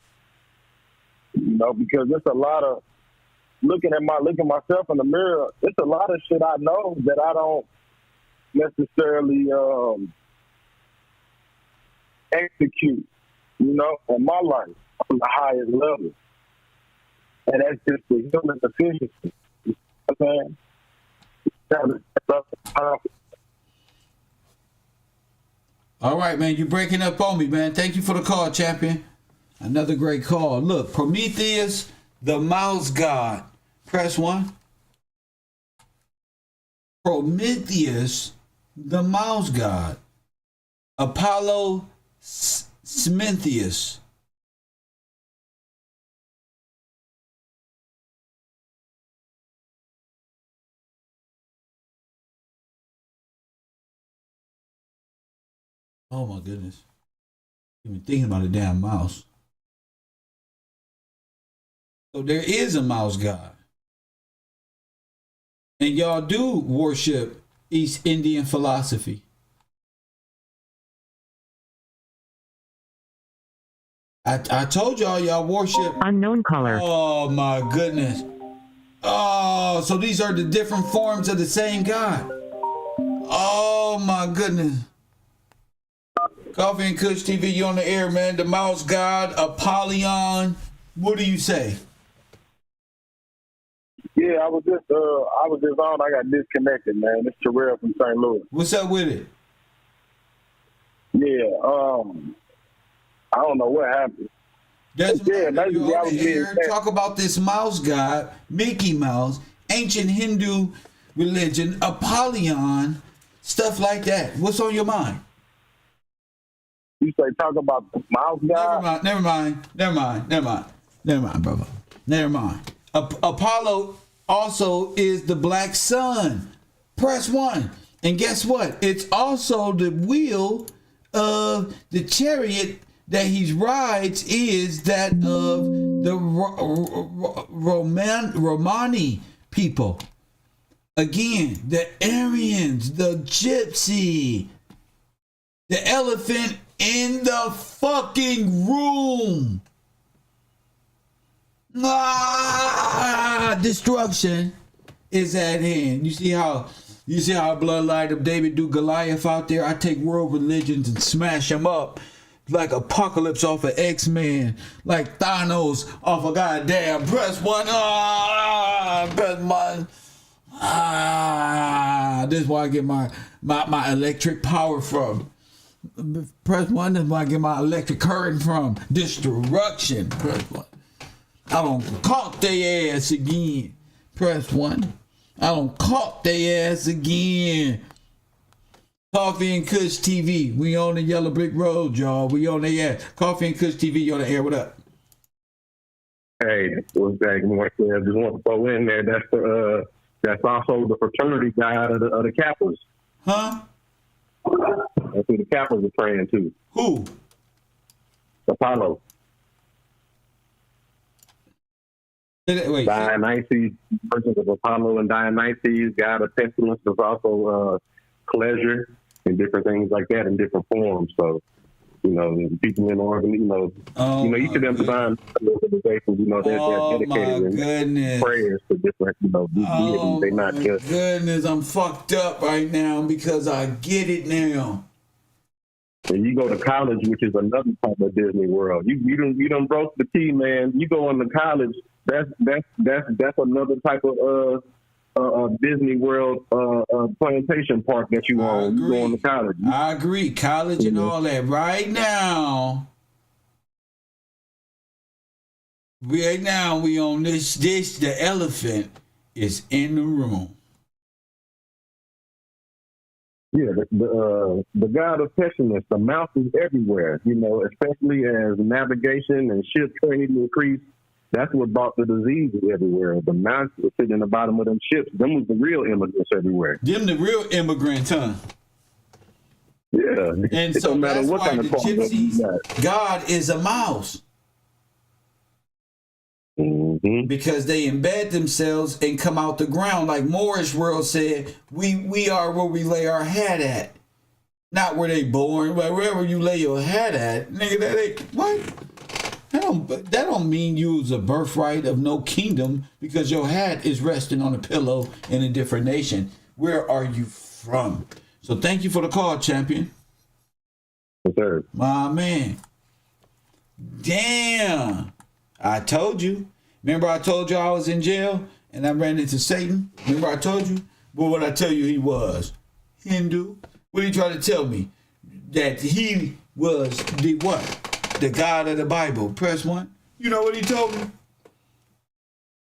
Because there's a lot of looking myself in the mirror. It's a lot of shit I know that I don't necessarily execute, in my life on the highest level. And that's just the human efficiency. You know what I'm saying? All right, man. You're breaking up on me, man. Thank you for the call, champion. Another great call. Look, Prometheus, the mouse god. Press 1. Prometheus, the mouse god. Apollo Smintheus. Oh my goodness. Even thinking about a damn mouse. So there is a mouse god. And y'all do worship East Indian philosophy. I told y'all worship unknown caller. Oh my goodness. Oh, so these are the different forms of the same God. Oh my goodness. Coffee and Kush TV, you on the air, man. The mouse god, Apollyon. What do you say? Yeah, I was just on. I got disconnected, man. It's Terrell from St. Louis. What's up with it? Yeah, I don't know what happened. Talk about this mouse god, Mickey Mouse, ancient Hindu religion, Apollyon, stuff like that. What's on your mind? You say talk about the mouse god? Never mind, brother. Never mind. Apollo also is the black sun. Press 1. And guess what? It's also the wheel of the chariot that he rides is that of the Romani people. Again, the Aryans, the gypsy, the elephant in the fucking room. Destruction is at hand. You see how You see how bloodline of David do Goliath out there? I take world religions and smash them up. Like Apocalypse off of X-Men. Like Thanos off of goddamn press one. Press one. This is where I get my electric power from. Press one, this is where I get my electric current from. Destruction. Press one. I don't caught their ass again. Press one. I don't caught their ass again. Coffee and Kush TV. We on the Yellow Brick Road, y'all. We on the air. Coffee and Kush TV, you on the air. What up? Hey, what's that? I just want to throw in there. That's also the fraternity guy of the Kappas. Huh? That's who the Kappas are praying to. Who? Apollo. Wait. Dionysus, versions of Apollo and Dionysus, god of pestilence, is also pleasure and different things like that in different forms. So, people in organ, each of them divine organizations, they're dedicated in prayers to different, deities. They're not just. Goodness, I'm fucked up right now because I get it now. And you go to college, which is another type of Disney World. You done broke the T, man. You go into college. That's another type of Disney World plantation park that you own. You go into college. I agree, college and all that. Right now, we on this. The elephant is in the room. Yeah, the god of pestilence. The mouse is everywhere. Especially as navigation and ship trade increase. That's what brought the diseases everywhere. The mouse was sitting in the bottom of them ships. Them was the real immigrants everywhere. Them the real immigrants, huh? Yeah. And so that's why the gypsies' god is a mouse. Mm-hmm. Because they embed themselves and come out the ground. Like Moorish World said, we are where we lay our hat at. Not where they born, but wherever you lay your hat at. Nigga, that ain't, what? That don't mean you was a birthright of no kingdom because your hat is resting on a pillow in a different nation. Where are you from? So thank you for the call, champion. Yes, sir. My man. Damn. I told you. Remember I told you I was in jail and I ran into Satan? Remember I told you? Well, what I tell you he was? Hindu. What did he try to tell me? That he was the what? The God of the Bible. Press one. You know what he told me?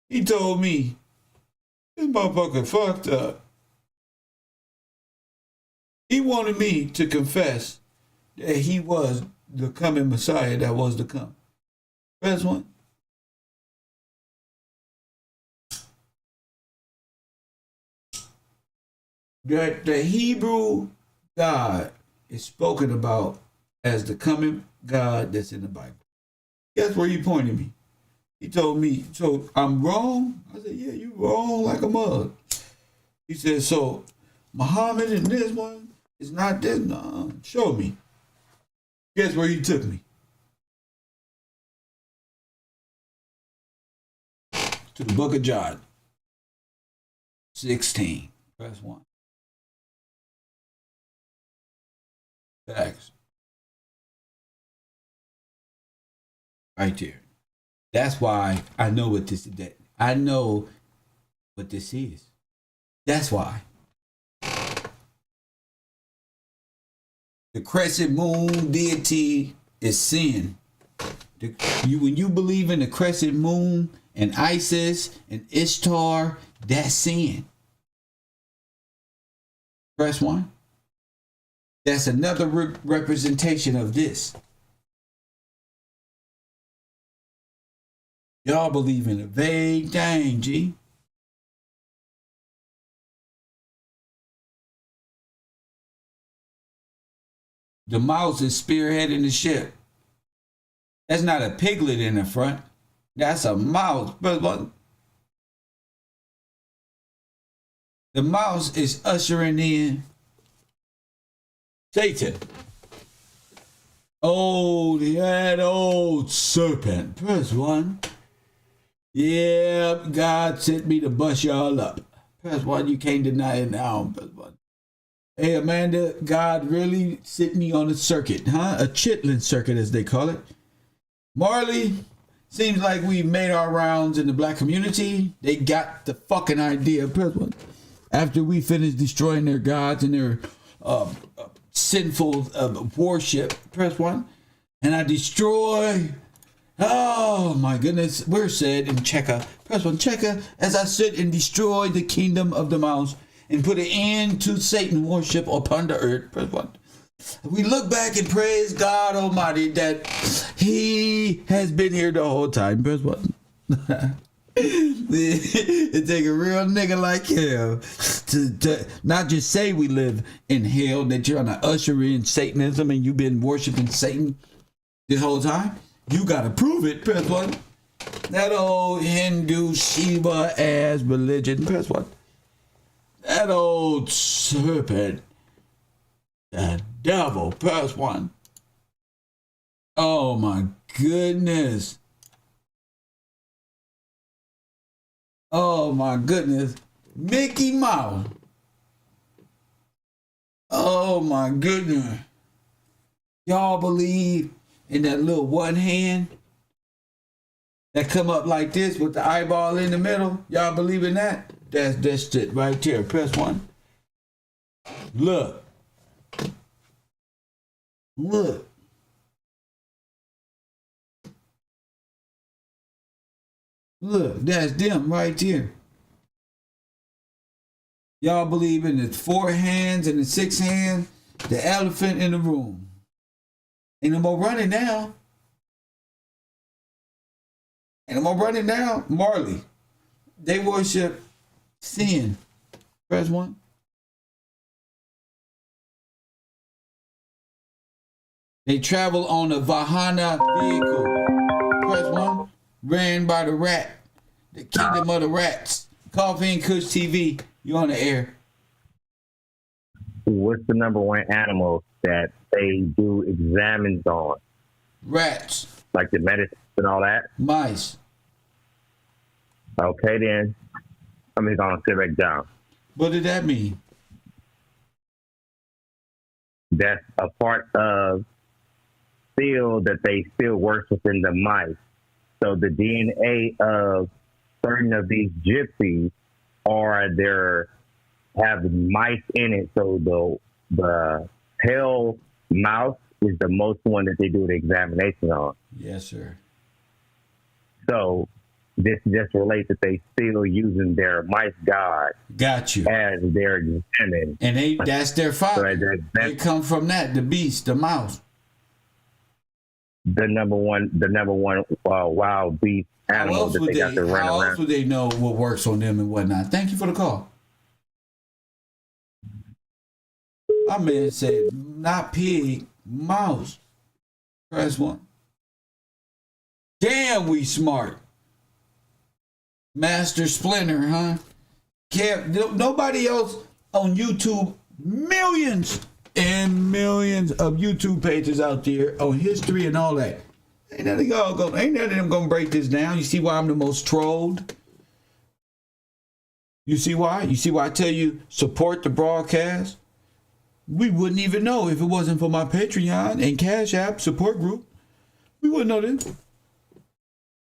He told me, this motherfucker fucked up. He wanted me to confess that he was the coming Messiah that was to come. Press one. That the Hebrew God is spoken about as the coming God that's in the Bible. Guess where he pointed me? He told me, so I'm wrong? I said, yeah, you wrong like a mug. He said, so Muhammad and this one is not this? No, show me. Guess where he took me? To the book of G.R.Y.D. 16, verse 1. Facts. Right there. That's why I know what this is. I know what this is. That's why. The crescent moon deity is sin. When you believe in the crescent moon and Isis and Ishtar, that's sin. Press one. That's another representation of this. Y'all believe in a vague thing, G. The mouse is spearheading the ship. That's not a piglet in the front. That's a mouse. But the mouse is ushering in Satan. Oh, that old serpent. Press one. Yeah, God sent me to bust y'all up. Press 1. You can't deny it now. Press 1. Hey, Amanda, God really sent me on a circuit, huh? A chitlin circuit, as they call it. Marley, seems like we made our rounds in the black community. They got the fucking idea. Press 1. After we finish destroying their gods and their sinful worship, press 1. And I destroy, oh my goodness, we're said in Checker, press 1, Checker, as I sit and destroy the kingdom of the mouse and put an end to Satan worship upon the earth, press 1. We look back and praise God Almighty that He has been here the whole time, press 1. It take a real nigga like him to not just say we live in hell, that you're trying to usher in Satanism and you've been worshiping Satan this whole time. You gotta prove it. Press 1. That old Hindu Shiva ass religion. Press 1. That old serpent, the devil. Press 1. Oh my goodness. Oh my goodness. Mickey Mouse. Oh my goodness. Y'all believe in that little one hand that come up like this with the eyeball in the middle? Y'all believe in that? That's it right there. Press 1. Look. Look. Look, that's them right there. Y'all believe in the 4 hands and the 6 hands, the elephant in the room. Ain't no more running now. Ain't no more running now. Marley, they worship sin. Press 1. They travel on a Vahana vehicle. Press 1. Ran by the rat. The kingdom of the rats. Coffee and Kush TV. You on the air. What's the number one animal that they do examines on? Rats. Like the medicine and all that? Mice. Okay, then. I'm just going to sit back down. What did that mean? That's a part of still that they still worship in the mice. So the DNA of certain of these gypsies have mice in it. So the pale mouse is the most one that they do the examination on. Yes, sir. So this just relates that they still using their mice god. Got you. As their examine. And that's their father. So they come from that, the beast, the mouse. The number one wild beast animal that they got to run around. How else would they know what works on them and whatnot? Thank you for the call. My man said, not pig, mouse. Press 1. Damn, we smart. Master Splinter, huh? Nobody else on YouTube, millions and millions of YouTube pages out there on history and all that. Ain't none of them gonna break this down. You see why I'm the most trolled? You see why? You see why I tell you support the broadcast? We wouldn't even know if it wasn't for my Patreon and Cash App support group. We wouldn't know this.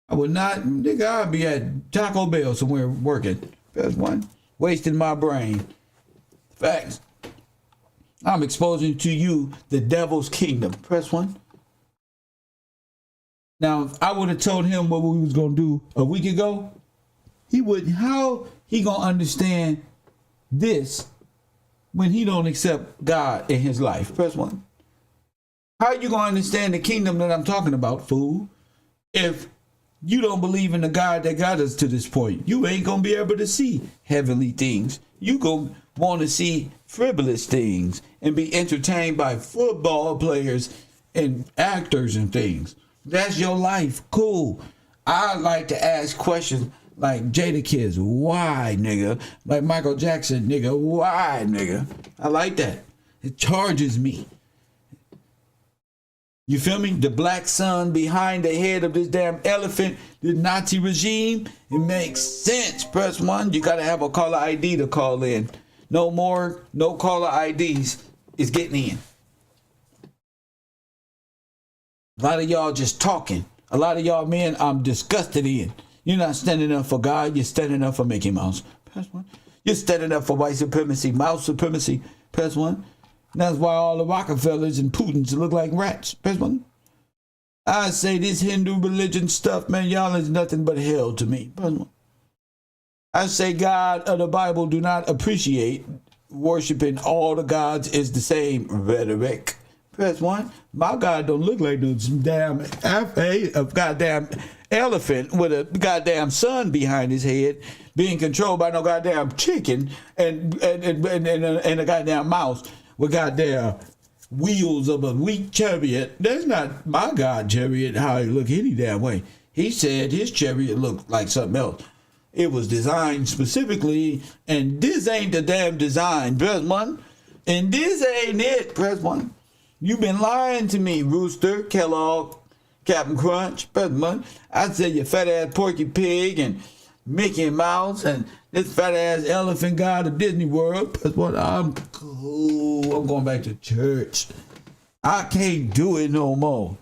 I would not, nigga, I'd be at Taco Bell somewhere working. Press 1. Wasting my brain. Facts. I'm exposing to you the devil's kingdom. Press 1. Now, if I would have told him what we was going to do a week ago, he wouldn't. How he going to understand this when he don't accept God in his life? Press 1. How you going to understand the kingdom that I'm talking about, fool? If you don't believe in the God that got us to this point, you ain't going to be able to see heavenly things. You going to want to see frivolous things and be entertained by football players and actors and things. That's your life. Cool. I like to ask questions like Jada Kids, why, nigga? Like Michael Jackson, nigga, why, nigga? I like that. It charges me. You feel me? The black sun behind the head of this damn elephant, the Nazi regime. It makes sense. Press 1. You got to have a caller ID to call in. No more, no caller IDs is getting in. A lot of y'all just talking. A lot of y'all men I'm disgusted in. You're not standing up for God. You're standing up for Mickey Mouse. Press 1. You're standing up for white supremacy, mouse supremacy. Press 1. That's why all the Rockefellers and Putins look like rats. Press 1. I say this Hindu religion stuff, man, y'all is nothing but hell to me. Press 1. I say God of the Bible do not appreciate worshiping all the gods is the same rhetoric. Press 1. My God don't look like no damn a goddamn elephant with a goddamn sun behind his head being controlled by no goddamn chicken and a goddamn mouse with goddamn wheels of a wheat chariot. That's not my God chariot how he look any damn way. He said his chariot looked like something else. It was designed specifically, and this ain't the damn design. Press 1. And this ain't it. Press 1. You've been lying to me, Rooster, Kellogg, Captain Crunch. Press 1. I said you fat ass Porky Pig and Mickey Mouse and this fat ass elephant god of Disney World. Press 1. I'm cool. I'm going back to church. I can't do it no more.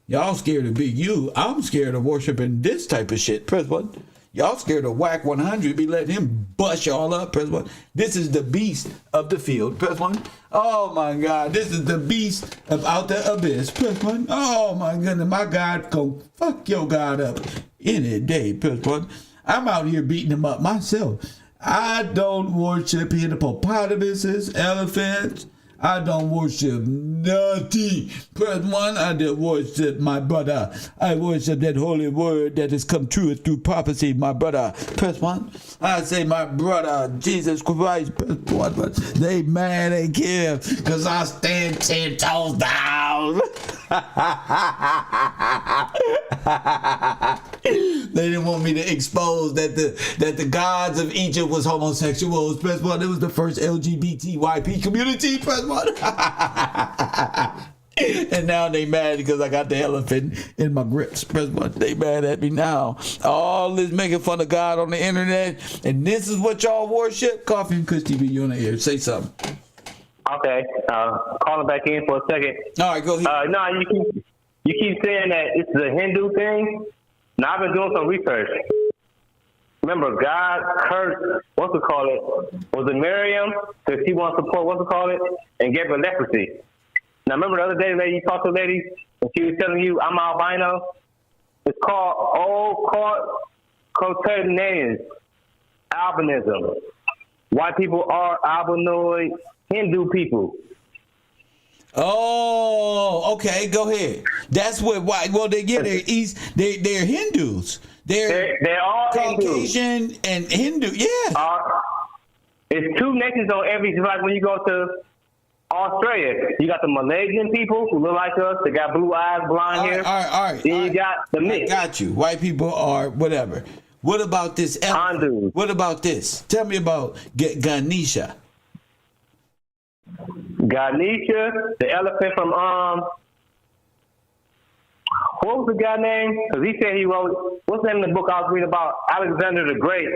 Y'all scared of Big U. I'm scared of worshiping this type of shit. Press 1. Y'all scared of Wack 100, be letting him bust y'all up. Press 1. This is the beast of the field. Press 1. Oh my God, this is the beast of out the abyss. Press 1. Oh my goodness, my God go fuck your God up any day. Press 1. I'm out here beating him up myself. I don't worship hippopotamuses, elephants. I don't worship nothing. Press 1. I don't worship my brother. I worship that holy word that has come true through prophecy, my brother. Press 1. I say my brother, Jesus Christ. Press 1. They mad and care because I stand 10 toes down. They didn't want me to expose that the gods of Egypt was homosexuals. Press 1. It was the first LGBTYP community. Press 1. And now they mad because I got the elephant in my grips. Press 1. They mad at me now. All this making fun of God on the internet, and this is what y'all worship. Coffee and Kush TV, you on the air. Say something. Okay, calling back in for a second. All right, go ahead. No, you keep saying that it's a Hindu thing. Now I've been doing some research. Remember, God cursed, was it Miriam? Because she wants to support, and gave her leprosy. Now remember the other day, lady, you talked to a lady, and she was telling you, I'm albino? It's called coterminous albinism. White people are albinoid Hindu people. Oh, okay, go ahead. That's what white. Well, they're Hindus. They're all Caucasian Hindus. And Hindu. Yeah. It's two nations on every. Just like when you go to Australia, you got the Malaysian people who look like us. They got blue eyes, blonde hair. All right. Then you got the mix. I got you. White people are whatever. What about this? Hindu. What about this? Tell me about Ganesha. Ganesha, the elephant from what was the guy name? Because he said he wrote, what's the name of the book I was reading about? Alexander the Great.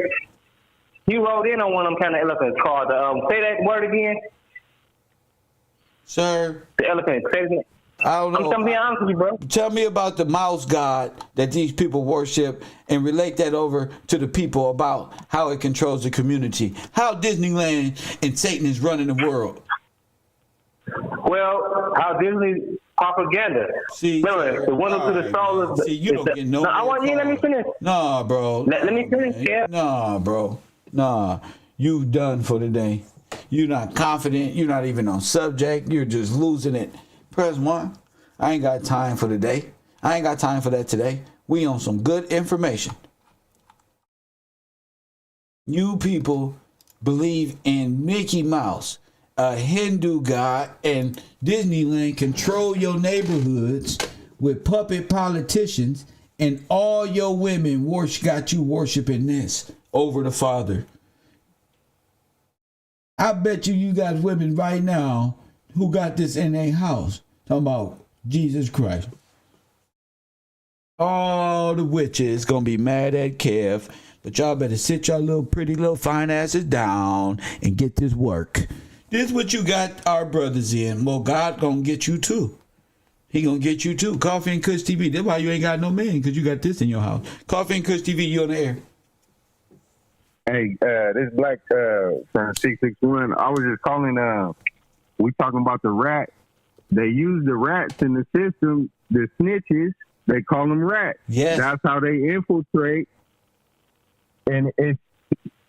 He wrote in on one of them kind of elephants called say that word again. Sir, the elephant. Say it again. I don't know. I'm being honest with you, bro. Tell me about the mouse god that these people worship and relate that over to the people about how it controls the community. How Disneyland and Satan is running the world. Well, how Disney propaganda. See, remember, the window to the soul is. See, you don't get no. No, I want you. Let me finish. Nah, bro. Let me finish. Yeah. Nah, bro. Nah, you done for the day. You're not confident. You're not even on subject. You're just losing it. Press 1. I ain't got time for today. I ain't got time for that today. We on some good information. You people believe in Mickey Mouse, a Hindu god, and Disneyland control your neighborhoods with puppet politicians, and all your women got you worshiping this over the Father. I bet you got women right now who got this in their house. Talking about Jesus Christ. All the witches gonna be mad at Kev, but y'all better sit y'all little pretty little fine asses down and get this work. This is what you got our brothers in. Well, God gonna get you too. He gonna get you too. Coffee and Kush TV. That's why you ain't got no man, because you got this in your house. Coffee and Kush TV, you on the air. Hey, this Black from 661. I was just calling. We talking about the rat. They use the rats in the system. The snitches, they call them rats. Yes. That's how they infiltrate. And it's,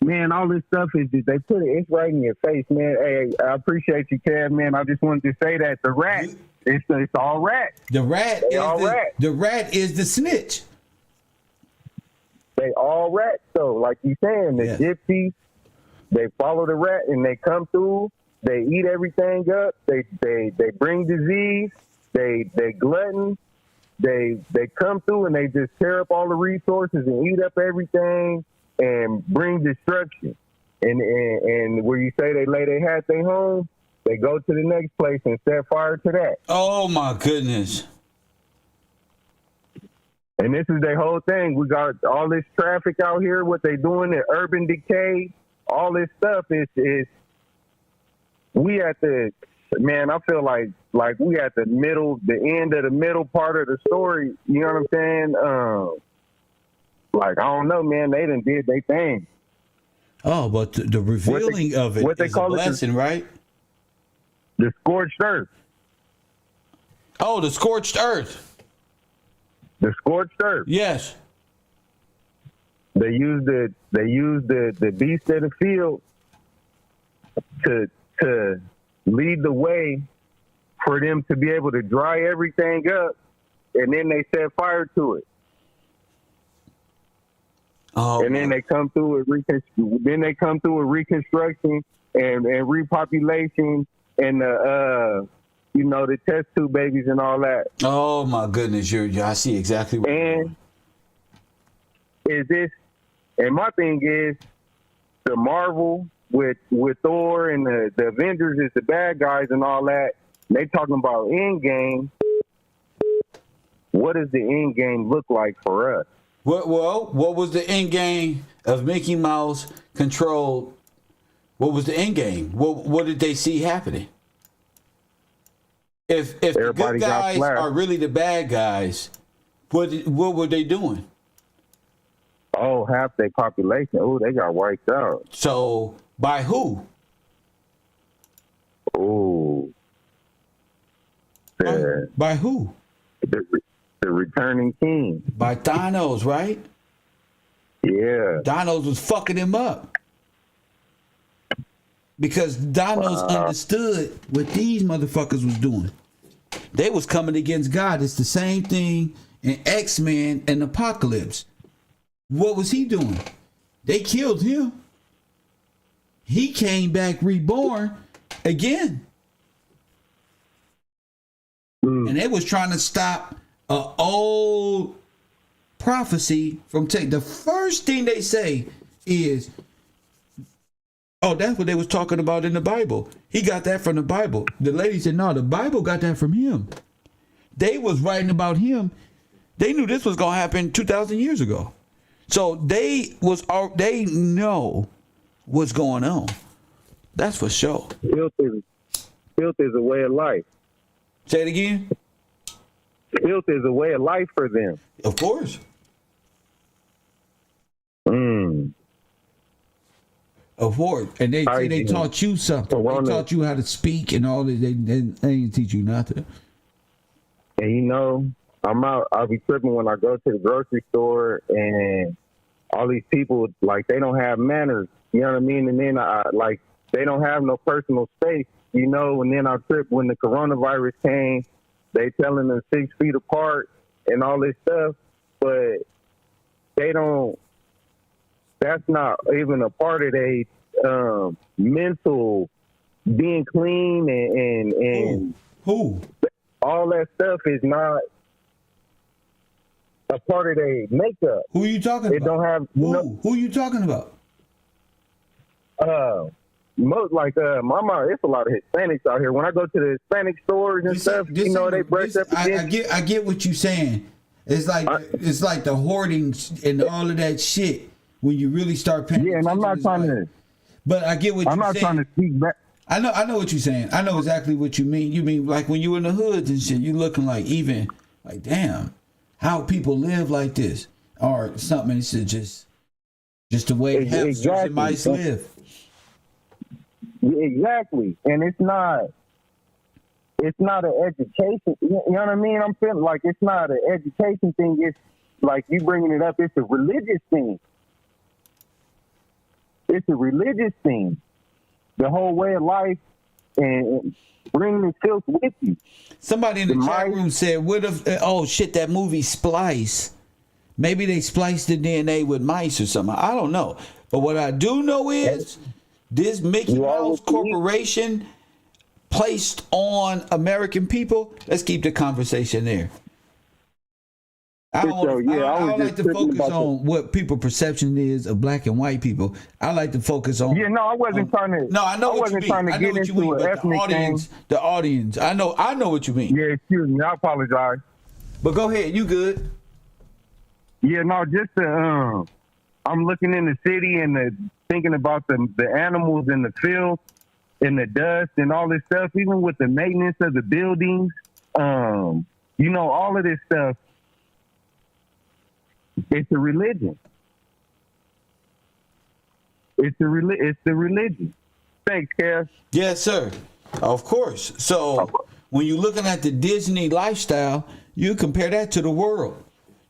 man, all this stuff is just, they put it. It's right in your face, man. Hey, I appreciate you, Kev, man. I just wanted to say that the rat, it's all rats. The rat they is all rats. The rat is the snitch. They all rats, though. Like you saying, the gypsies, they follow the rat and they come through. They eat everything up. They bring disease. They glutton. They come through and they just tear up all the resources and eat up everything and bring destruction. And where you say they lay their hat, they home, they go to the next place and set fire to that. Oh my goodness. And this is their whole thing. We got all this traffic out here, what they doing, the urban decay, all this stuff is we at the, man, I feel like we at the end of the middle part of the story. You know what I'm saying? Like, I don't know, man, they done did their thing. Oh, but the revealing of it is a blessing, right? The scorched earth. Oh, the scorched earth. The scorched earth. Yes. They use the beast of the field to lead the way for them to be able to dry everything up, and then they set fire to it. Oh, and then they come through with reconstruction and repopulation and the test tube babies and all that. Oh my goodness, I see exactly what. And is this? And my thing is, the Marvel with Thor and the Avengers is the bad guys and all that. They talking about end game. What does the end game look like for us? What was the end game of Mickey Mouse controlled? What was the end game? What did they see happening? If the good guys are really the bad guys, what were they doing? Oh, half their population. Oh, they got wiped out. So by who? Oh, by who? The returning king. By Thanos, right? Yeah. Thanos was fucking him up. Because Thanos understood what these motherfuckers was doing. They was coming against God. It's the same thing in X-Men and Apocalypse. What was he doing? They killed him. He came back reborn again. And they was trying to stop an old prophecy from taking. The first thing they say is, oh, that's what they was talking about in the Bible. He got that from the Bible. The lady said, no, the Bible got that from him. They was writing about him. They knew this was going to happen 2,000 years ago. So they know what's going on. That's for sure. Filth is a way of life. Say it again. Filth is a way of life for them. Of course. Of course. And they say they taught you something. They taught you how to speak and all that. They didn't teach you nothing. And I'll be tripping when I go to the grocery store and all these people, like, they don't have manners. You know what I mean? And then they don't have no personal space, and then I trip when the coronavirus came, they telling them 6 feet apart and all this stuff, but that's not even a part of their mental being clean and who? All that stuff is not a part of their makeup. Who are you talking about? Don't have who are you talking about? like mama, it's a lot of Hispanics out here. When I go to the Hispanic stores and stuff, you know, they brush up against. I get what you're saying. It's like the hoarding and all of that shit when you really start paying. Yeah, and I'm not trying to. But I get what you're saying. I'm not trying to speak back. I know what you're saying. I know exactly what you mean. You mean like when you in the hoods and shit, you looking like even like damn, how people live like this or something. It's just the way hamsters and mice live. Yeah, exactly, and it's not an education. You know what I mean? I'm feeling like it's not an education thing. It's like you bringing it up. It's a religious thing. It's a religious thing. The whole way of life and bringing the filth with you. Somebody in the chat room said, "What if? Oh shit, that movie Splice. Maybe they spliced the DNA with mice or something. I don't know. But what I do know is this Mickey Mouse Corporation placed on American people. Let's keep the conversation there. I don't like to focus on what people perception is of black and white people. I like to focus on. Yeah, no, I wasn't trying to. No, I know what you mean. Trying to get into an ethnic thing. The audience. I know what you mean. Yeah, excuse me. I apologize. But go ahead. You good? Yeah, no, just I'm looking in the city and thinking about the animals in the field and the dust and all this stuff. Even with the maintenance of the buildings, you know, all of this stuff. It's a religion. It's the religion. Thanks, Kev. Yes, sir. Of course. So when you're looking at the Disney lifestyle, you compare that to the world.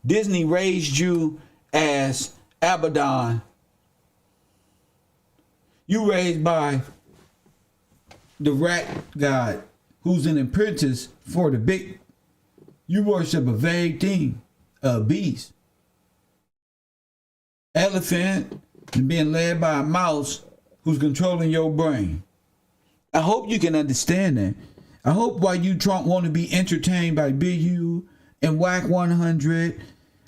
Disney raised you as Abaddon. You raised by the rat god, who's an apprentice for the big. You worship a vague thing, a beast. Elephant and being led by a mouse who's controlling your brain. I hope you can understand that. I hope while you Trump want to be entertained by Big U and Wack 100,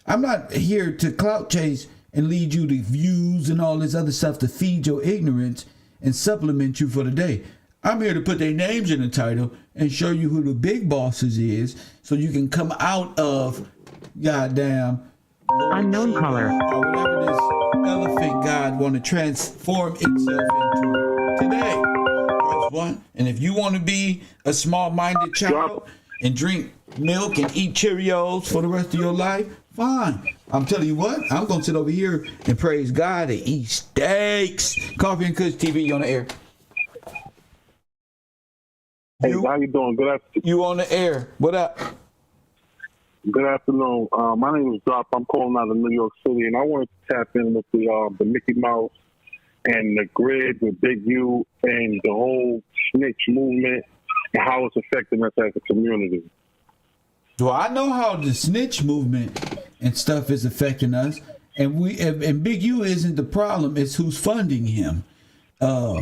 I'm not here to clout chase and lead you to views and all this other stuff to feed your ignorance and supplement you for the day. I'm here to put their names in the title and show you who the big bosses is so you can come out of goddamn unknown color or whatever this elephant god want to transform itself into today. Press 1. And if you want to be a small-minded child and drink milk and eat Cheerios for the rest of your life, fine. I'm telling you what, I'm going to sit over here and praise God and eat steaks. Coffee and Kush TV on the air. Hey, how you doing? Good afternoon. You on the air. What up? Good afternoon. My name is Drop. I'm calling out of New York City, and I wanted to tap in with the Mickey Mouse and the GRYD with Big U and the whole snitch movement and how it's affecting us as a community. Well, I know how the snitch movement and stuff is affecting us, and Big U isn't the problem. It's who's funding him. No,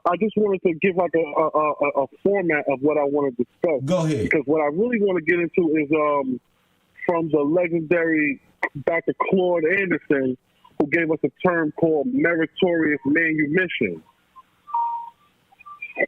I just wanted to give like a format of what I want to discuss. Go ahead. Because what I really want to get into is from the legendary Dr. Claude Anderson, who gave us a term called meritorious manumission,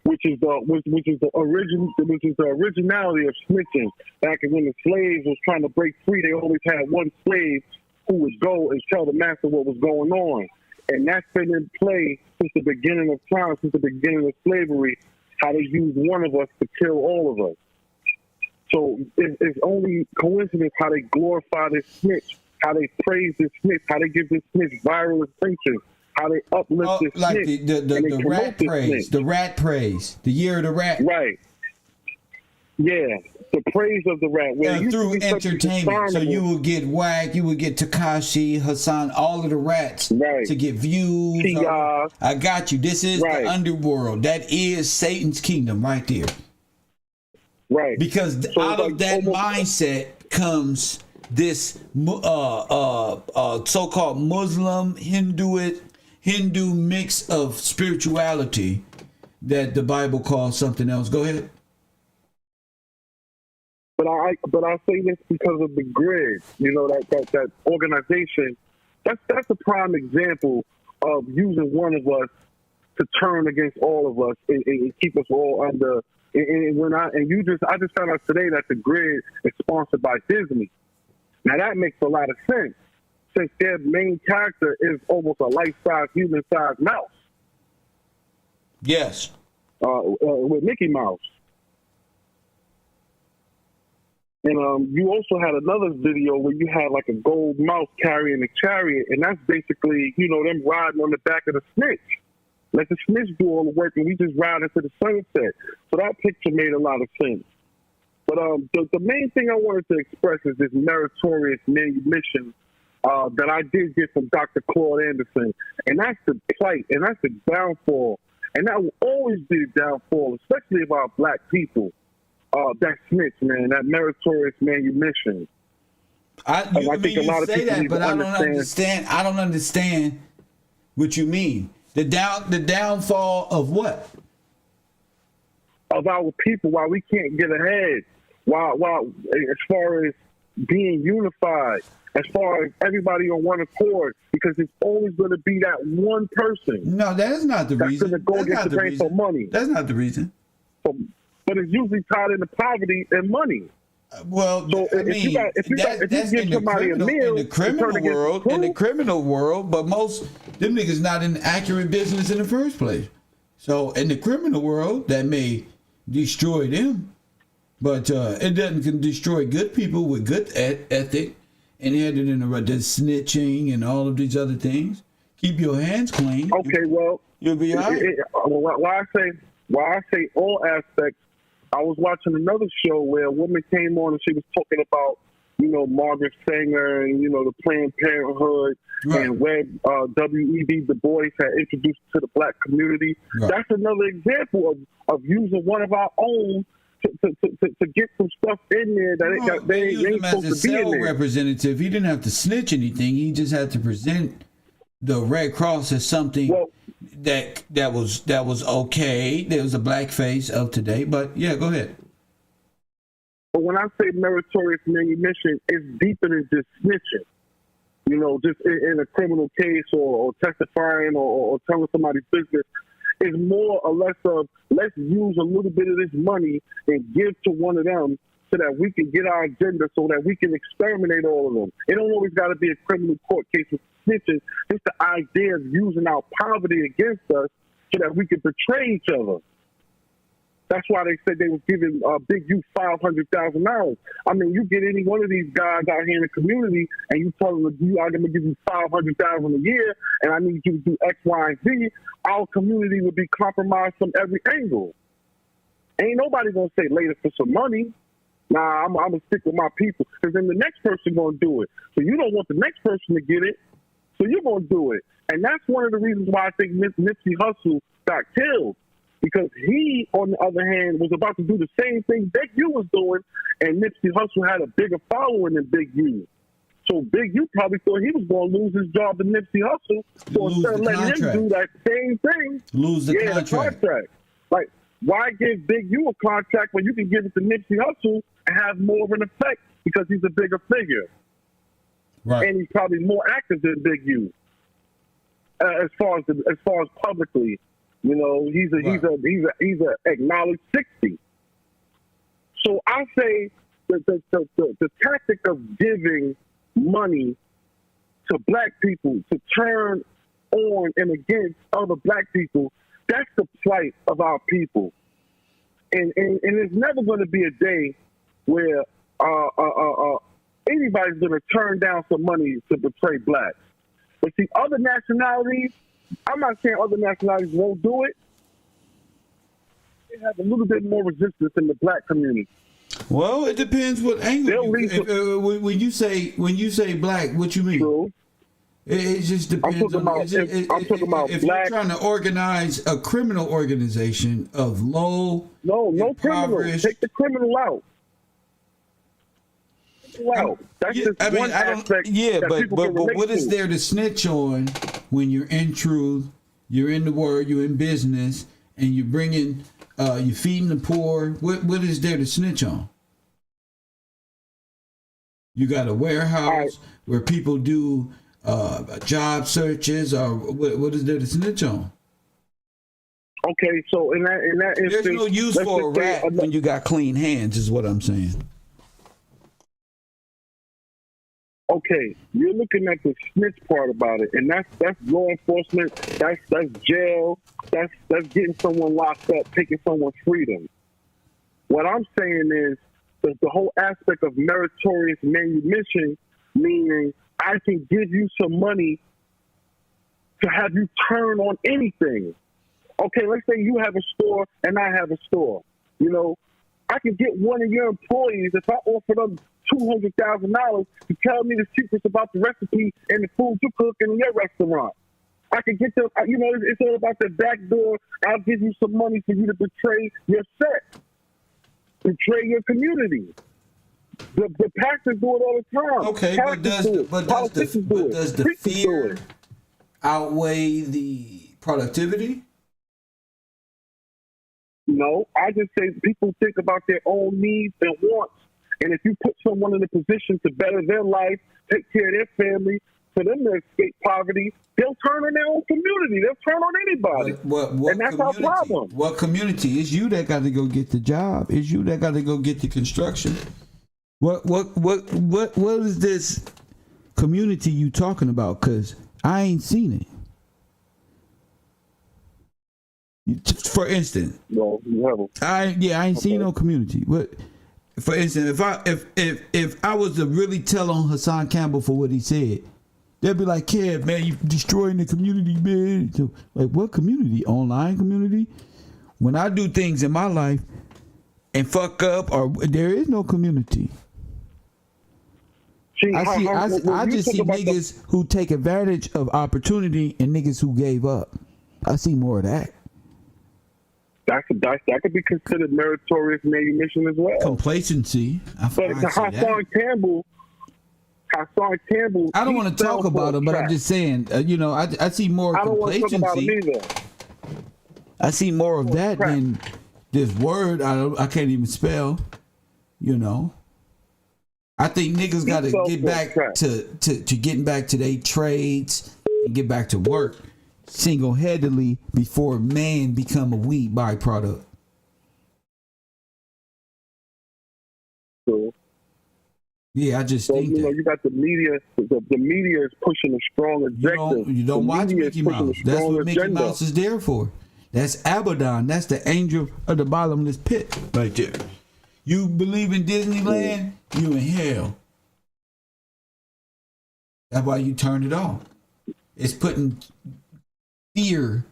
which is the originality of snitching. Back when the slaves was trying to break free, they always had one slave who would go and tell the master what was going on. And that's been in play since the beginning of time, since the beginning of slavery, how they use one of us to kill all of us. So it's only coincidence how they glorify this snitch, how they praise this snitch, how they give this snitch viral attention, how they uplift this like snitch. The rat praise, the rat praise, the year of the rat. Right. Yeah, the praise of the rat. Through entertainment. So you will get Wack, you will get Tekashi, Hassan, all of the rats to get views. I got you. This is the underworld. That is Satan's kingdom right there. Right. Because out of that mindset comes this so-called Muslim, Hindu mix of spirituality that the Bible calls something else. Go ahead. But I say this because of the GRYD, you know, that organization. That's a prime example of using one of us to turn against all of us and keep us all under. I just found out today that the grid is sponsored by Disney. Now that makes a lot of sense, since their main character is almost a life-size, human-sized mouse. Yes. With Mickey Mouse. And you also had another video where you had like a gold mouse carrying a chariot, and that's basically, them riding on the back of the snitch. Let the snitch do all the work, and we just ride into the sunset. So that picture made a lot of sense. But the main thing I wanted to express is this meritorious manumission that I did get from Dr. Claude Anderson. And that's the plight, and that's the downfall. And that will always be the downfall, especially of our black people. That snitch, man, that meritorious manumission. I think a lot of people say that, but I don't understand what you mean. The downfall of what? Of our people, why we can't get ahead. Why as far as being unified, as far as everybody on one accord, because it's always going to be that one person. No, that is not the reason. That's going to go against the grain for money. That's not the reason. But it's usually tied into poverty and money. Well, so if you give somebody a meal in the criminal world, but most them niggas not in accurate business in the first place. So in the criminal world, that may destroy them, but it doesn't destroy good people with good ethic and headed in the snitching and all of these other things. Keep your hands clean. Okay, well, you'll be all right. Why I say all aspects. I was watching another show where a woman came on and she was talking about, Margaret Sanger and, the Planned Parenthood and where W.E.B. Du Bois had introduced to the black community. Right. That's another example of using one of our own to get some stuff in there that they ain't supposed to be in there. Representative, he didn't have to snitch anything. He just had to present the Red Cross as something that was okay. There was a blackface of today, but yeah, go ahead. But when I say meritorious manumission, it's deeper than just snitching. Just in a criminal case or testifying or telling somebody's business. It's more or less of let's use a little bit of this money and give to one of them so that we can get our agenda, so that we can exterminate all of them. It don't always got to be a criminal court case with snitches. It's the idea of using our poverty against us so that we can betray each other. That's why they said they was giving Big U $500,000. I mean, you get any one of these guys out here in the community and you tell them, I'm going to give you $500,000 a year and I need you to do X, Y, and Z, our community would be compromised from every angle. Ain't nobody going to say later for some money. Nah, I'm going to stick with my people, because then the next person going to do it. So you don't want the next person to get it, so you're going to do it. And that's one of the reasons why I think NIPSEY Hussle got killed, because he, on the other hand, was about to do the same thing Big U was doing, and NIPSEY Hussle had a bigger following than Big U. So Big U probably thought he was going to lose his job to NIPSEY Hussle, so instead of letting him do that same thing, the contract. Like, why give Big U a contract when you can give it to NIPSEY Hussle and have more of an effect because he's a bigger figure, right? And he's probably more active than Big U as far as publicly. You know, he's a acknowledged 60. So I say the tactic of giving money to black people to turn on and against other black people, that's the plight of our people. And there's never going to be a day where anybody's going to turn down some money to betray blacks. But see, other nationalities, I'm not saying other nationalities won't do it. They have a little bit more resistance in the black community. Well, it depends what angle. When you say black, what you mean? True. It just depends. I'm talking about if black. You're trying to organize a criminal organization of no criminal. Take the criminal out. That's just one aspect. Yeah, but what is there to snitch on when you're in truth, you're in the word, you're in business, and you're bringing, you're feeding the poor? What is there to snitch on? You got a warehouse where people do job searches, or what is there to snitch on? Okay, so in that instance, there's no use let's for a just say rat when you got clean hands, is what I'm saying. Okay, you're looking at the snitch part about it, and that's law enforcement. That's jail. That's getting someone locked up, taking someone's freedom. What I'm saying is that the whole aspect of meritorious manumission, meaning I can give you some money to have you turn on anything. Okay, let's say you have a store and I have a store. You know, I can get one of your employees, if I offer them $200,000 to tell me the secrets about the recipe and the food you cook in your restaurant. I can get them, you know, it's all about the back door. I'll give you some money for you to betray your set, betray your community. The pastors do it all the time. Okay, but does the fear outweigh the productivity? No, I just say people think about their own needs and wants. And if you put someone in a position to better their life, take care of their family, for them to escape poverty, they'll turn on their own community. They'll turn on anybody. What and that's our problem. What community? It's you that got to go get the job. It's you that got to go get the construction. What is this community you talking about? Because I ain't seen it. For instance, no, you haven't. I ain't seen no community. What? For instance, if I was to really tell on Hassan Campbell for what he said, they'd be like, "Kev, man, you destroying the community, man." So, like, what community? Online community? When I do things in my life and fuck up, or there is no community. I just see niggas who take advantage of opportunity and niggas who gave up. I see more of that. That could be considered meritorious manumission as well. Complacency. But Hassan Campbell. I don't want to talk about him, but I'm just saying, I see more complacency. I don't want to talk about him either. I see more of that than this word I can't even spell. I think niggas got to get back to getting back to their trades and get back to work single-handedly before man become a weed byproduct. Cool. Yeah, I just think that. You got the media. The media is pushing a strong objective. You don't watch Mickey Mouse. That's what Mickey Mouse is there for. That's Abaddon. That's the angel of the bottomless pit right there. You believe in Disneyland, you in hell. That's why you turn it off. It's putting fear,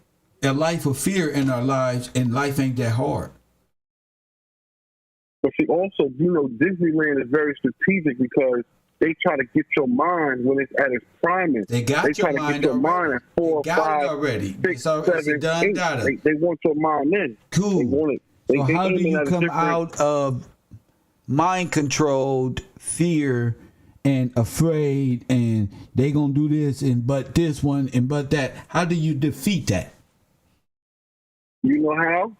a life of fear in our lives, and life ain't that hard. But see, also, Disneyland is very strategic because they try to get your mind when it's at its primest. They got your mind. They try to get your mind at 4, 5, 6, 7, 8. They want your mind in. Cool. They want it. So how do you come out of mind-controlled fear and afraid, and they gonna do this and but this one and but that? How do you defeat that? You know how?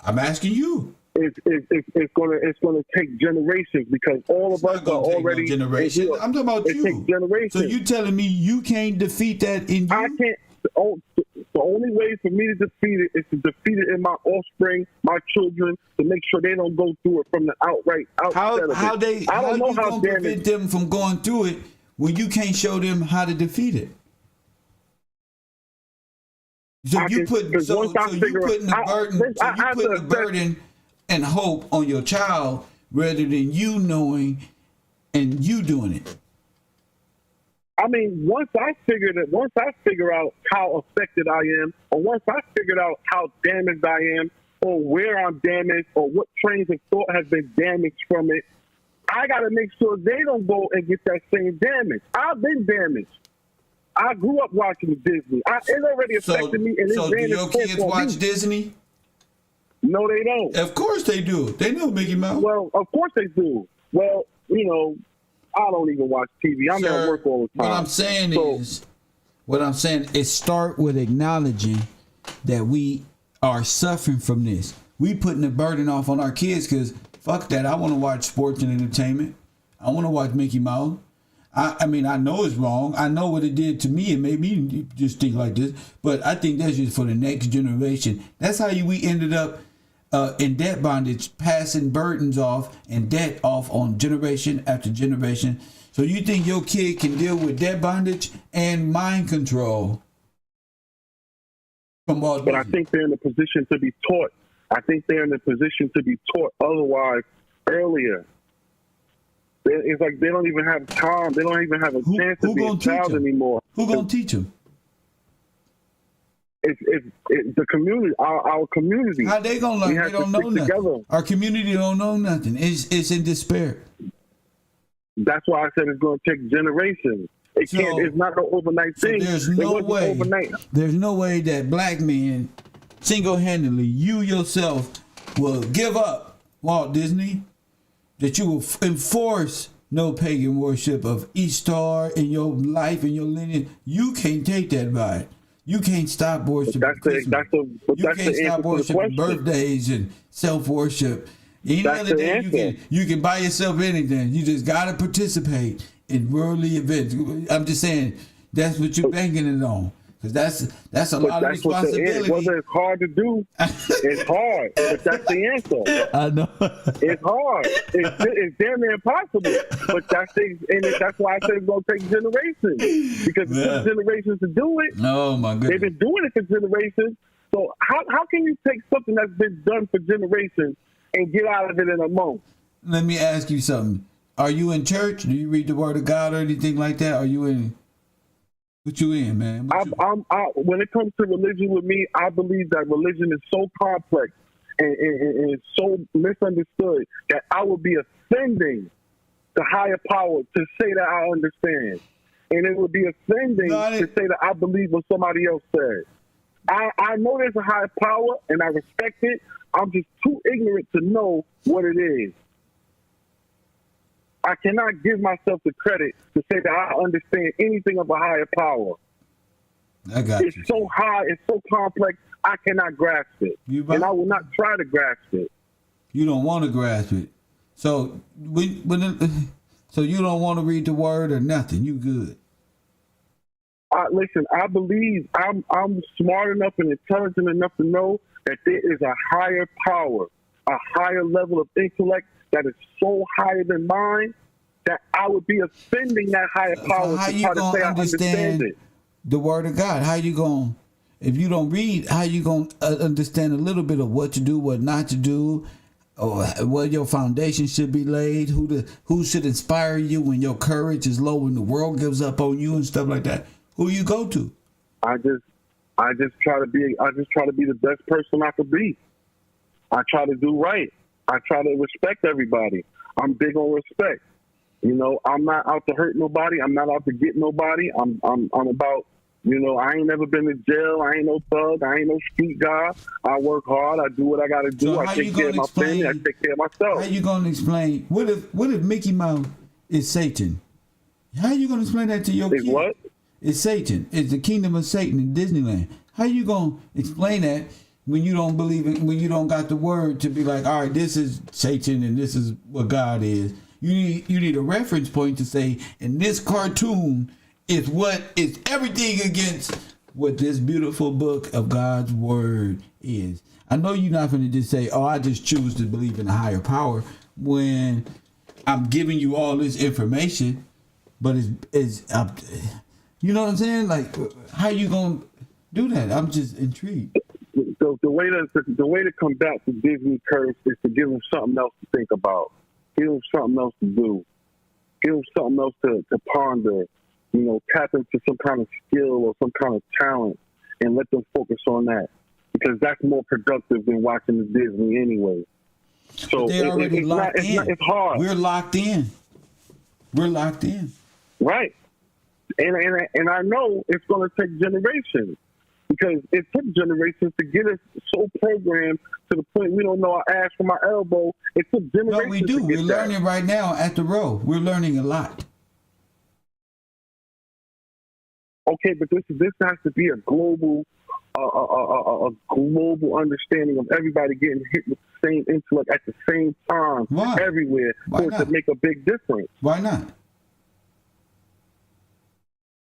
I'm asking you. It's gonna take generations because all of us are already generations. I'm talking about you. Takes generations. So you telling me you can't defeat that in you? I can't. The only way for me to defeat it is to defeat it in my offspring, my children, to make sure they don't go through it from the outset How of it. I don't know how you gonna prevent them from going through it when you can't show them how to defeat it? So you putting the burden and hope on your child rather than you knowing and you doing it. I mean, once I figure out how affected I am, or once I figured out how damaged I am, or where I'm damaged, or what trains of thought have been damaged from it, I got to make sure they don't go and get that same damage. I've been damaged. I grew up watching Disney. It already affected me. And so do your kids watch Disney? No, they don't. Of course they do. They know Mickey Mouse. Well, of course they do. Well, I don't even watch TV. I'm at work all the time. What I'm saying is start with acknowledging that we are suffering from this. We putting the burden off on our kids because fuck that. I want to watch sports and entertainment. I want to watch Mickey Mouse. I mean, I know it's wrong. I know what it did to me. It made me just think like this. But I think that's just for the next generation. That's how we ended up in debt bondage, passing burdens off and debt off on generation after generation. So you think your kid can deal with debt bondage and mind control? But I think they're in a position to be taught. I think they're in a position to be taught otherwise earlier. It's like they don't even have time. They don't even have a chance to be a child anymore. Who gonna teach them? It's the community, our community. How they gonna learn? They don't know nothing. Together. Our community don't know nothing. It's in despair. That's why I said it's going to take generations. It's not an overnight thing. There's no way. Overnight. There's no way that black men, single-handedly, you yourself, will give up Walt Disney. That you will enforce no pagan worship of Easter in your life and your lineage. You can't take that by. You can't stop worshiping. You can't stop worshiping birthdays and self-worship. Any other day you can buy yourself anything. You just gotta participate in worldly events. I'm just saying that's what you're banking it on. Because that's a lot of responsibility. Whether it's hard to do, it's hard. But that's the answer. I know. It's hard. It's damn near impossible. But that's why I said it's going to take generations. Because it took generations to do it. Oh, my goodness. They've been doing it for generations. So how can you take something that's been done for generations and get out of it in a month? Let me ask you something. Are you in church? Do you read the Word of God or anything like that? Are you in... What you in, man? When it comes to religion with me, I believe that religion is so complex and so misunderstood that I would be offending the higher power to say that I understand. And it would be offending to say that I believe what somebody else said. I know there's a higher power and I respect it. I'm just too ignorant to know what it is. I cannot give myself the credit to say that I understand anything of a higher power. I got you. It's so high, it's so complex, I cannot grasp it. And I will not try to grasp it. You don't want to grasp it. So so you don't want to read the Word or nothing. You good. Listen, I believe I'm smart enough and intelligent enough to know that there is a higher power, a higher level of intellect that is so higher than mine that I would be offending that higher power to try to say I understand it. The Word of God. How you going? If you don't read, how you going to understand a little bit of what to do, what not to do, or where your foundation should be laid, who should inspire you when your courage is low, when the world gives up on you and stuff like that? Who you go to? I just try to be the best person I could be. I try to do right. I try to respect everybody. I'm big on respect. You know, I'm not out to hurt nobody. I'm not out to get nobody. I'm about, you know, I ain't never been to jail. I ain't no thug. I ain't no street guy. I work hard. I do what I got to do. So I take care of my family. I take care of myself. How you going to explain? What if Mickey Mouse is Satan? How you going to explain that to your kid? What? It's Satan. It's the kingdom of Satan in Disneyland. How you going to explain that when you don't believe it, when you don't got the word to be like, all right, this is Satan and this is what God is? You need a reference point to say, and this cartoon is what is everything against what this beautiful book of God's word is. I know you're not going to just say, oh, I just choose to believe in a higher power when I'm giving you all this information, but it's you know what I'm saying? Like, how you going to do that? I'm just intrigued. The way to combat the Disney curse is to give them something else to think about. Give them something else to do. Give them something else to ponder. You know, tap into some kind of skill or some kind of talent and let them focus on that. Because that's more productive than watching the Disney anyway. So they're already locked in. It's hard. We're locked in. We're locked in. Right. And I know it's going to take generations. Because it took generations to get us so programmed to the point we don't know our ass from our elbow. It took generations. No, we do. We're learning right now at the row. We're learning a lot. Okay, but this has to be a global understanding of everybody getting hit with the same intellect at the same time. Why? Everywhere. Why for it to make a big difference. Why not?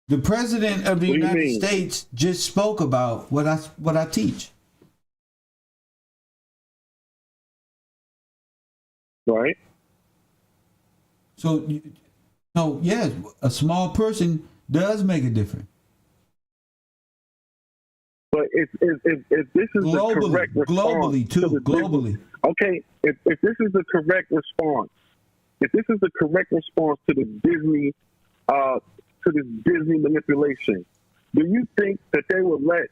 The president of the What do you United mean? States just spoke about what I teach. Right. So, yes, a small person does make a difference. But if this is the correct response globally too, to the globally. Okay, if this is the correct response, if this is the correct response to the Disney, to this Disney manipulation, do you think that they would let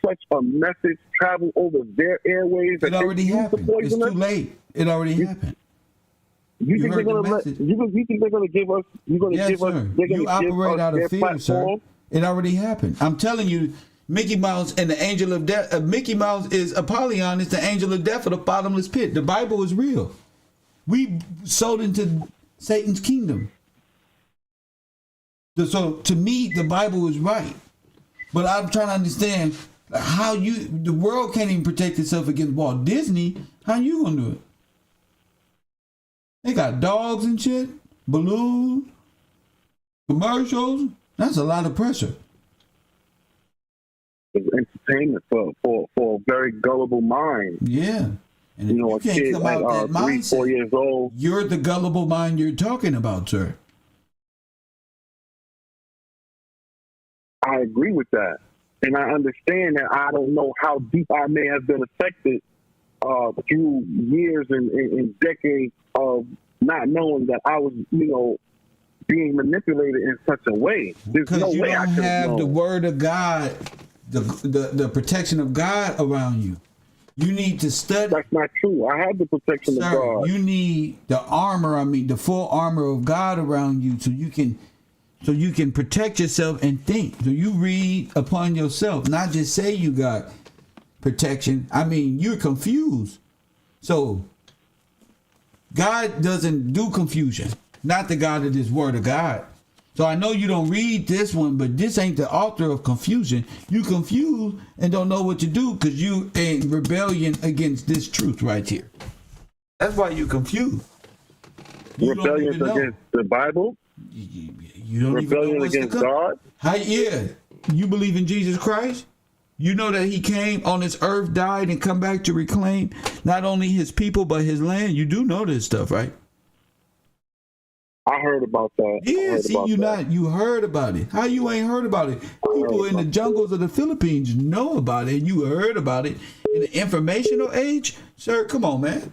such a message travel over their airways? It already happened. It's too late. It already happened. You think they're heard the gonna let? message. You think they're gonna give us? You're gonna Yes, give us? sir. They're gonna You give operate us out their of fear, platform? sir. It already happened. I'm telling you, Mickey Mouse and the angel of death. Mickey Mouse is Apollyon. Is the angel of death of the bottomless pit. The Bible is real. We sold into Satan's kingdom. So to me, the Bible is right. But I'm trying to understand how the world can't even protect itself against Walt Disney. How you gonna do it? They got dogs and shit, balloons, commercials. That's a lot of pressure. It's entertainment for a very gullible mind. Yeah. And you know, a can't kid come like out that 3, mindset. 4 years old. You're the gullible mind you're talking about, sir. I agree with that. And I understand that. I don't know how deep I may have been affected through years and decades of not knowing that I was, being manipulated in such a way. There's Because no you way I don't could have known. the word of God, the protection of God around you. You need to study. That's not true. I have the protection of God. You need the armor, the full armor of God around you so you can protect yourself and think. So you read upon yourself, not just say you got protection. You're confused. So God doesn't do confusion. Not the God of this word of God. So I know you don't read this one, but this ain't the author of confusion. You confused and don't know what to do because you in rebellion against this truth right here. That's why you confused. You Rebellion against the Bible? You don't Rebellion even know what's against to come. God? Yeah. You believe in Jesus Christ? You know that he came on this earth, died, and come back to reclaim not only his people, but his land. You do know this stuff, right? I heard about that. Yeah, you heard about it. How you ain't heard about it? People in the jungles of the Philippines know about it, and you heard about it in the informational age? Sir, come on, man.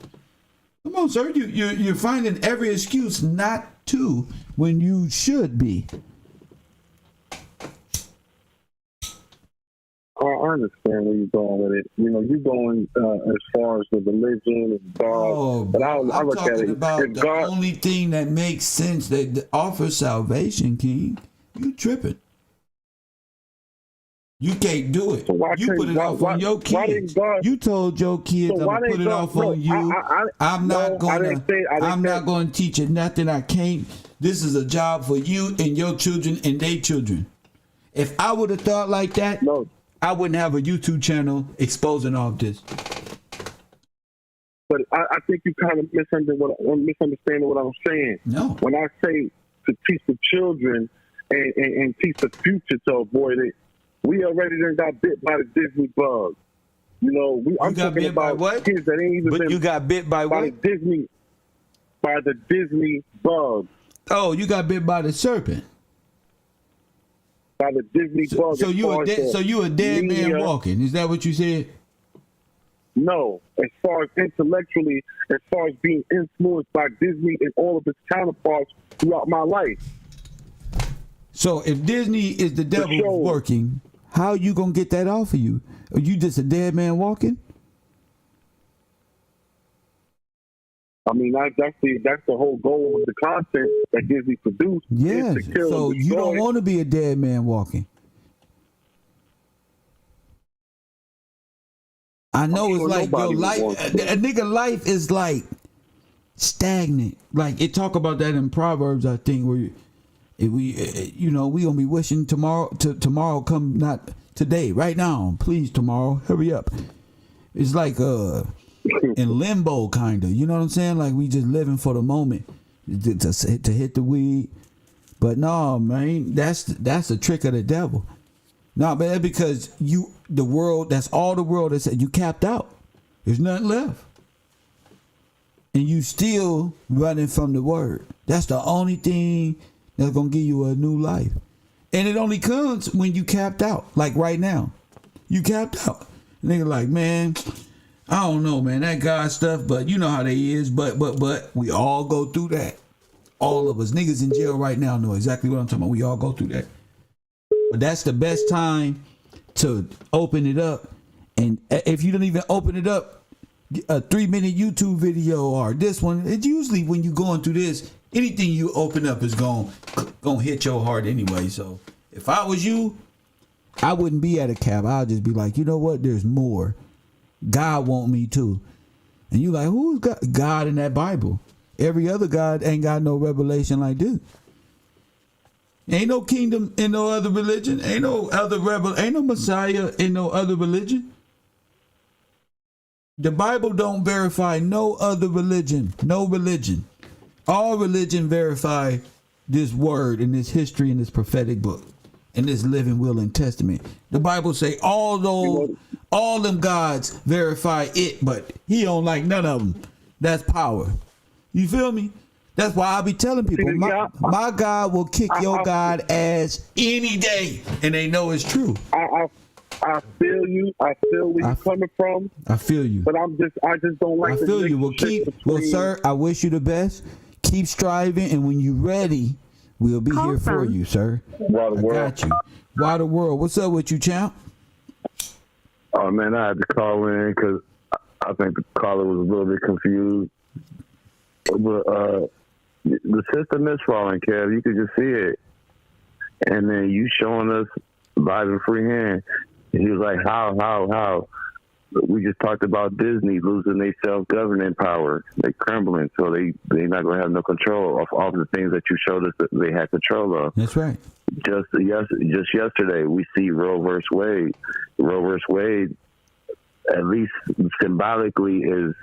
Come on, sir. You're finding every excuse not to when you should be. I understand where you're going with it. You're going as far as the religion and God. But I look at it. About the only thing that makes sense that offers salvation, King. You tripping. You can't do it. You put it off on your kids. You told your kids I'm gonna put it off on you. I'm not going to teach you nothing I can't. This is a job for you and your children and their children. If I would have thought like that, I wouldn't have a YouTube channel exposing all of this. But I think you kind of misunderstanding what I'm saying. No. When I say to teach the children and teach the future to avoid it, we already done got bit by the Disney bug. I'm talking about what? Kids that ain't even been. You got bit by what? By the Disney bug. Oh, you got bit by the serpent. By the Disney bug. So you a dead man walking? Is that what you said? No, as far as intellectually, as far as being influenced by Disney and all of its counterparts throughout my life. So if Disney is the devil working, how you gonna get that off of you? Are you just a dead man walking? That's the whole goal of the content that Disney produced. Yes. So you don't want to be a dead man walking. I know it's like your life. A nigga life is like stagnant. Like it talk about that in Proverbs, I think, where we gonna be wishing tomorrow come, not today, right now. Please, tomorrow, hurry up. It's like in limbo, kind of. You know what I'm saying? Like we just living for the moment to hit the weed, But no, man, that's a trick of the devil. No, man, because the world, that's all the world has said. You capped out. There's nothing left. And you still running from the word. That's the only thing that's going to give you a new life. And it only comes when you capped out. Like right now. You capped out. Nigga like, man, I don't know, man, that God stuff, but you know how they is. But we all go through that. All of us. Niggas in jail right now know exactly what I'm talking about. We all go through that. But that's the best time to open it up. And if you don't even open it up, a 3-minute YouTube video or this one, it's usually when you're going through this, anything you open up is gonna hit your heart anyway. So if I was you, I wouldn't be at a cab. I'll just be like, you know what? There's more. God want me too. And you like, who's God in that Bible? Every other God ain't got no revelation like this. Ain't no kingdom in no other religion. Ain't no other ain't no Messiah in no other religion. The Bible don't verify no other religion. No religion. All religion verify this word and this history in this prophetic book. In this living will and testament. The Bible say all them gods verify it, but he don't like none of them. That's power. You feel me? That's why I be telling people, my God will kick your God ass any day, and they know it's true. I feel you. I feel where you're coming from. I feel you. But I just don't like. I feel you. Well, sir, I wish you the best. Keep striving, and when you're ready, we'll be here for you, sir. I got you. Why the world? What's up with you, champ? Oh man, I had to call in because I think the caller was a little bit confused. But the system is falling, Kev. You could just see it. And then you showing us live and free hand. And he was like, how? We just talked about Disney losing their self-governing power. They crumbling, so they're not going to have no control of all the things that you showed us that they had control of. That's right. Just yesterday, we see Roe versus Wade. Roe versus Wade, at least symbolically, is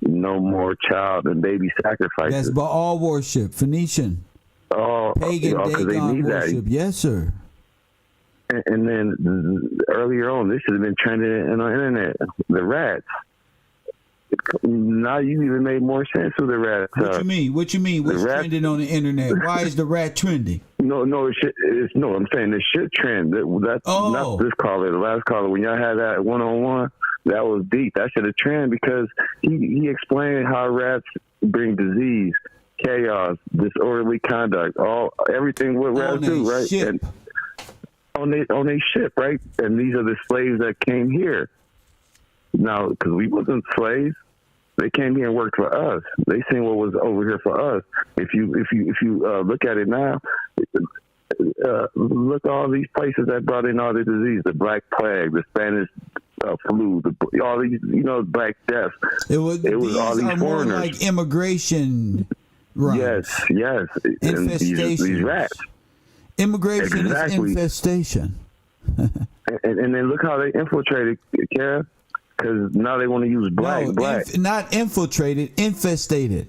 no more child and baby sacrifices. That's Baal worship, Phoenician. Pagan Dagon worship. Yes, sir. And then earlier on, this should have been trending on the internet. The rats. Now you even made more sense with the rats. What you mean? What's trending on the internet? Why is the rat trending? No, I'm saying this shit trend. That's not this caller, the last caller. When y'all had that one-on-one, that was deep. That should have trend because he explained how rats bring disease, chaos, disorderly conduct, everything what rats do, right? And on a ship, right? And these are the slaves that came here. Now, because we wasn't slaves, they came here and worked for us. They seen what was over here for us. If you look at it now, look at all these places that brought in all the disease, the Black Plague, the Spanish flu, all these, Black Death. It was all these foreigners. More like immigration. Right. Yes. Infestation. These rats. Immigration is infestation. and then look how they infiltrated, Kev. Because now they want to use black. Not infiltrated, infestated.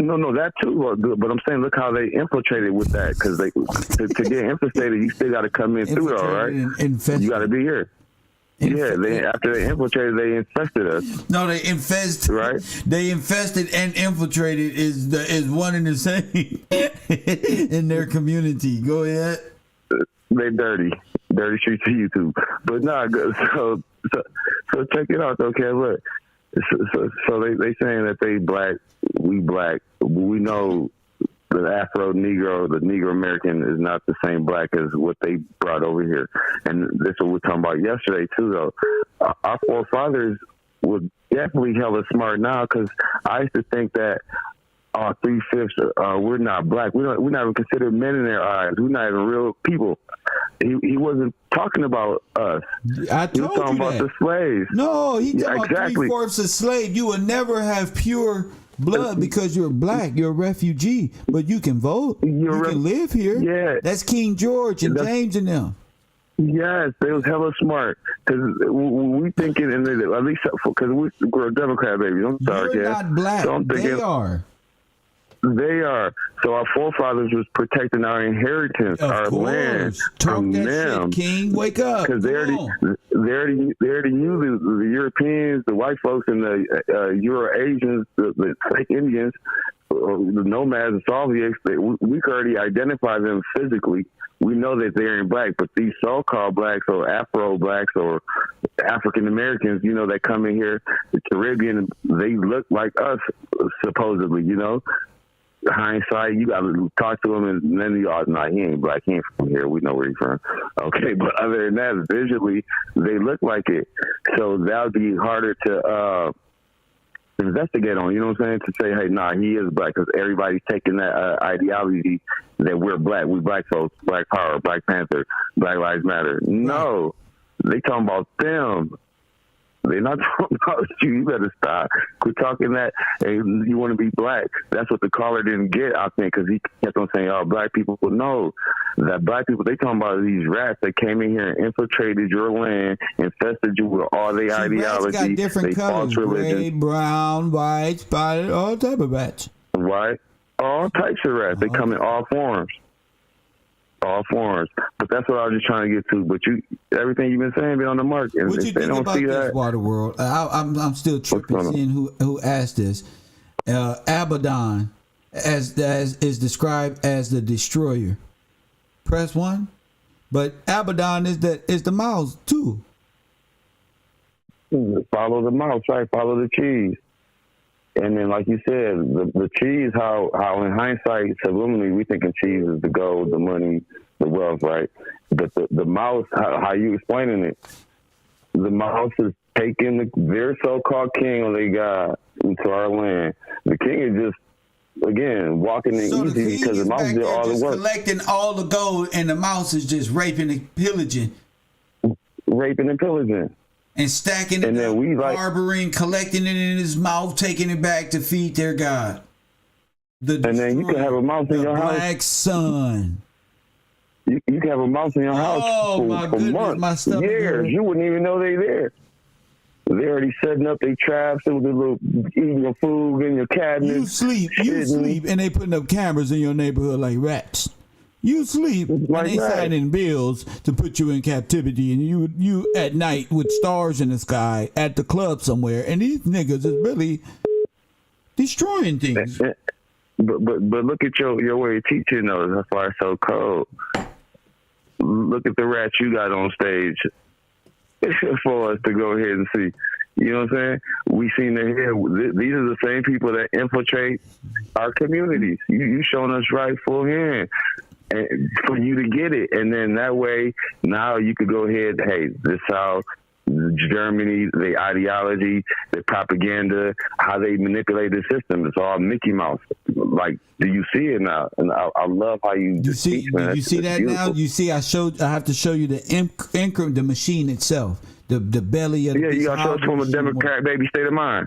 No, that too. But I'm saying, look how they infiltrated with that. Because to get infestated, you still got to come in through it, all right? You got to be here. After they infiltrated, they infested us. No, they infested. Right? They infested and infiltrated is one and the same in their community. Go ahead. They dirty streets of YouTube. But so check it out, okay? Look, so they saying that they black, we black. We know the Afro Negro, the Negro American is not the same black as what they brought over here. And this is what we're talking about yesterday too, though. Our forefathers were definitely hella smart now, because I used to think that 3/5 we're not black. We're not even considered men in their eyes. We're not even real people. He wasn't talking about us. I told he was talking about the slaves. No, he talking about 3/4 of slave. You will never have pure blood because you're black. You're a refugee, but you can vote. You can live here. Yeah, that's King George and James and them. Yes, they was hella smart, because we thinking, and at least because we're Democrat babies. I'm sorry, you're not black. So I'm thinking, they are. They are. So our forefathers was protecting our inheritance, Of our course. land Talk from that them. shit, King. Wake up. Because they already knew the Europeans, the white folks, and the Euro-Asians, the fake Indians, the nomads, the Soviets. We could already identify them physically. We know that they're in black, but these so-called blacks or Afro-blacks or African-Americans, you know, that come in here, the Caribbean, they look like us, supposedly, you know. Hindsight, you got to talk to him, and then you all, nah, he ain't black, he ain't from here, we know where he's from. Okay, but other than that, visually, they look like it. So that would be harder to investigate on, you know what I'm saying? To say, hey, nah, he is black, because everybody's taking that ideology that we're black, we black folks, Black Power, Black Panther, Black Lives Matter. No, they talking about them. They're not talking about you. You better stop. Quit talking that, hey, you want to be black. That's what the caller didn't get, I think, because he kept on saying, oh, black people. But no, that black people, they talking about these rats that came in here and infiltrated your land, infested you with all their ideology, got different they colors, false religion. gray, brown, white, spotted, all type of rats. Right? All types of rats. They come in all forms. All forms. But that's what I was just trying to get to. But everything you've been saying been on the mark. And What you if they think don't about see this, that, Water World? I'm still tripping seeing who asked this. Abaddon, as is described as the destroyer. Press 1. But Abaddon is the mouse too. Follow the mouse, right? Follow the cheese. And then, like you said, the cheese, how in hindsight, subliminally, we thinking cheese is the gold, the money, the wealth, right? But the mouse, how you explaining it, the mouse is taking their so-called king or their God into our land. The king is just, again, walking in easy because the mouse did all the work. Collecting all the gold, and the mouse is just raping and pillaging. And stacking it, and then we harboring, collecting it in his mouth, taking it back to feed their God. And then you can have a mouse in your house. Black sun. You can have a mouse in your house for months, years. You wouldn't even know they're there. They're already setting up their traps and with little eating your food in your cabinet. You sleep, and they putting up cameras in your neighborhood like rats. You sleep, and they signing bills to put you in captivity, and you at night with stars in the sky at the club somewhere, and these niggas is really destroying things. But look at your way of teaching those. That's why it's so cold. Look at the rats you got on stage for us to go ahead and see. You know what I'm saying? We seen the here. These are the same people that infiltrate our communities. You showing us right full hand. And for you to get it, and then that way, now you could go ahead. Hey, this how Germany, the ideology, the propaganda, how they manipulate the system. It's all Mickey Mouse. Like, do you see it now? And I love how you see. Teach, man. You see that beautiful. now? You see, I have to show you the machine itself, the belly of. Yeah, you got to show us from a Democrat baby state of mind.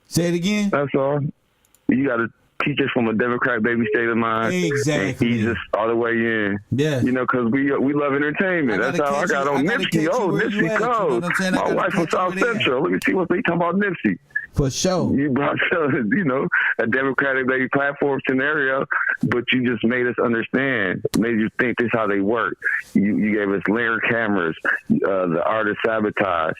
Say it again. That's all. You got to teach us from a Democrat baby state of mind. Exactly. And ease us all the way in. Yeah. You know, because we love entertainment. That's how I got on Nipsey. Oh, Nipsey Code. My wife from South Central. Let me see what they talking about Nipsey. For sure. You brought, you know, a Democratic baby platform scenario, but you just made us understand, made you think this is how they work. You gave us layer cameras, the art of sabotage,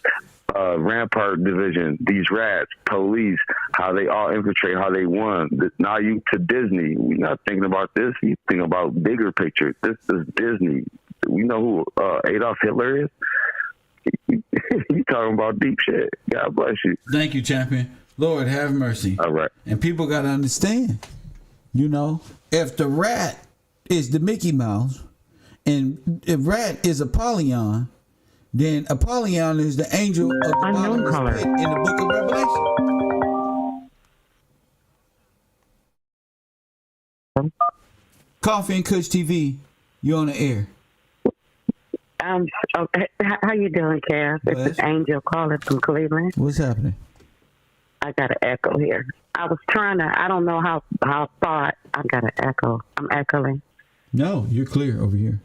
Rampart division, these rats, police, how they all infiltrate, how they won. Now you to Disney. We're not thinking about this. You think about bigger picture. This is Disney. We know who Adolf Hitler is. You talking about deep shit. God bless you. Thank you, champion. Lord have mercy. All right. And people got to understand, you know, if the rat is the Mickey Mouse and if rat is Apollyon, then Apollyon is the angel of the bottomless pit in the book of Revelation. Coffee and Kush TV, you on the air. Okay. How you doing, Cass? This is Angel calling from Cleveland. What's happening? I got an echo here. I was trying to, I don't know how far I got an echo. I'm echoing. No, you're clear over here.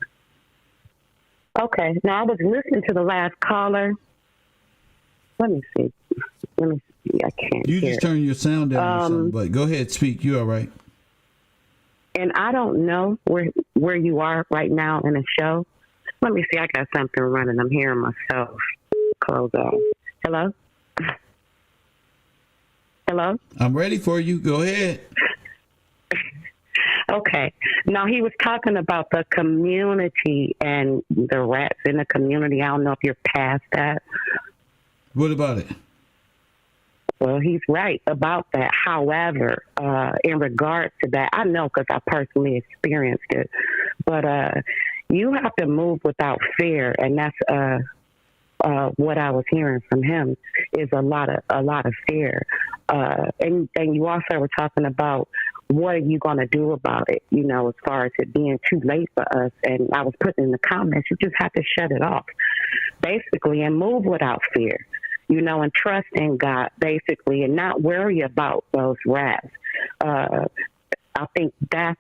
Okay. Now, I was listening to the last caller. Let me see. I can't You hear just turn your sound down or something, but go ahead, speak. You all right? And I don't know where you are right now in the show. Let me see. I got something running. I'm hearing myself close off. Hello? Hello? I'm ready for you. Go ahead. Okay. Now, he was talking about the community and the rats in the community. I don't know if you're past that. What about it? Well, he's right about that. However, in regards to that, I know because I personally experienced it. But you have to move without fear, and that's what I was hearing from him is a lot of fear. And you also were talking about what are you going to do about it, you know, as far as it being too late for us. And I was putting in the comments, you just have to shut it off, basically, and move without fear, you know, and trust in God, basically, and not worry about those rats. I think that's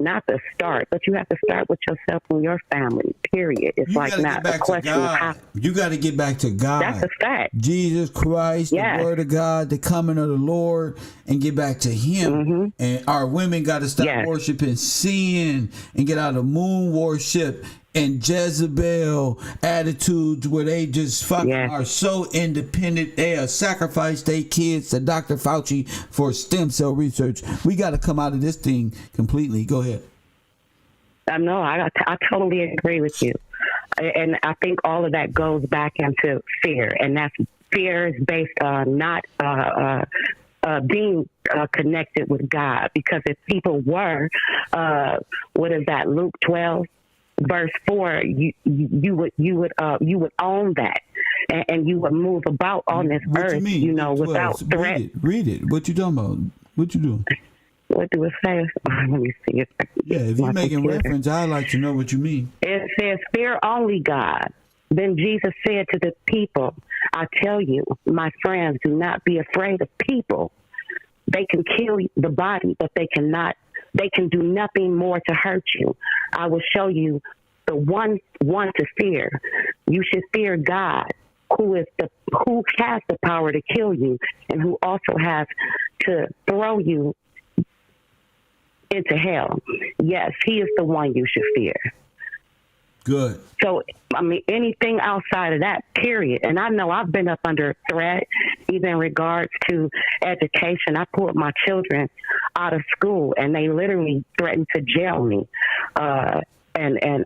not the start, but you have to start with yourself and your family, period. It's like not a question of how. You got to get back to God. That's a fact. Jesus Christ, yes. The word of God, the coming of the Lord, and get back to him. Mm-hmm. And our women got to stop worshiping sin and get out of moon worship and Jezebel attitudes where they just fucking are so independent. They are sacrifice their kids to Dr. Fauci for stem cell research. We got to come out of this thing completely. Go ahead. No, I totally agree with you. And I think all of that goes back into fear. And that's fear is based on not being connected with God. Because if people were, what is that, Luke 12? Verse 4, you would own that, and you would move about on this earth, you know, without threat. Read it. What you talking about? What you doing? What do it say? Let me see. If you're making reference, I'd like to know what you mean. It says, "Fear only God." Then Jesus said to the people, "I tell you, my friends, do not be afraid of people. They can kill the body, but they can do nothing more to hurt you. I will show you the one to fear. You should fear God, who has the power to kill you and who also has to throw you into hell. Yes, he is the one you should fear." Good. So, I mean, anything outside of that, period. And I know I've been up under threat, even in regards to education. I pulled my children out of school, and they literally threatened to jail me. And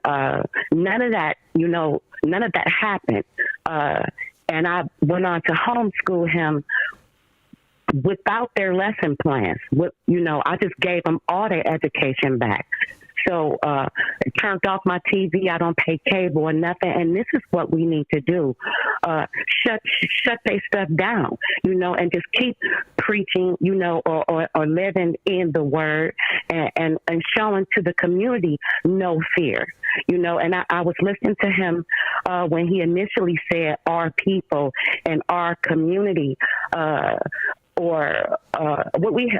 none of that, you know, none of that happened. And I went on to homeschool him without their lesson plans. You know, I just gave them all their education back. So I turned off my TV. I don't pay cable or nothing. And this is what we need to do. Shut their stuff down, you know, and just keep preaching, you know, or living in the word and showing to the community no fear, you know. And I was listening to him when he initially said our people and our community or what we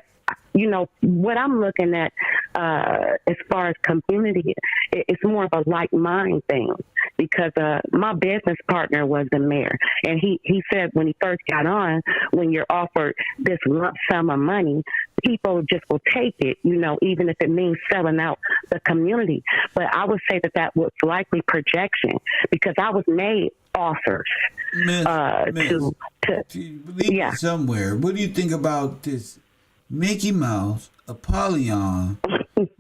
you know, what I'm looking at as far as community, it's more of a like mind thing, because my business partner was the mayor, and he said when he first got on, when you're offered this lump sum of money, people just will take it, you know, even if it means selling out the community. But I would say that was likely projection, because I was made offers to somewhere. What do you think about this? Mickey Mouse, Apollyon,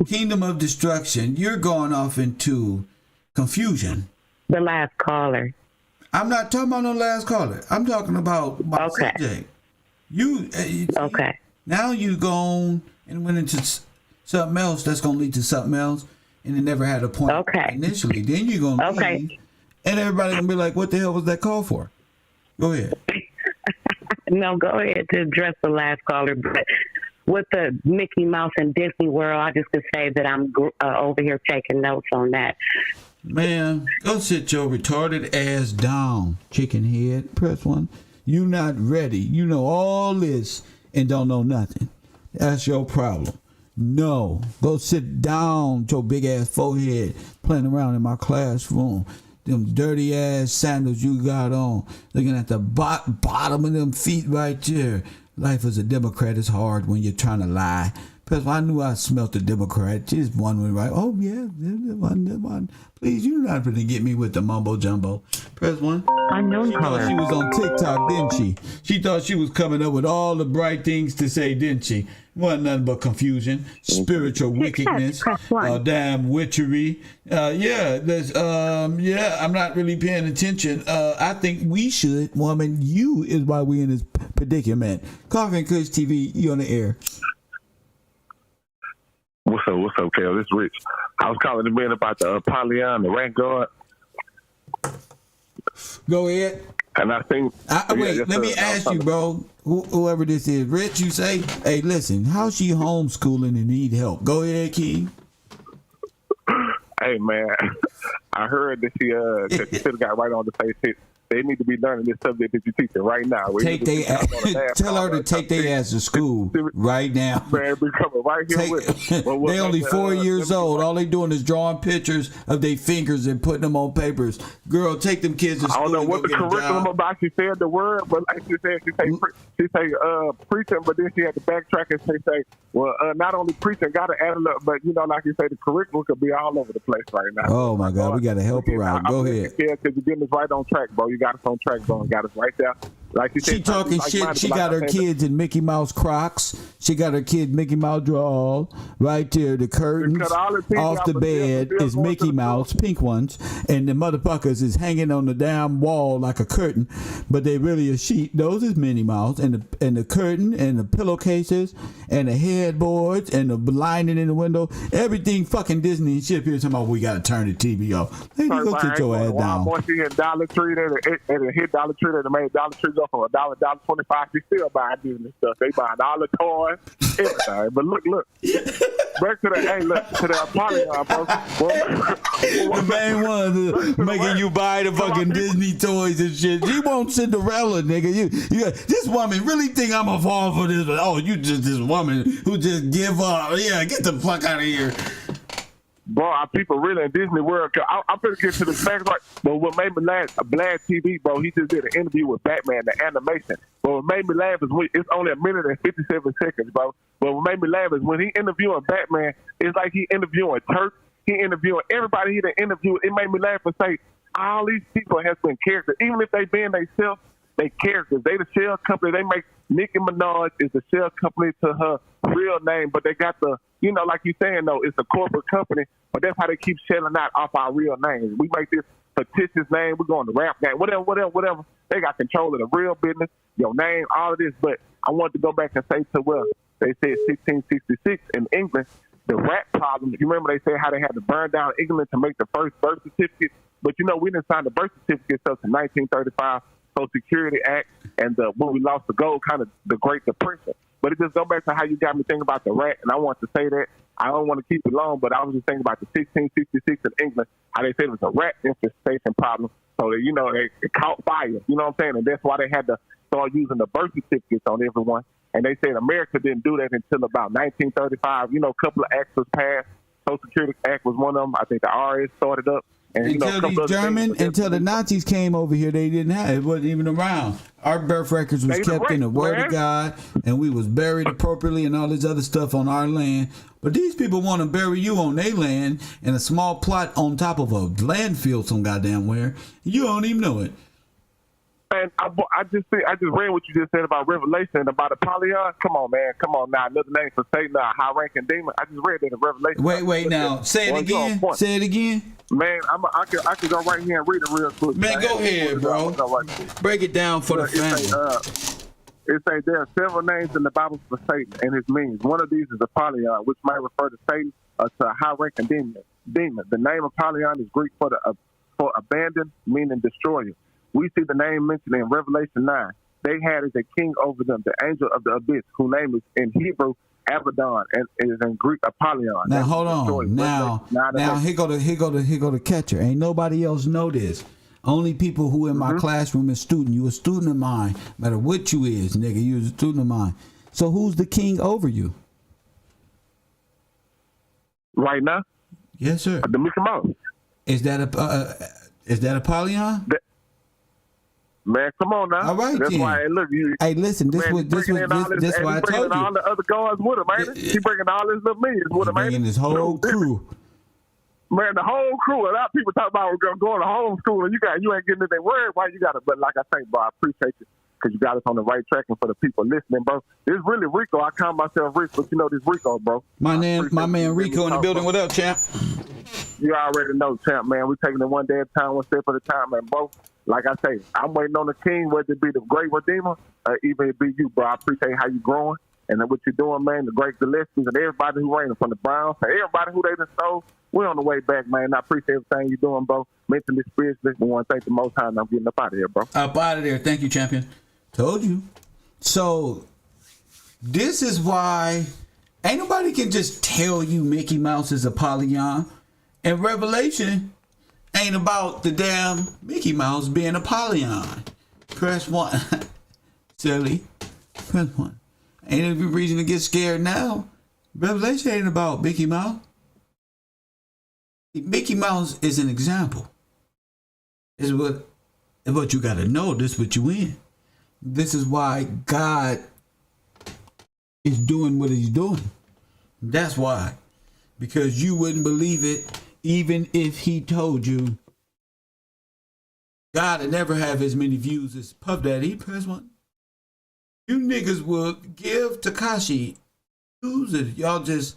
Kingdom of Destruction. You're going off into confusion. The last caller. I'm not talking about no last caller. I'm talking about my subject. Okay. Now you gone and went into something else that's going to lead to something else, and it never had a point initially. Then you're going to leave, and everybody going to be like, what the hell was that call for? Go ahead. No, go ahead to address the last caller. But with the Mickey Mouse and Disney World, I just could say that I'm over here taking notes on that. Man, go sit your retarded ass down, chicken head. Press 1. You not ready. You know all this and don't know nothing. That's your problem. No, go sit down with your big ass forehead playing around in my classroom. Them dirty ass sandals you got on, looking at the bottom of them feet right there. Life as a Democrat is hard when you're trying to lie, Because I knew I smelt the Democrat. Just one was right. Oh, yeah. One. Please, you're not going to get me with the mumbo jumbo. Press 1. Unknown She color. thought she was on TikTok, didn't she? She thought she was coming up with all the bright things to say, didn't she? Wasn't nothing but confusion, spiritual wickedness, damn witchery. I'm not really paying attention. I think we should, woman. You is why we in this predicament. Coffee and Kush TV, you on the air. What's up, Kel? This Rich. I was calling the man about the Apollyon, the rank guard. Go ahead. And I think... Wait, let me ask you, bro. Whoever this is. Rich, you say, hey, listen, how's she homeschooling and need help? Go ahead, King. Hey, man. I heard that she should have got right on the face hit. They need to be learning this subject that you're teaching right now. Tell her to take their ass to school right now. Man, be coming right here with it. They only 4 years old. All they doing is drawing pictures of their fingers and putting them on papers. Girl, take them kids to school. I don't know what the curriculum about. She said the word, but like she said, she say preaching, but then she had to backtrack and say, well, not only preaching got to add a little, but like you say, the curriculum could be all over the place right now. Oh my God, we got to help her out. Go ahead. Yeah, because you're getting us right on track, bro. You got us on track, bro, and got us right there. Like she said, talking shit. She got her kids in Mickey Mouse Crocs. She got her kids Mickey Mouse drawers right there. The curtains off the bed is Mickey Mouse, pink ones, and the motherfuckers is hanging on the damn wall like a curtain, but they really a sheet. Those is Minnie Mouse, and the curtain and the pillowcases and the headboards and the lining in the window. Everything fucking Disney and shit. Here talking about we gotta turn the TV off. Hey, you go sit your ass down. She hit Dollar Tree, they hit Dollar Tree, they made Dollar Tree go from $1.25. They still buying Disney stuff. They buying all the toys, everything. But look. Back to the Apollyon, bro. The main one making you buy the fucking Disney toys and shit. She won't Cinderella, nigga. You this woman really think I'm a fall for this? Oh, you just this woman who just give up. Yeah, get the fuck out of here. Bro, our people really in Disney World. I'm gonna get to the facts right. But what made me laugh, Blad TV, bro, he just did an interview with Batman, the animation. But what made me laugh is it's only 1 minute and 57 seconds, bro. But what made me laugh is when he interviewing Batman, it's like he interviewing Turk, he interviewing everybody he done interviewed. It made me laugh and say, all these people has been characters. Even if they been themselves, they characters. They the shell company. They make Nicki Minaj is the shell company to her real name, but they got the, like you saying though, it's a corporate company, but that's how they keep shelling out off our real names. We make this fictitious name, we're going to rap game, whatever. They got control of the real business, your name, all of this. But I want to go back and say they said 1666 in England, the rat problem. You remember they said how they had to burn down England to make the first birth certificate, but we didn't sign the birth certificate until 1935. Social Security Act, and when we lost the gold, kind of the Great Depression. But it just goes back to how you got me thinking about the rat, and I want to say that. I don't want to keep it long, but I was just thinking about the 1666 in England, how they said it was a rat infestation problem. So that, they caught fire, you know what I'm saying? And that's why they had to start using the birth certificates on everyone. And they said America didn't do that until about 1935. A couple of acts was passed. Social Security Act was one of them. I think the RS started up. And, until the Nazis came over here, they didn't have it. Wasn't even around. Our birth records was kept in the Word of God, and we was buried appropriately and all this other stuff on our land. But these people want to bury you on their land in a small plot on top of a landfill some goddamn where. You don't even know it. And I just read what you just said about Revelation and about Apollyon. Come on, man. Come on now. Another name for Satan, a high-ranking demon. I just read that in Revelation. Wait now. Say it again. Say it again. Man, I can go right here and read it real quick. Man, go ahead, bro. Break it down for the family. It says there are several names in the Bible for Satan and his means. One of these is Apollyon, which might refer to Satan or to a high-ranking demon. The name Apollyon is Greek for abandoned, meaning destroyer. We see the name mentioned in Revelation 9. They had as a king over them, the angel of the abyss, whose name is in Hebrew Abaddon and is in Greek Apollyon. Now hold on. Now here go the catcher. Ain't nobody else know this. Only people who in my classroom is student. You a student of mine. No matter what you is, nigga, you was a student of mine. So who's the king over you? Right now? Yes, sir. The Mickey Mouse. Is that Apollyon? Man, come on now. All right, that's then. why. Look, you. Hey, listen. This man, was this bringing in all was this why I told all you. the other guards with him, ain't it? He bringing all his little millions with him, ain't Bringing it? his whole crew. Man, the whole crew. A lot of people talk about going to homeschool, and you ain't getting anything worried. Why you got it? But like I say, bro, I appreciate you because you got us on the right track, and for the people listening, bro, this really Rico. I count myself Rico, but you know this Rico, bro. My man Rico in the building. What up, champ? You already know, champ, man. We taking it one day at a time, one step at a time, man, bro. Like I say, I'm waiting on the king, whether it be the great Redeemer, or even it be you, bro. I appreciate how you growing and what you're doing, man. The great Gillespie's and everybody who reigning from the Browns, and everybody who they done stole. We're on the way back, man. I appreciate everything you're doing, bro. Mentally, spiritually, we want to thank the Most High, and I'm getting up out of here, bro. Up out of there. Thank you, champion. Told you. So, this is why ain't nobody can just tell you Mickey Mouse is a polygon. And Revelation ain't about the damn Mickey Mouse being a polygon. Press 1. Silly. Press 1. Ain't any reason to get scared now. Revelation ain't about Mickey Mouse. Mickey Mouse is an example. It's what you got to know. This is what you in. This is why God is doing what he's doing. That's why. Because you wouldn't believe it even if he told you God would never have as many views as Puff Daddy. Press 1. You niggas would give Tekashi views if y'all just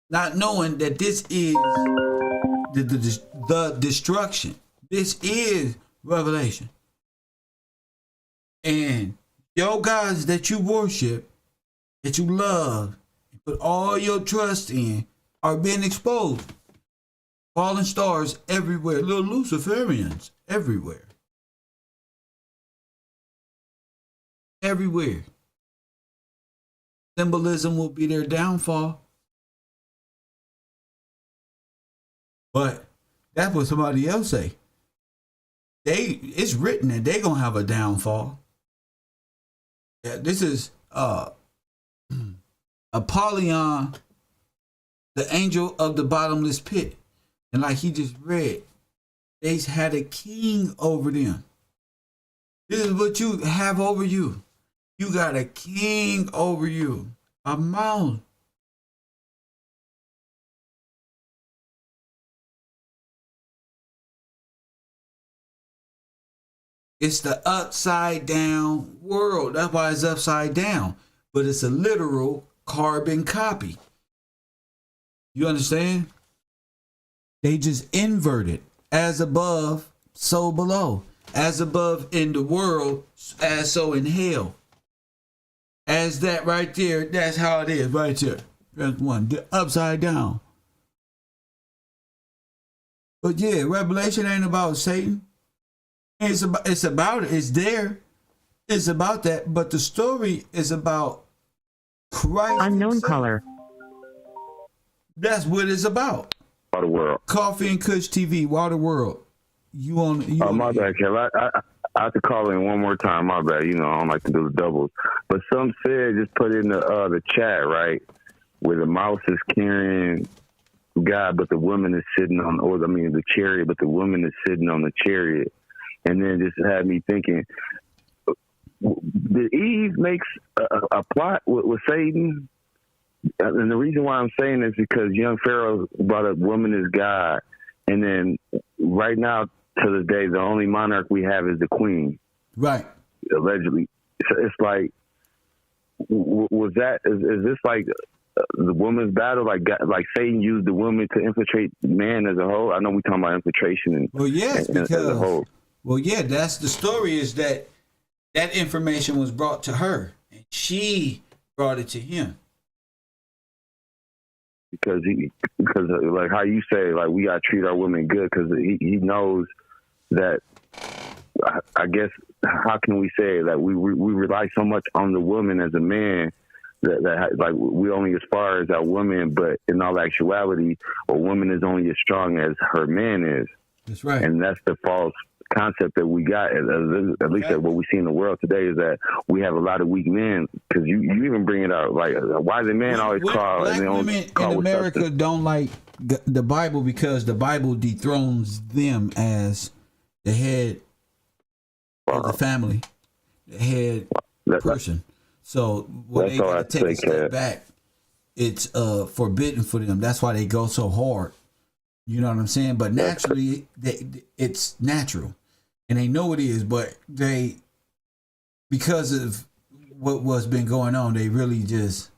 not knowing that this is the destruction. This is Revelation. And your gods that you worship, that you love, and put all your trust in, are being exposed. Fallen stars everywhere. Little Luciferians everywhere. Everywhere. Symbolism will be their downfall. But that's what somebody else say. It's written that they're gonna have a downfall. Yeah, this is Apollyon, the angel of the bottomless pit. And like he just read, they had a king over them. This is what you have over you. You got a king over you. A mouse. It's the upside down world. That's why it's upside down. But it's a literal carbon copy. You understand? They just inverted. As above, so below. As above in the world, as so in hell. As that right there, that's how it is right there. That's one. The upside down. But yeah, Revelation ain't about Satan. It's about it. It's there. It's about that. But the story is about Christ. Unknown himself. color. That's what it's about. Water World. Coffee and Kush TV. Water World. You on? My bad, Kev. I have to call in one more time. My bad. You know I don't like to do the doubles. But some said just put in the chat right where the mouse is carrying God, but the woman is sitting on, the chariot, but the woman is sitting on the chariot. And then just had me thinking, did Eve makes a plot with Satan? And the reason why I'm saying this is because young Pharaoh brought up woman is God. And then right now, to this day, the only monarch we have is the queen. Right. Allegedly. So it's like, is this like the woman's battle? Like Satan used the woman to infiltrate man as a whole? I know we're talking about infiltration and, well, yes, and, because, as a whole. Well, yeah, that's the story is that information was brought to her and she brought it to him. Because like how you say, like we gotta treat our women good because he knows that. I guess how can we say that we rely so much on the woman as a man that like we only as far as our woman, but in all actuality, a woman is only as strong as her man is. That's right, and that's the false concept that we got, at least that what we see in the world today is that we have a lot of weak men. Because you even bring it out, like why the men always call black women in America don't like the Bible because the Bible dethrones them as the head of the family, the head person. So when they got to take a step back, it's forbidden for them. That's why they go so hard. You know what I'm saying? But naturally, it's natural, and they know it is. But they, because of what's been going on, they really just,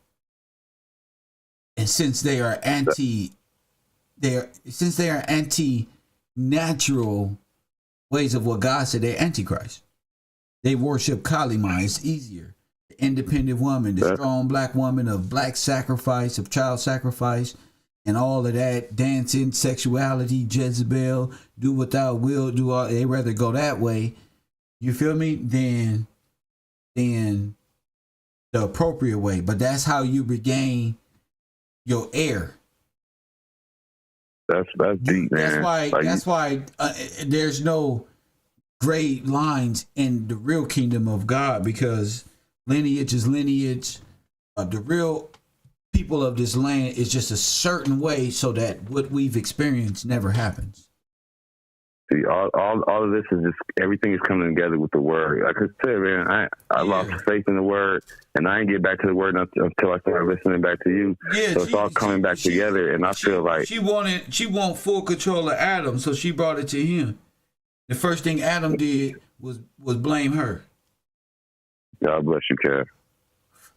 and since they are anti-natural ways of what God said, they're antichrist. They worship Kalima. It's easier. The independent woman, the strong black woman of black sacrifice, of child sacrifice, and all of that, dancing, sexuality, Jezebel, do what thou will, do all. They rather go that way, you feel me, than the appropriate way. But that's how you regain your air. That's deep, man. That's why there's no gray lines in the real kingdom of God, because lineage is lineage. The real people of this land is just a certain way, so that what we've experienced never happens. See, all of this is just, everything is coming together with the word. Like I said, man, I lost faith in the word, and I didn't get back to the word until I started listening back to you. Yeah, so it's all coming back together, and I feel like she want full control of Adam, so she brought it to him. The first thing Adam did was blame her. God bless you, Kev.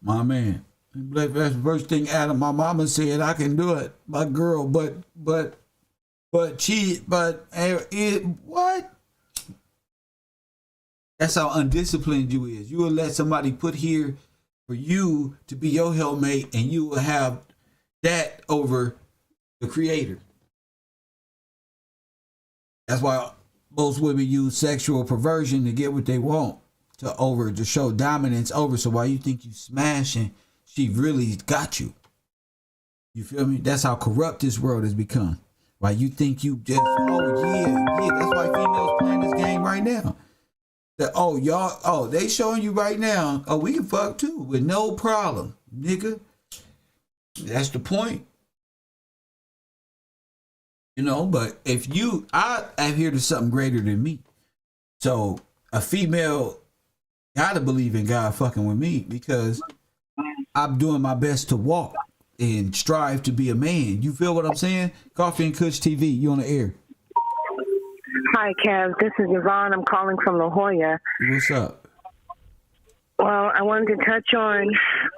My man. That's the first thing Adam, my mama said, I can do it, my girl, but what? That's how undisciplined you is. You will let somebody put here for you to be your helpmate, and you will have that over the creator. That's why most women use sexual perversion to get what they want, to show dominance over. So while you think you smashing, she really got you. You feel me? That's how corrupt this world has become. Why you think you just, that's why females playing this game right now. That, they showing you right now, we can fuck too with no problem, nigga. That's the point. You know, but if I adhere to something greater than me. So a female gotta believe in God fucking with me, because I'm doing my best to walk and strive to be a man. You feel what I'm saying? Coffee and Kush TV, you on the air. Hi, Kev. This is Yvonne. I'm calling from La Jolla. What's up? Well, I wanted to touch on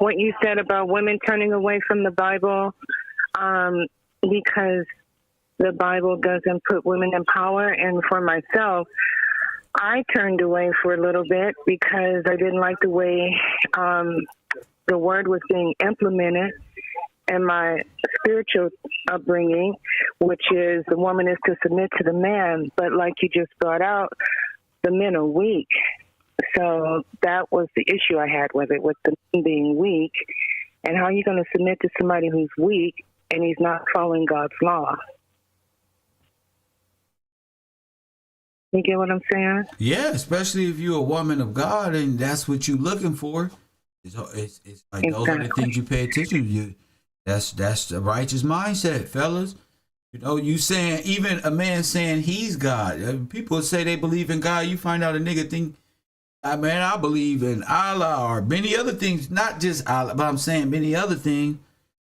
what you said about women turning away from the Bible, because the Bible doesn't put women in power. And for myself, I turned away for a little bit because I didn't like the way the word was being implemented in my spiritual upbringing, which is the woman is to submit to the man. But like you just brought out, the men are weak. So that was the issue I had with it, with the men being weak. And how are you going to submit to somebody who's weak and he's not following God's law? You get what I'm saying? Yeah, especially if you're a woman of God and that's what you're looking for. It's like those are the things you pay attention to. That's the righteous mindset, fellas. You know, you saying, even a man saying he's God. People say they believe in God. You find out a nigga think, I believe in Allah or many other things, not just Allah, but I'm saying many other things,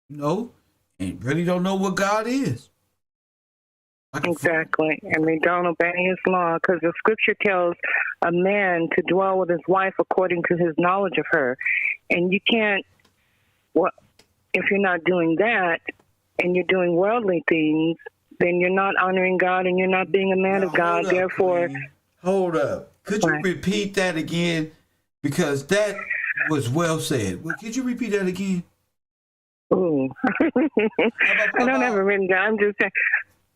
you know, and really don't know what God is. Exactly. And they don't obey his law, because the scripture tells a man to dwell with his wife according to his knowledge of her. And you can't, if you're not doing that and you're doing worldly things, then you're not honoring God and you're not being a man of God. Therefore, hold up. Could you repeat that again? Because that was well said. Could you repeat that again? Ooh. I don't have it written down. I'm just saying.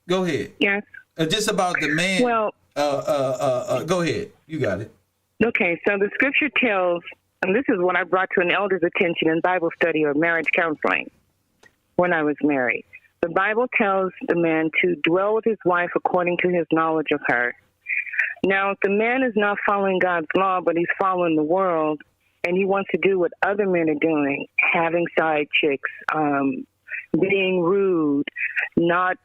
Go ahead. Yes. Just about the man. Well, go ahead. You got it. Okay, so the scripture tells, and this is what I brought to an elder's attention in Bible study or marriage counseling when I was married. The Bible tells the man to dwell with his wife according to his knowledge of her. Now, if the man is not following God's law, but he's following the world, and he wants to do what other men are doing, having side chicks, being rude, not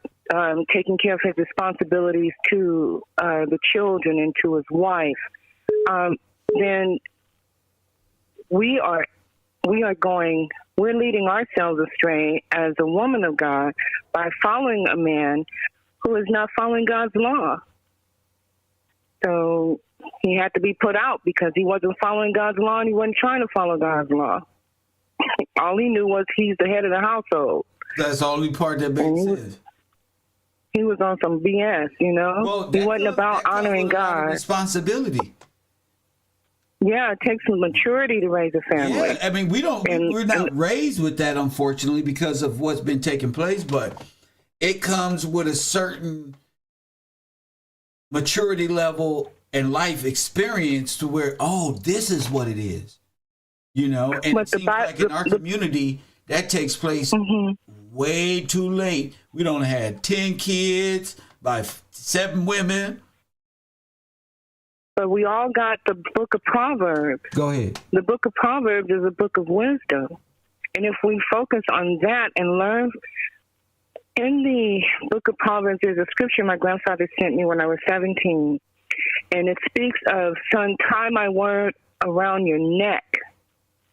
taking care of his responsibilities to the children and to his wife, then we're leading ourselves astray as a woman of God by following a man who is not following God's law. So he had to be put out because he wasn't following God's law and he wasn't trying to follow God's law. All he knew was he's the head of the household. That's the only part that makes sense. He was on some BS, you know? Well, he wasn't about honoring God. Responsibility. Yeah, it takes some maturity to raise a family. Yeah, I mean, we're not raised with that, unfortunately, because of what's been taking place, but it comes with a certain maturity level and life experience to where, oh, this is what it is. You know, and but it seems like in our community, that takes place way too late. We don't have 10 kids by 7 women. But we all got the book of Proverbs. Go ahead. The book of Proverbs is a book of wisdom. And if we focus on that and learn, in the book of Proverbs, there's a scripture my grandfather sent me when I was 17. And it speaks of, son, tie my word around your neck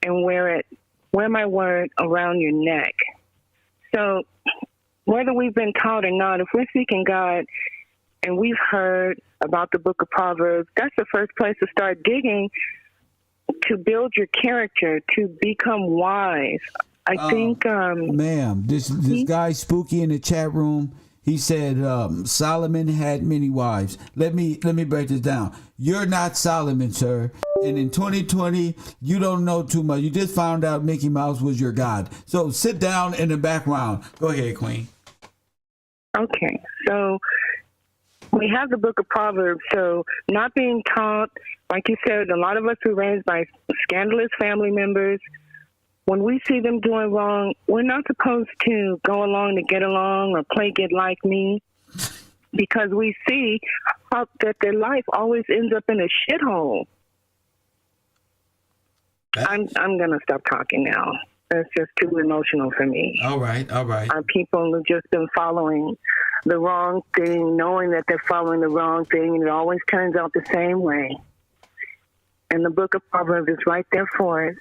and wear my word around your neck. So whether we've been taught or not, if we're seeking God and we've heard about the book of Proverbs, that's the first place to start digging to build your character, to become wise. I think... Ma'am, this guy Spooky in the chat room, he said Solomon had many wives. Let me break this down. You're not Solomon, sir. And in 2020, you don't know too much. You just found out Mickey Mouse was your god. So sit down in the background. Go ahead, Queen. Okay, so we have the book of Proverbs. So not being taught, like you said, a lot of us were raised by scandalous family members. When we see them doing wrong, we're not supposed to go along to get along or play get like me, because we see how that their life always ends up in a shithole. I'm gonna stop talking now. It's just too emotional for me. All right. People who've just been following the wrong thing, knowing that they're following the wrong thing, and it always turns out the same way. And the book of Proverbs is right there for us.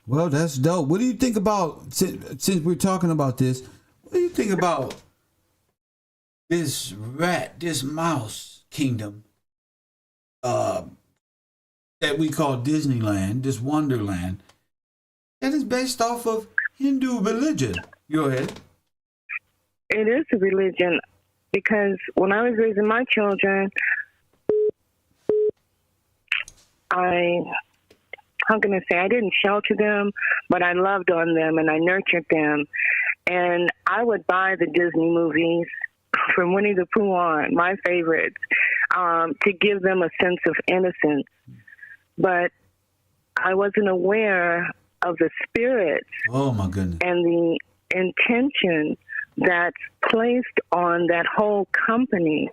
Well, that's dope. What do you think about, since we're talking about this, what do you think about this mouse kingdom that we call Disneyland, this Wonderland, that is based off of Hindu religion? Go ahead. It is a religion, because when I was raising my children, how can I say, I didn't shelter them, but I loved on them and I nurtured them. And I would buy the Disney movies from Winnie the Pooh on, my favorites, to give them a sense of innocence. But I wasn't aware of the spirits. Oh, my goodness. And the intention that's placed on that whole company.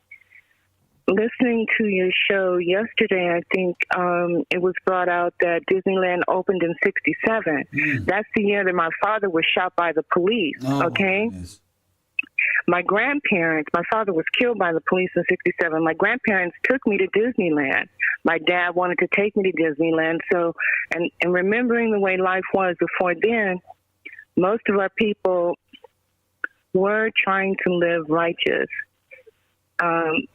Listening to your show yesterday, I think it was brought out that Disneyland opened in '67. That's the year that my father was shot by the police, okay? My grandparents, my father was killed by the police in '67. My grandparents took me to Disneyland. My dad wanted to take me to Disneyland. So, and remembering the way life was before then, most of our people were trying to live righteous.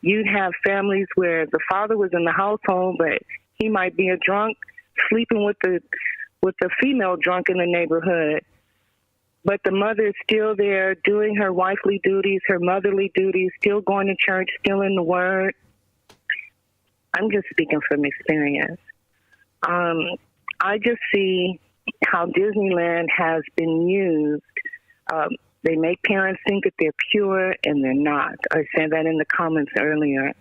You'd have families where the father was in the household, but he might be a drunk, sleeping with the female drunk in the neighborhood. But the mother is still there doing her wifely duties, her motherly duties, still going to church, still in the Word. I'm just speaking from experience. I just see how Disneyland has been used. They make parents think that they're pure, and they're not. I said that in the comments earlier.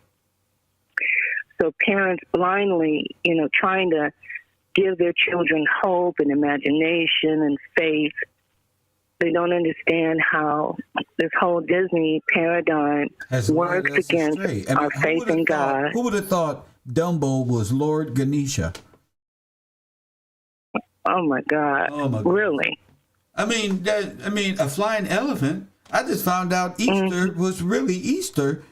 So parents blindly, trying to give their children hope and imagination and faith. They don't understand how this whole Disney paradigm works against our faith in God. Who would have thought Dumbo was Lord Ganesha? Oh my God! Really? I mean, a flying elephant. I just found out Easter was really Easter,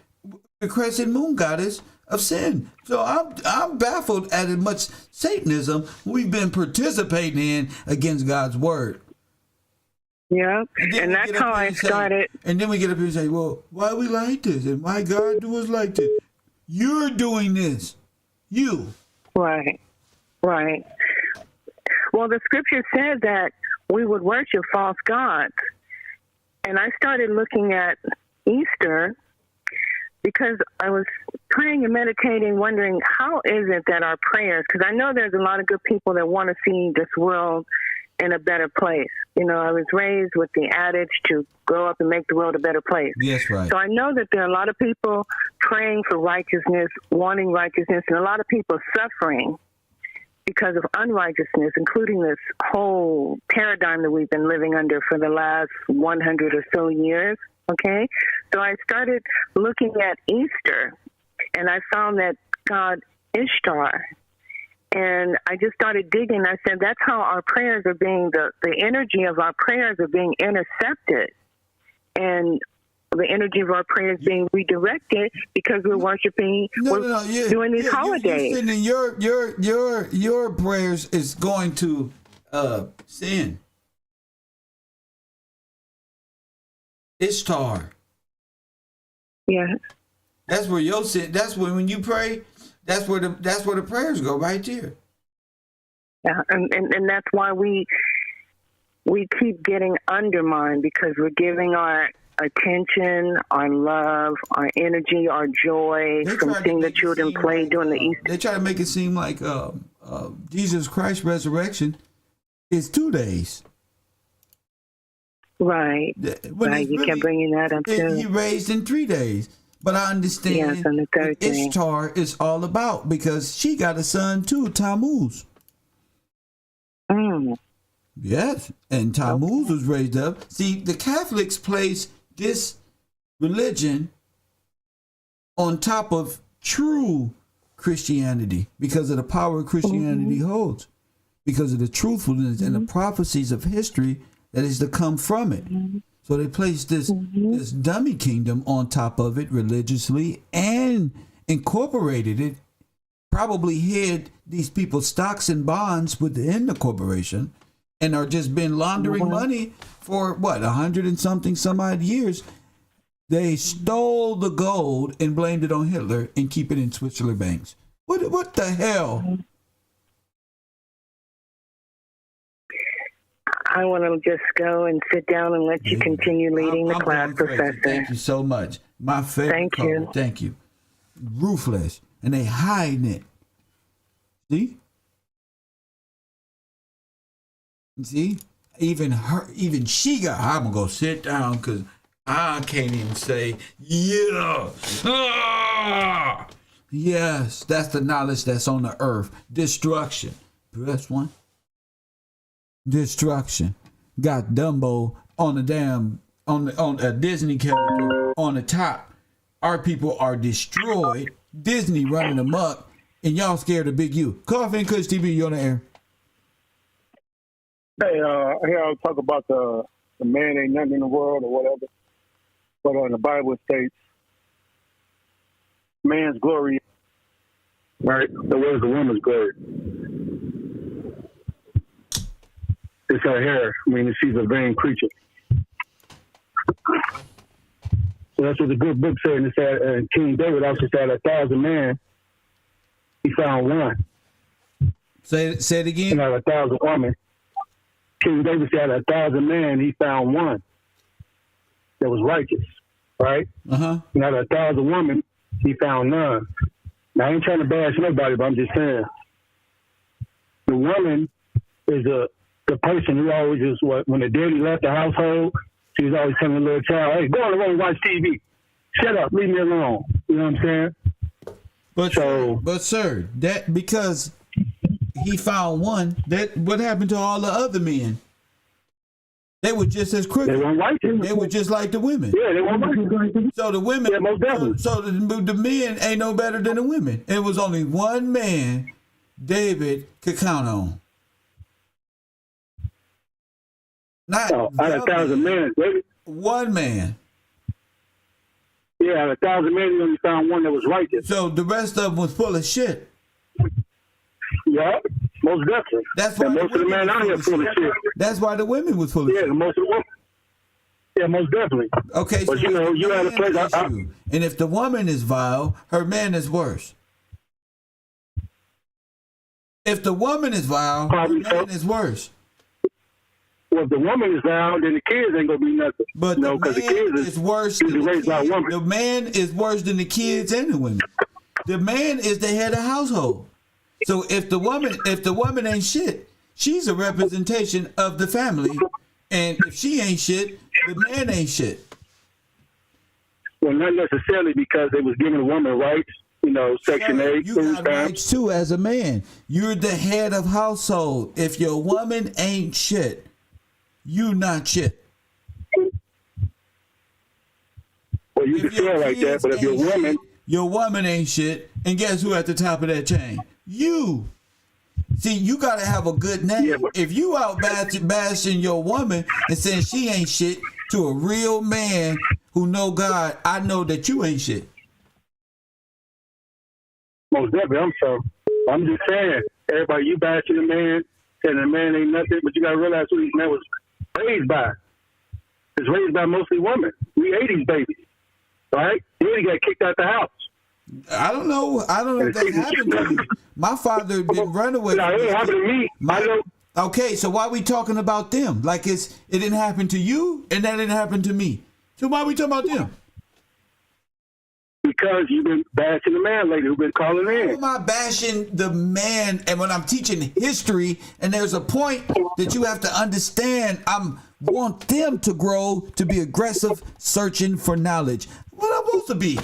the crescent moon goddess of sin. So I'm baffled at as much Satanism we've been participating in against God's word. Yeah, and that's how I started. And then we get up here and say, well, why we like this? And why God do us like this? You're doing this. You. Right. Well, the scripture said that we would worship false gods. And I started looking at Easter because I was praying and meditating, wondering how is it that our prayers, because I know there's a lot of good people that want to see this world in a better place. You know, I was raised with the adage to grow up and make the world a better place. Yes, right. So I know that there are a lot of people praying for righteousness, wanting righteousness, and a lot of people suffering because of unrighteousness, including this whole paradigm that we've been living under for the last 100 or so years. Okay? So I started looking at Easter, and I found that God Ishtar. And I just started digging. I said, that's how our prayers are being, the energy of our prayers are being intercepted. And the energy of our prayers being redirected because we're worshiping, doing these holidays. Your prayers is going to sin. Ishtar. Yeah. That's where your sin. That's when you pray. That's where the prayers go right there. Yeah, and that's why we keep getting undermined because we're giving our attention, our love, our energy, our joy from seeing the children play during the Easter. They try to make it seem like Jesus Christ's resurrection is 2 days. Right. Right. You kept bringing that up too. He raised in 3 days. But I understand yes, on the third day. Ishtar is all about because she got a son too, Tammuz. Yes, and Tammuz was raised up. See, the Catholics place this religion on top of true Christianity because of the power Christianity holds, because of the truthfulness and the prophecies of history that is to come from it. So they placed this dummy kingdom on top of it religiously and incorporated it, probably hid these people's stocks and bonds within the corporation and are just been laundering money for 100 and something some odd years. They stole the gold and blamed it on Hitler and keep it in Switzerland banks. What the hell? I want to just go and sit down and let you continue leading the class, Professor. Thank you so much. My favorite color. Thank you. Ruthless. And they hiding it. See? See? Even she got, I'm going to go sit down because I can't even say, yeah. Ah! Yes, that's the knowledge that's on the earth. Destruction. Press one. Destruction. Got Dumbo on the damn on a Disney character on the top. Our people are destroyed. Disney running amok, and y'all scared of Big U. Coffee and Kush TV, you on the air. Hey, here I'll talk about the man ain't nothing in the world or whatever. But the Bible states, man's glory, right? The word of the woman's glory. It's her hair. I mean, she's a vain creature. So that's what the good book said. And it said, King David also said, 1,000 men, he found one. Say it again. 1,000 women. King David said, 1,000 men, he found one that was righteous, right? Uh-huh. 1,000 women, he found none. Now, I ain't trying to bash nobody, but I'm just saying, the woman is the person who always is when the daddy left the household, she was always telling the little child, hey, go on the road and watch TV. Shut up, leave me alone. You know what I'm saying? But sir, that because he found one, that what happened to all the other men? They were just as crooked. They weren't righteous. They were just like the women. Yeah, they weren't righteous. So the women, yeah, most definitely. So the men ain't no better than the women. It was only one man David could count on. Not out of 1,000 men. One man. Yeah, Yeah, out of 1,000 men, you only found one that was righteous. So the rest of them was full of shit. Yeah, most definitely. That's why and most of the men out here full of shit. That's why the women was full of shit. Yeah, most of the women. Yeah, most definitely. Okay, but so you know, you had a place. And if the woman is vile, her man is worse. If the woman is vile, her man is worse. Well, if the woman is vile, then the kids ain't gonna be nothing. But no, because the kids is worse than the kids. The man is worse than the kids and the women. The man is the head of household. So if the woman ain't shit, she's a representation of the family. And if she ain't shit, the man ain't shit. Well, not necessarily, because they was giving a woman rights, you know, Section 8. You got rights too as a man. You're the head of household. If your woman ain't shit, you not shit. Well, you can feel like that, but if your woman ain't shit, and guess who at the top of that chain? You. See, you gotta have a good name. Yeah, if you out bashing your woman and saying she ain't shit to a real man who know God, I know that you ain't shit. Most definitely, I'm just saying, everybody, you bashing the man, saying the man ain't nothing, but you gotta realize who this man was raised by. It's raised by mostly women. We 80s babies, right? Then he got kicked out the house. I don't know if that happened to you. My father didn't run away. No, it happened to me. Okay, so why are we talking about them? Like it didn't happen to you and that didn't happen to me. So why are we talking about them? Because you've been bashing the man lately, who've been calling in. Why am I bashing the man? And when I'm teaching history, and there's a point that you have to understand, I want them to grow to be aggressive, searching for knowledge. What am I supposed to be?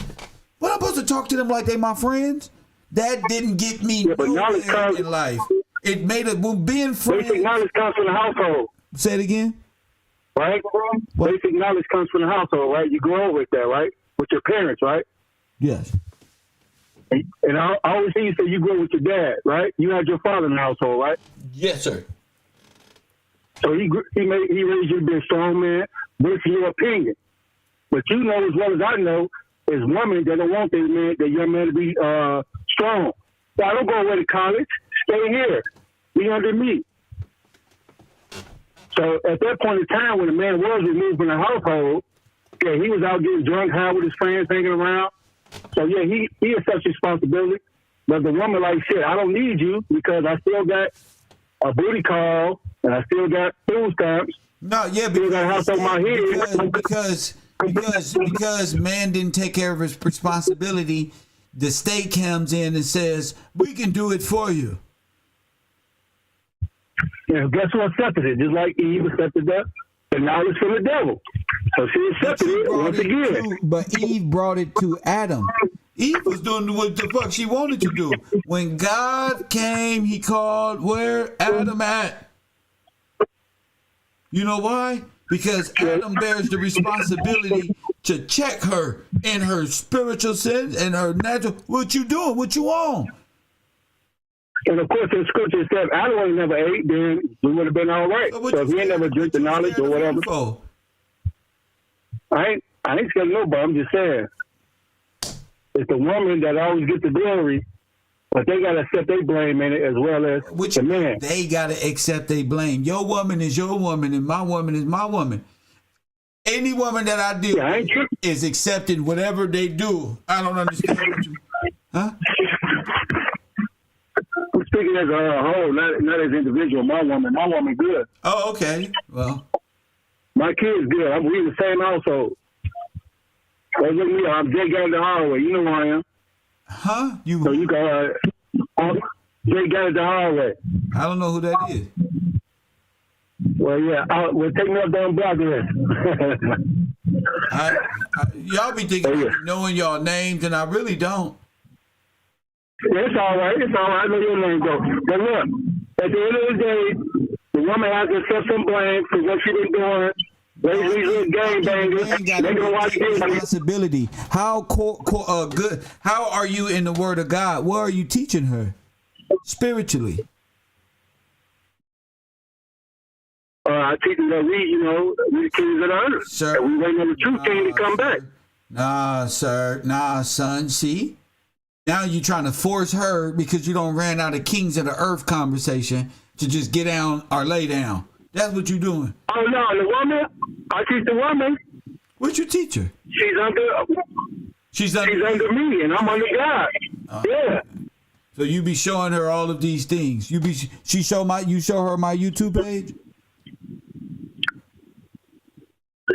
What am I supposed to talk to them like they my friends? That didn't get me nowhere in life. It made it being friends. Basic knowledge comes from the household. Say it again. Right? Basic knowledge comes from the household, right? You grow up with that, right? With your parents, right? Yes. And I always hear you say you grew up with your dad, right? You had your father in the household, right? Yes, sir. So he raised you to be a strong man, voicing your opinion. But you know as well as I know, is women that don't want their young man to be strong. So I don't go away to college. Stay here. Be under me. So at that point in time, when the man was removed from the household, yeah, he was out getting drunk, high with his friends, hanging around. So yeah, he accepts responsibility. But the woman like, shit, I don't need you because I still got a booty call and I still got food stamps. No, yeah, because got a house on my head. Because man didn't take care of his responsibility, the state comes in and says, we can do it for you. Yeah, guess who accepted it? Just like Eve accepted that. And now it's from the devil. So she accepted it once again. But Eve brought it to Adam. Eve was doing what the fuck she wanted to do. When God came, he called where Adam at. You know why? Because Adam bears the responsibility to check her in her spiritual sense and her natural. What you doing? What you on? And of course, the scripture said Adam ain't never ate, then we would have been all right. So if he ain't never drink the knowledge or whatever. I ain't scared of nobody. I'm just saying. It's the woman that always gets the glory, but they got to accept their blame in it as well as the man. They got to accept their blame. Your woman is your woman and my woman is my woman. Any woman that I deal with is accepting whatever they do. I don't understand what you... Huh? I'm speaking as a whole, not as individual. My woman good. Oh, okay. Well, my kid's good. We in the same household. Hey, look at me. I'm J.R.Y.D the hallway. You know who I am. Huh? So you got J.R.Y.D the hallway. I don't know who that is. Well, yeah. Well, take me up down block list. Y'all be thinking I be knowing y'all names, and I really don't. It's all right. It's all right. I know your name, though. But look, at the end of the day, the woman has to accept some blame for what she been doing. Responsibility. How good? How are you in the Word of God? What are you teaching her spiritually? I teach them that we the kings of the earth. Sir, we waiting on the true king to come back. Nah, sir. Nah, son. See? Now you're trying to force her because you don't ran out of Kings of the Earth conversation to just get down or lay down. That's what you're doing. Oh, no, the woman, I teach the woman. What you teach her? She's under me, and I'm under God. Yeah. So you be showing her all of these things. You show her my YouTube page?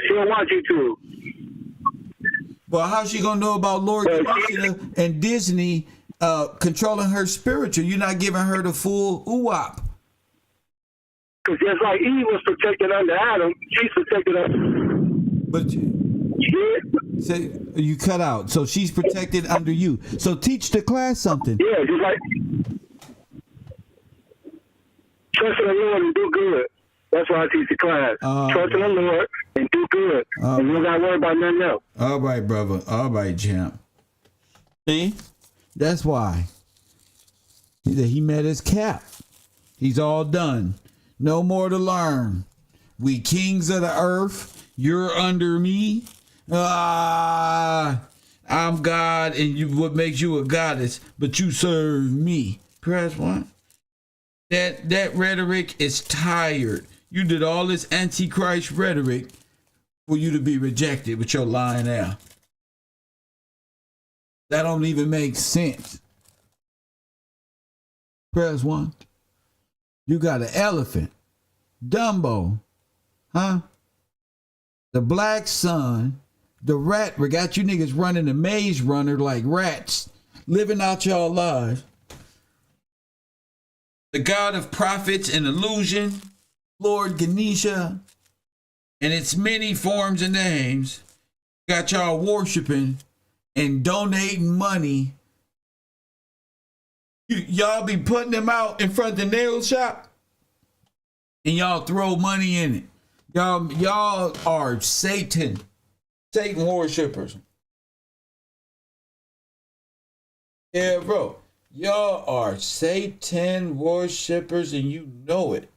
She don't watch YouTube. Well, how's she gonna know about Lord Commissioner and Disney controlling her spiritual? You're not giving her the full UWAP. Because just like Eve was protected under Adam, she's protected under. But say you cut out. So she's protected under you. So teach the class something. Yeah, just like trust in the Lord and do good. That's why I teach the class. Trust in the Lord and do good. And you don't got to worry about nothing else. All right, brother. All right, champ. See? That's why. He met his cap. He's all done. No more to learn. We kings of the earth. You're under me. I'm God, and what makes you a goddess, but you serve me. Press one. That rhetoric is tired. You did all this antichrist rhetoric for you to be rejected with your lying out. That don't even make sense. Press one. You got an elephant. Dumbo. Huh? The black sun. The rat. We got you niggas running the maze runner like rats. Living out y'all lives. The god of prophets and illusion, Lord Ganesha, and its many forms and names, got y'all worshiping and donating money. Y'all be putting them out in front of the nail shop, and y'all throw money in it. Y'all are Satan worshipers. Yeah, bro. Y'all are Satan worshipers, and you know it.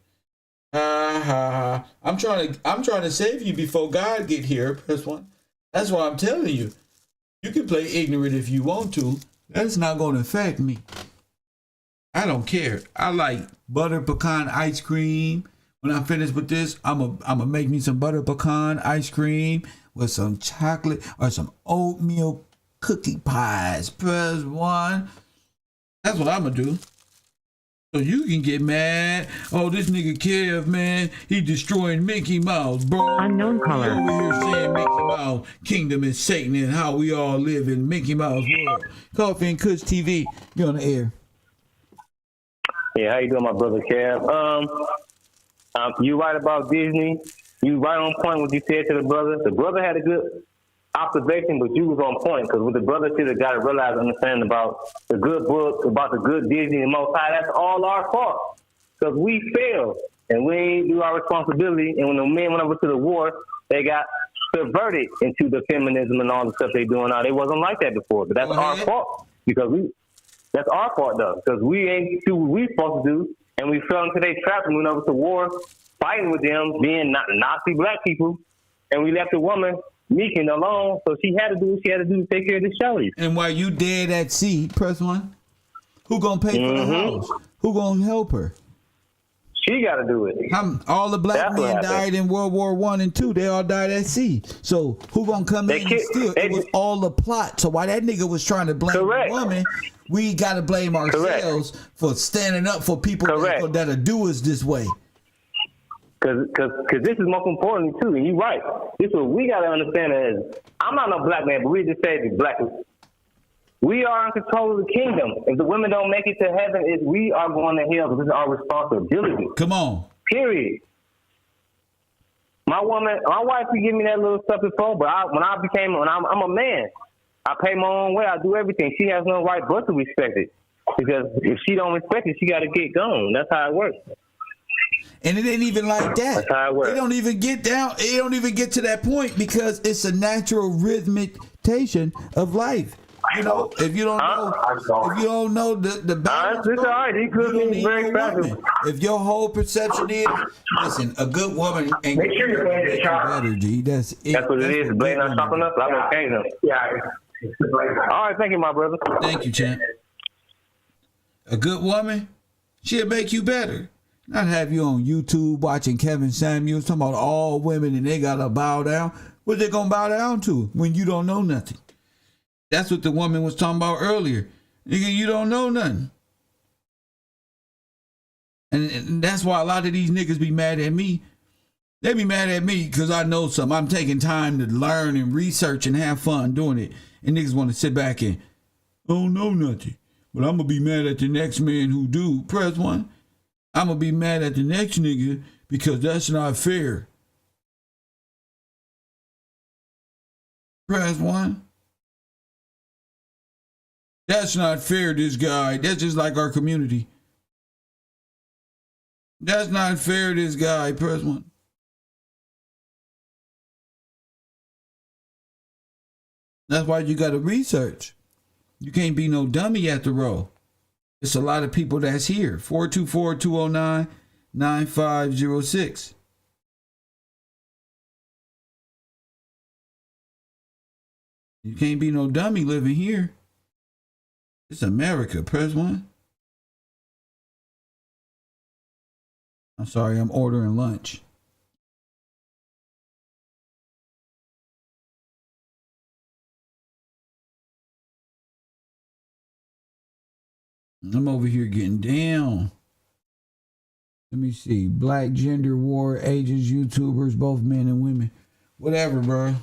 Ha ha ha! I'm trying to save you before God get here. Press one. That's why I'm telling you. You can play ignorant if you want to. That's not going to affect me. I don't care. I like butter pecan ice cream. When I'm finished with this, I'm a make me some butter pecan ice cream with some chocolate or some oatmeal cookie pies. Press one. That's what I'm gonna do. So you can get mad. Oh, this nigga Kev, man, he destroying Mickey Mouse, bro. Unknown caller. Over here saying Mickey Mouse kingdom is Satan and how we all live in Mickey Mouse world. Coffee and Kush TV, you're on the air. Yeah, how you doing, my brother Kev? You right about Disney. You right on point what you said to the brother. The brother had a good observation, but you was on point, because what the brother should have got to realize and understand about the good book, about the good Disney and Most High, that's all our fault, because we failed and we ain't do our responsibility. And when the men went over to the war, they got subverted into the feminism and all the stuff they doing now. They wasn't like that before, but that's our fault, because that's our fault though, because we ain't do what we supposed to do, and we fell into their trap and went over to war, fighting with them, being Nazi black people, and we left the woman Meekin alone, so she had to do what she had to do to take care of the shoulders. And while you dead at sea, press one. Who gonna pay for the house? Who gonna help her? She got to do it. All the black men died in World War I and II. They all died at sea. So who gonna come in and steal? It was all a plot. So while that nigga was trying to blame the woman, we gotta blame ourselves for standing up for people that'll do us this way. Because this is most important too, and you're right. This is what we got to understand is, I'm not no black man, but we just say the black. We are in control of the kingdom. If the women don't make it to heaven, we are going to hell, because this is our responsibility. Come on. Period. My wife could give me that little stuff before, but when I'm a man, I pay my own way. I do everything. She has no right but to respect it, because if she don't respect it, she got to get gone. That's how it works. And it ain't even like that. That's how it works. They don't even get down. They don't even get to that point, because it's a natural rhythmication of life. You know, if you don't know the balance, it's all right. He could be very fast. If your whole perception is, listen, a good woman ain't make sure you're playing the chart. Better, G. That's it. That's what it is. Blade not sharp enough. I'm gonna change him. Yeah. All right, thank you, my brother. Thank you, champ. A good woman, she'll make you better. Not have you on YouTube watching Kevin Samuels talking about all women and they gotta bow down. What they gonna bow down to when you don't know nothing? That's what the woman was talking about earlier. Nigga, you don't know nothing. And that's why a lot of these niggas be mad at me. They be mad at me because I know something. I'm taking time to learn and research and have fun doing it. And niggas want to sit back and, I don't know nothing. But I'm going to be mad at the next man who do. Press one. I'm going to be mad at the next nigga because that's not fair. Press one. That's not fair, this guy. That's just like our community. That's not fair, this guy. Press one. That's why you got to research. You can't be no dummy at the row. It's a lot of people that's here. 424-209-9506. You can't be no dummy living here. It's America. Press one. I'm sorry, I'm ordering lunch. I'm over here getting down. Let me see. Black gender war agents, YouTubers, both men and women. Whatever, bro.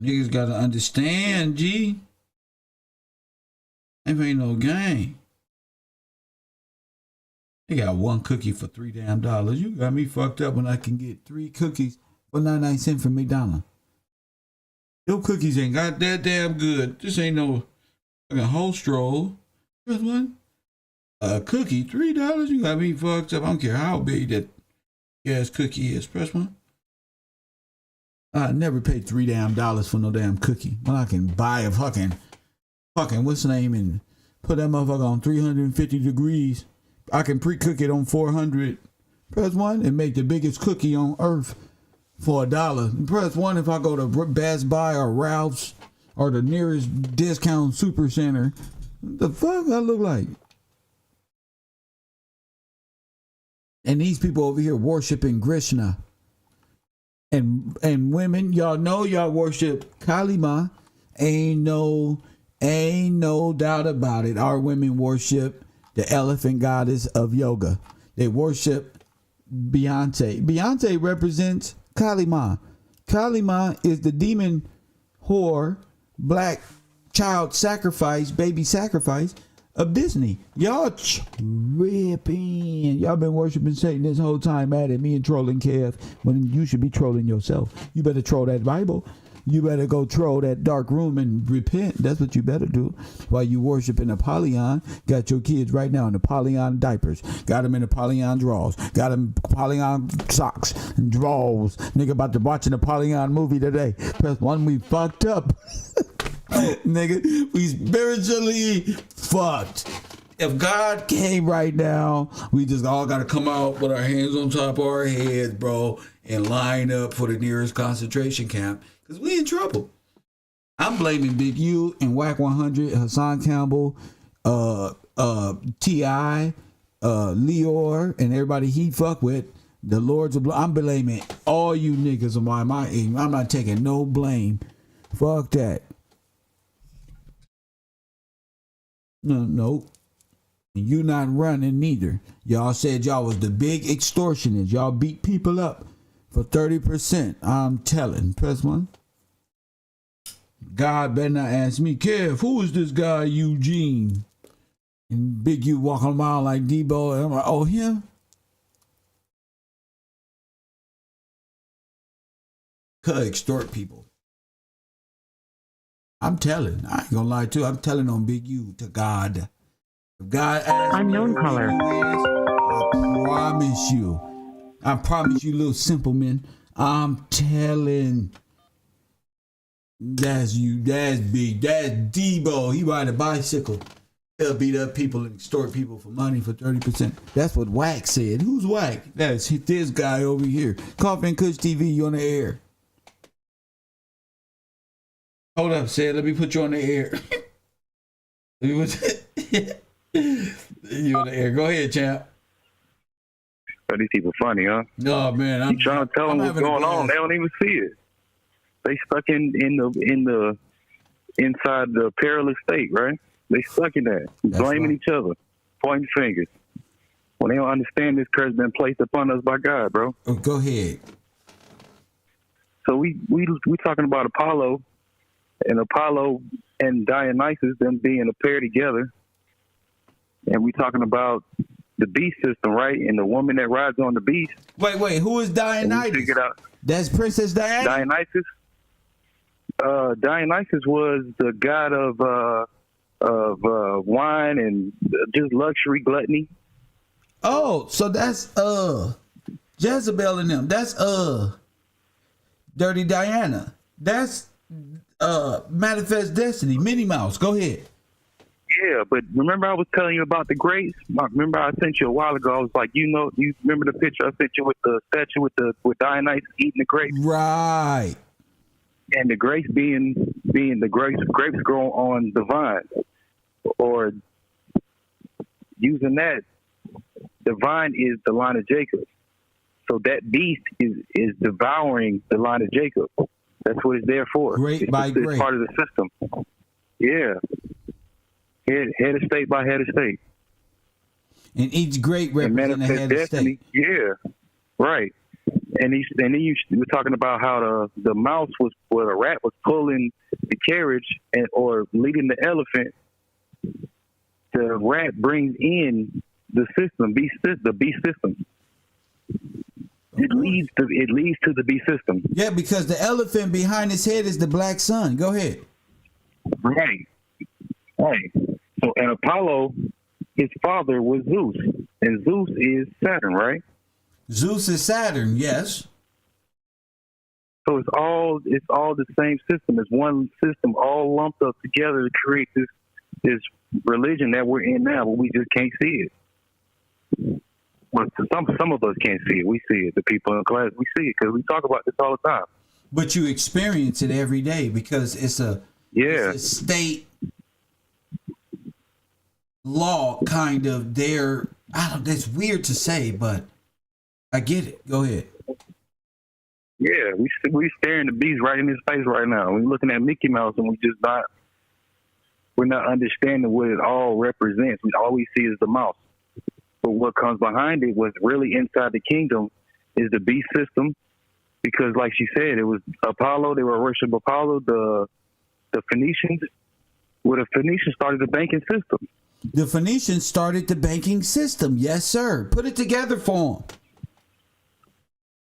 Niggas gotta understand, G. That ain't no game. They got one cookie for $3 damn. You got me fucked up when I can get 3 cookies for 99 cents from McDonald's. Your cookies ain't got that damn good. This ain't no fucking whole stroll. Press one. A cookie, $3. You got me fucked up. I don't care how big that gas cookie is. Press one. I never paid $3 damn for no damn cookie. When I can buy a fucking what's the name and put that motherfucker on 350 degrees. I can pre-cook it on 400. Press one and make the biggest cookie on earth for $1. Press one if I go to Best Buy or Ralph's or the nearest discount super center. What the fuck I look like? And these people over here worshiping Krishna. And women, y'all know y'all worship Kali Ma. Ain't no doubt about it. Our women worship the elephant goddess of yoga. They worship Beyonce. Beyonce represents Kali Ma. Kali Ma is the demon whore, black child sacrifice, baby sacrifice of Disney. Y'all tripping. Y'all been worshiping Satan this whole time, mad at me and trolling Kev when you should be trolling yourself. You better troll that Bible. You better go troll that dark room and repent. That's what you better do. While you worshiping Apollyon, got your kids right now in the Apollyon diapers. Got them in the Apollyon drawers. Got them Apollyon socks and drawers. Nigga about to watch an Apollyon movie today. Press one, we fucked up. Nigga, we spiritually fucked. If God came right now, we just all got to come out with our hands on top of our heads, bro, and line up for the nearest concentration camp. Because we in trouble. I'm blaming Big U and Wack 100, Hassan Campbell, T.I., Leor, and everybody he fuck with. The Lords of Blood. I'm blaming all you niggas on my aim. I'm not taking no blame. Fuck that. No. You not running neither. Y'all said y'all was the big extortionists. Y'all beat people up for 30%. I'm telling. Press one. God better not ask me, Kev, who is this guy Eugene? And Big U walking around like Debo. And I'm like, oh, him? Could extort people. I'm telling. I ain't gonna lie to you. I'm telling on Big U to God. If God asks unknown me color. Who is, I promise you. I promise you, little simple man. I'm telling. That's you. That's big. That's Debo. He ride a bicycle. He'll beat up people and extort people for money for 30%. That's what Wack said. Who's Wack? That's this guy over here. Coffee and Kush TV, you on the air. Hold up, Sid. Let me put you on the air. You on the air. Go ahead, champ. But these people funny, huh? No, man. I'm trying to tell them what's going on. They don't even see it. They stuck in the inside the perilous state, right? They stuck in that, blaming each other, pointing fingers. When they don't understand this curse been placed upon us by God, bro. Oh, go ahead. So we talking about Apollo and Dionysus, them being a pair together, and we talking about the beast system, right? And the woman that rides on the beast. Wait, who is Dionysus? Figured out. That's Princess Diana. Dionysus. Dionysus was the god of wine and just luxury, gluttony. Oh, so that's Jezebel and them. That's Dirty Diana. That's Manifest Destiny. Minnie Mouse. Go ahead. Yeah, but remember I was telling you about the grapes? Remember I sent you a while ago. I was like, you remember the picture I sent you with the statue with Dionysus eating the grapes? Right. And the grapes being the grapes grow on the vine, or using that, the vine is the line of Jacob. So that beast is devouring the line of Jacob. That's what it's there for. Grape by grape. It's part of the system. Yeah. Head of state by head of state. And each grape represents a head of state. Yeah. Right. And then you were talking about how the mouse the rat was pulling the carriage or leading the elephant. The rat brings in the system, the beast system. It leads to the beast system. Yeah, because the elephant behind his head is the black sun. Go ahead. Right. So, and Apollo, his father was Zeus, and Zeus is Saturn, right? Zeus is Saturn, yes. So it's all the same system. It's one system all lumped up together to create this religion that we're in now, but we just can't see it. Well, some of us can't see it. We see it. The people in class, we see it because we talk about this all the time. But you experience it every day because it's a state law kind of there. That's weird to say, but I get it. Go ahead. Yeah, we staring the beast right in his face right now. We're looking at Mickey Mouse and we're not understanding what it all represents. All we see is the mouse. But what comes behind it, what's really inside the kingdom, is the beast system. Because like she said, it was Apollo. They were worshiping Apollo. The Phoenicians. Well, the Phoenicians started the banking system. The Phoenicians started the banking system. Yes, sir. Put it together for them.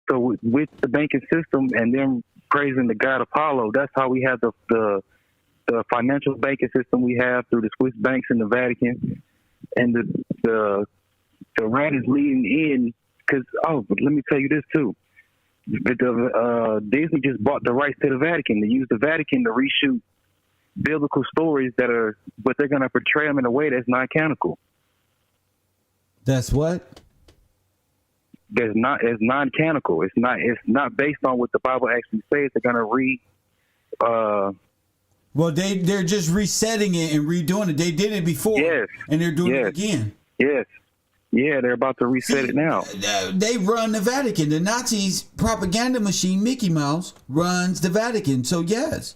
So with the banking system and them praising the god Apollo, that's how we have the financial banking system we have through the Swiss banks in the Vatican. And the rat is leading in because, but let me tell you this too. Disney just bought the rights to the Vatican to use the Vatican to reshoot biblical stories but they're going to portray them in a way that's not canonical. That's what? It's non-canonical. It's not based on what the Bible actually says. They're going to read. Well, they're just resetting it and redoing it. They did it before, and they're doing it again. Yes. Yeah, they're about to reset it now. They run the Vatican. The Nazis' propaganda machine, Mickey Mouse, runs the Vatican. So yes.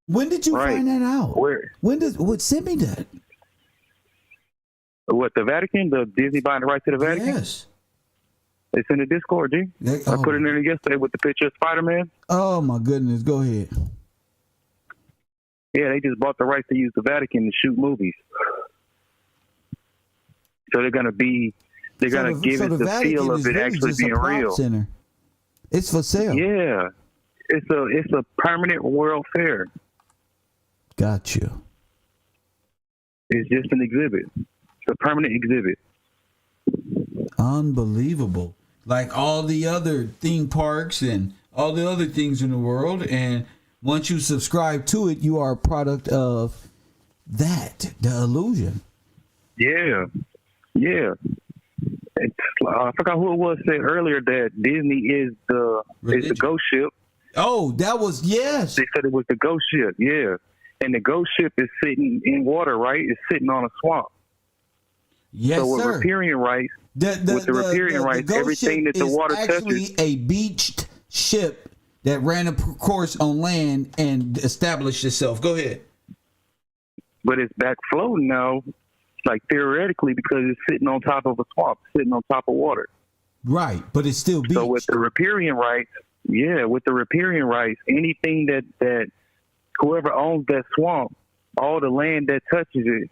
When did you find that out? Where? Send me that? What, the Vatican? The Disney buying the rights to the Vatican? Yes. It's in the Discord, G. I put it in there yesterday with the picture of Spider-Man. Oh my goodness, go ahead. Yeah, they just bought the rights to use the Vatican to shoot movies. So they're gonna give it the feel of it actually being real. Center. It's for sale. Yeah. It's a permanent world fair. Got you. It's just an exhibit. It's a permanent exhibit. Unbelievable. like all the other theme parks and all the other things in the world. And once you subscribe to it, you are a product of that, the illusion. Yeah. I forgot who it was said earlier that Disney is the ghost ship. Oh, that was, yes. They said it was the ghost ship, yeah. And the ghost ship is sitting in water, right? It's sitting on a swamp. Yes, so with sir. riparian rights, everything that the water touches. Actually a beached ship that ran a course on land and established itself. Go ahead. But it's back floating now, like theoretically, because it's sitting on top of a swamp, sitting on top of water. Right, but it's still beached. So with the riparian rights, anything that whoever owns that swamp, all the land that touches it,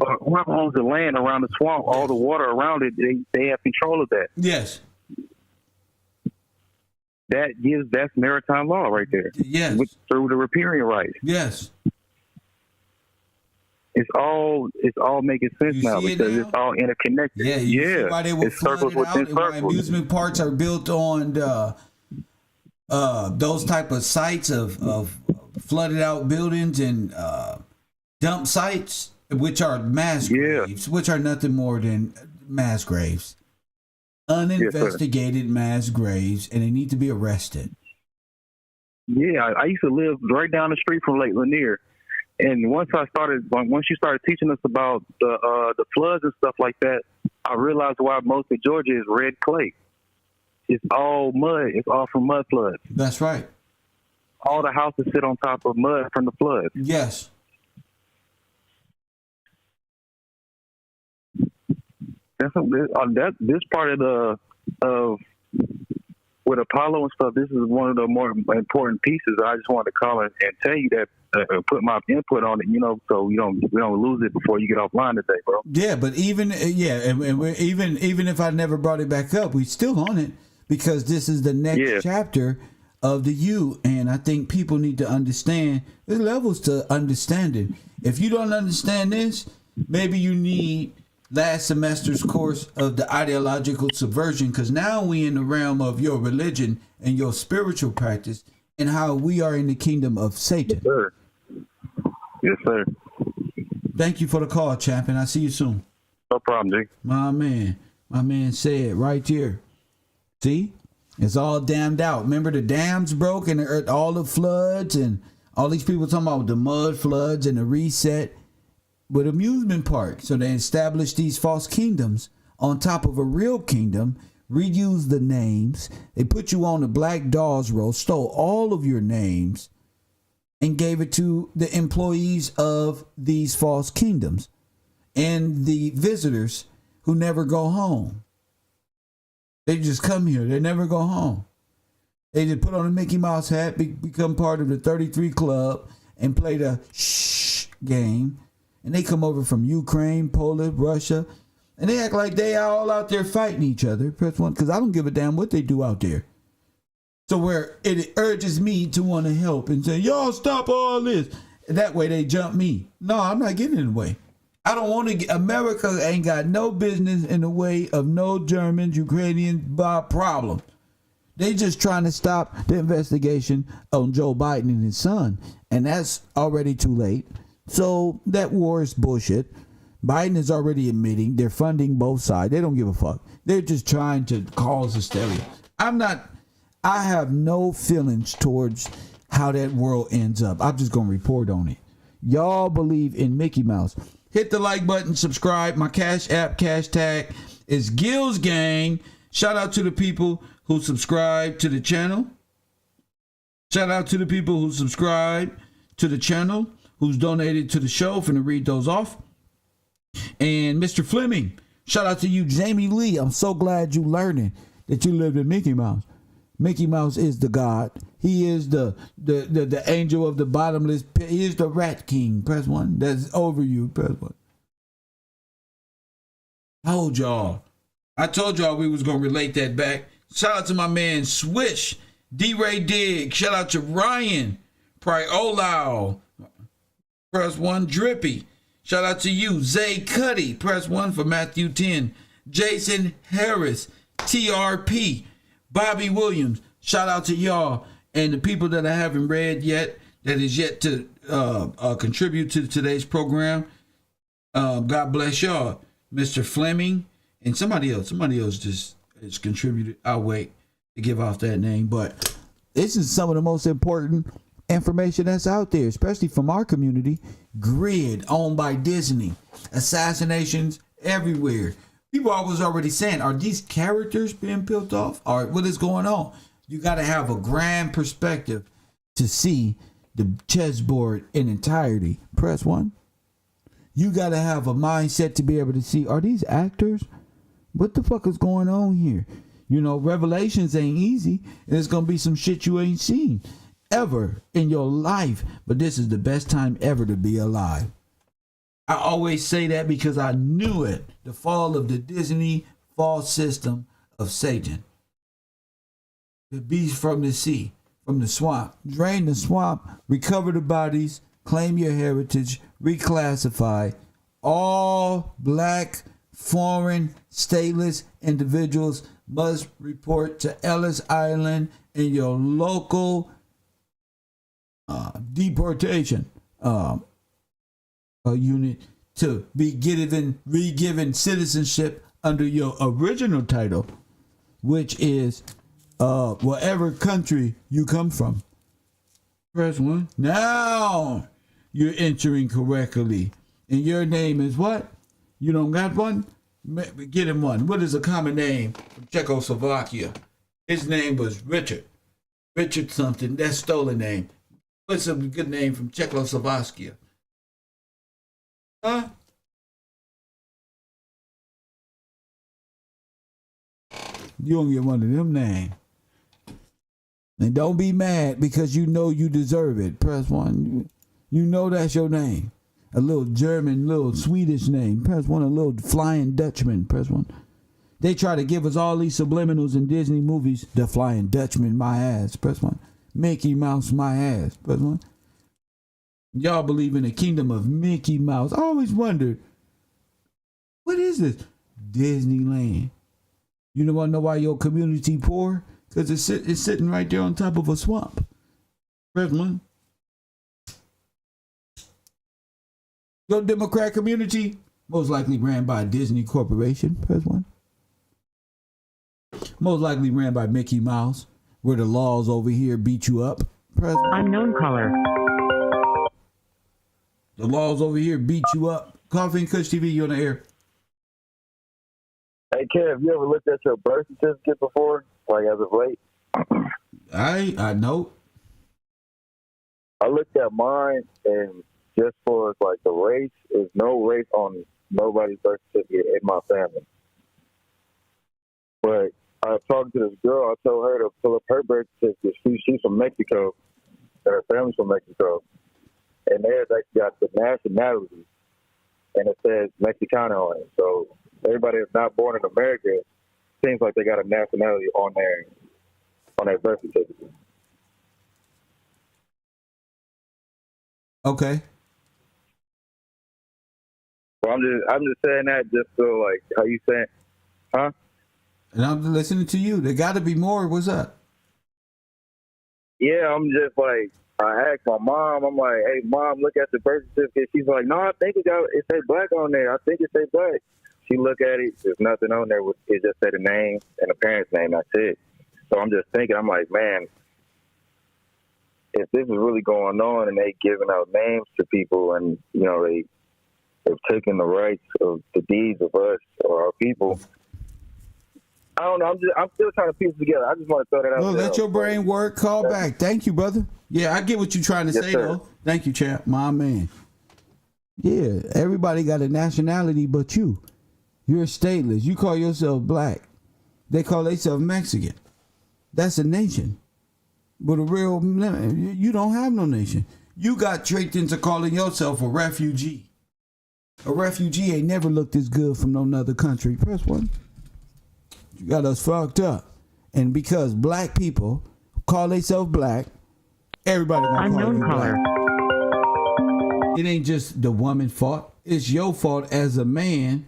or whoever owns the land around the swamp, all the water around it, they have control of that. Yes. That's maritime law right there. Yes. Through the riparian rights. Yes. It's all making sense now because it's all interconnected. Yeah, see why they were flooded out and why amusement parks are built on those type of sites of flooded out buildings and dump sites, which are mass graves, which are nothing more than mass graves. Uninvestigated mass graves, and they need to be arrested. Yeah, I used to live right down the street from Lake Lanier. And once you started teaching us about the floods and stuff like that, I realized why most of Georgia is red clay. It's all mud. It's all from mud floods. That's right. All the houses sit on top of mud from the floods. Yes. This part of with Apollo and stuff, this is one of the more important pieces. I just wanted to call and tell you that, put my input on it, so we don't lose it before you get offline today, bro. Yeah, but even if I never brought it back up, we still on it because this is the next chapter of the U, and I think people need to understand. There's levels to understanding. If you don't understand this, maybe you need last semester's course of the ideological subversion, because now we in the realm of your religion and your spiritual practice and how we are in the kingdom of Satan. Yes, sir. Yes, sir. Thank you for the call, champion. I see you soon. No problem, Jake. My man said right here. See? It's all dammed out. Remember the dams broke and all the floods and all these people talking about the mud floods and the reset. With amusement park. So they established these false kingdoms on top of a real kingdom, reused the names. They put you on the Black Dolls roll, stole all of your names, and gave it to the employees of these false kingdoms and the visitors who never go home. They just come here. They never go home. They just put on a Mickey Mouse hat, become part of the 33 Club, and play the shh game. And they come over from Ukraine, Poland, Russia, and they act like they are all out there fighting each other. Press one, because I don't give a damn what they do out there. So where it urges me to want to help and say, y'all stop all this. That way they jump me. No, I'm not getting in the way. I don't want to get, America ain't got no business in the way of no Germans, Ukrainians, problem. They just trying to stop the investigation on Joe Biden and his son. And that's already too late. So that war is bullshit. Biden is already admitting they're funding both sides. They don't give a fuck. They're just trying to cause hysteria. I have no feelings towards how that world ends up. I'm just going to report on it. Y'all believe in Mickey Mouse. Hit the like button, subscribe. My Cash App, cash tag is Gills Gang. Shout out to the people who subscribe to the channel. Shout out to the people who subscribe to the channel, who's donated to the show. Finna read those off. And Mr. Fleming, shout out to you. Jamie Lee, I'm so glad you learning that you lived in Mickey Mouse. Mickey Mouse is the God. He is the angel of the bottomless pit. He is the rat king. Press one. That's over you. Press one. I told y'all we was going to relate that back. Shout out to my man Swish, D-Ray Dig. Shout out to Ryan Priolau. Press one. Drippy. Shout out to you. Zay Cuddy. Press one for Matthew 10. Jason Harris. TRP, Bobby Williams. Shout out to y'all and the people that I haven't read yet, that is yet to contribute to today's program. God bless y'all. Mr. Fleming and somebody else just has contributed. I'll wait to give off that name, but this is some of the most important information that's out there, especially from our community. GRYD, owned by Disney. Assassinations everywhere. People always already saying, are these characters being built off? Or what is going on? You got to have a grand perspective to see the chessboard in entirety. Press 1. You got to have a mindset to be able to see, are these actors? What the fuck is going on here? You know, Revelations ain't easy. And it's going to be some shit you ain't seen ever in your life. But this is the best time ever to be alive. I always say that because I knew it. The fall of the Disney false system of Satan. The beast from the sea, from the swamp. Drain the swamp, recover the bodies, claim your heritage, reclassify. All black, foreign, stateless individuals must report to Ellis Island in your local deportation unit to be re-given citizenship under your original title, which is whatever country you come from. Press 1. Now you're entering correctly. And your name is what? You don't got one? Get him one. What is a common name from Czechoslovakia? His name was Richard. Richard something. That's stolen name. What's a good name from Czechoslovakia? Huh? You don't get one of them names. And don't be mad because you know you deserve it. Press 1. You know that's your name. A little German, little Swedish name. Press 1. A little Flying Dutchman. Press 1. They try to give us all these subliminals in Disney movies. The Flying Dutchman, my ass. Press 1. Mickey Mouse, my ass. Press 1. Y'all believe in the kingdom of Mickey Mouse. I always wondered, what is this? Disneyland. You don't want to know why your community poor? Because it's sitting right there on top of a swamp. Press 1. Your Democrat community, most likely ran by a Disney corporation. Press 1. Most likely ran by Mickey Mouse, where the laws over here beat you up. Press 1. Unknown caller. The laws over here beat you up. Coffee and Kush TV, you on the air. Hey, Kev, you ever looked at your birth certificate before? Like as of late? I know. I looked at mine, and just for like the race, there's no race on nobody's birth certificate in my family. But I was talking to this girl. I told her to pull up her birth certificate. She's from Mexico, and her family's from Mexico. And there's actually got the nationality, and it says Mexicano on it. So everybody that's not born in America seems like they got a nationality on their birth certificate. Okay. Well, I'm just saying that just so like how you saying, huh? And I'm listening to you. There got to be more. What's up? Yeah, I'm just like, I asked my mom, I'm like, hey, Mom, look at the birth certificate. She's like, no, I think it say black on there. I think it say black. She look at it, there's nothing on there. It just said a name and a parent's name. That's it. So I'm just thinking, I'm like, man, if this is really going on and they giving out names to people and, you know, they've taken the rights of the deeds of us or our people, I don't know. I'm still trying to piece it together. I just want to throw that out there. Well, let your brain work. Call back. Thank you, brother. Yeah, I get what you're trying to say, sir. though. Thank you, champ. My man. Yeah, everybody got a nationality but you. You're stateless. You call yourself black. They call themselves Mexican. That's a nation. But a real, you don't have no nation. You got tricked into calling yourself a refugee. A refugee ain't never looked as good from no other country. Press 1. You got us fucked up. And because black people call themselves black, everybody gonna call you black. It ain't just the woman's fault. It's your fault as a man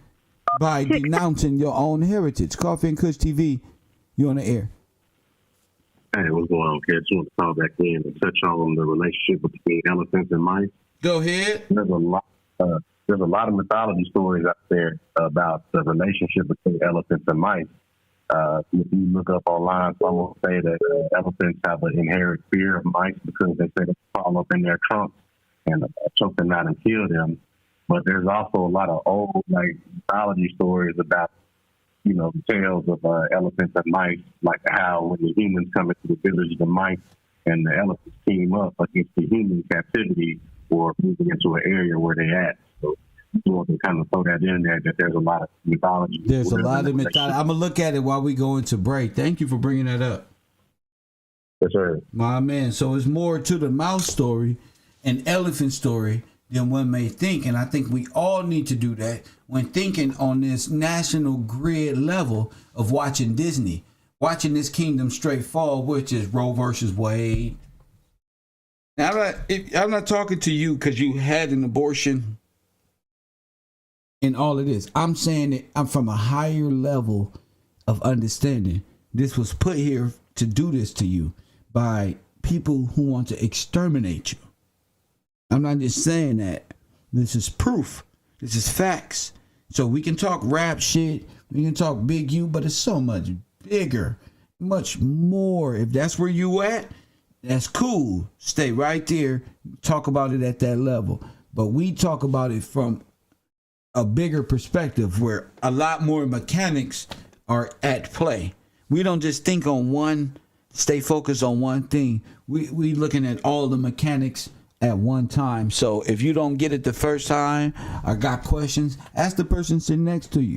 by denouncing your own heritage. Coffee and Kush TV, you on the air. Hey, what's going on, kids? Just want to call back in and touch on the relationship between elephants and mice. Go ahead. There's a lot of mythology stories out there about the relationship between elephants and mice. If you look up online, some will say that elephants have an inherent fear of mice because they say they fall up in their trunks and choke them out and kill them. But there's also a lot of old mythology stories about, tales of elephants and mice, like how when the humans come into the village of the mice and the elephants team up against the human captivity or moving into an area where they at. So you want to kind of throw that in there, that there's a lot of mythology. There's a lot of mythology. I'm going to look at it while we go into break. Thank you for bringing that up. Yes, sir. My man. So it's more to the mouse story and elephant story than one may think. And I think we all need to do that when thinking on this national grid level of watching Disney, watching this kingdom straight fall, which is Roe versus Wade. Now, I'm not talking to you because you had an abortion and all of this. I'm saying that I'm from a higher level of understanding. This was put here to do this to you by people who want to exterminate you. I'm not just saying that. This is proof. This is facts. So we can talk rap shit. We can talk Big U, but it's so much bigger, much more. If that's where you at, that's cool. Stay right there. Talk about it at that level. But we talk about it from a bigger perspective where a lot more mechanics are at play. We don't just think on one, stay focused on one thing. We looking at all the mechanics at one time. So if you don't get it the first time or got questions, ask the person sitting next to you.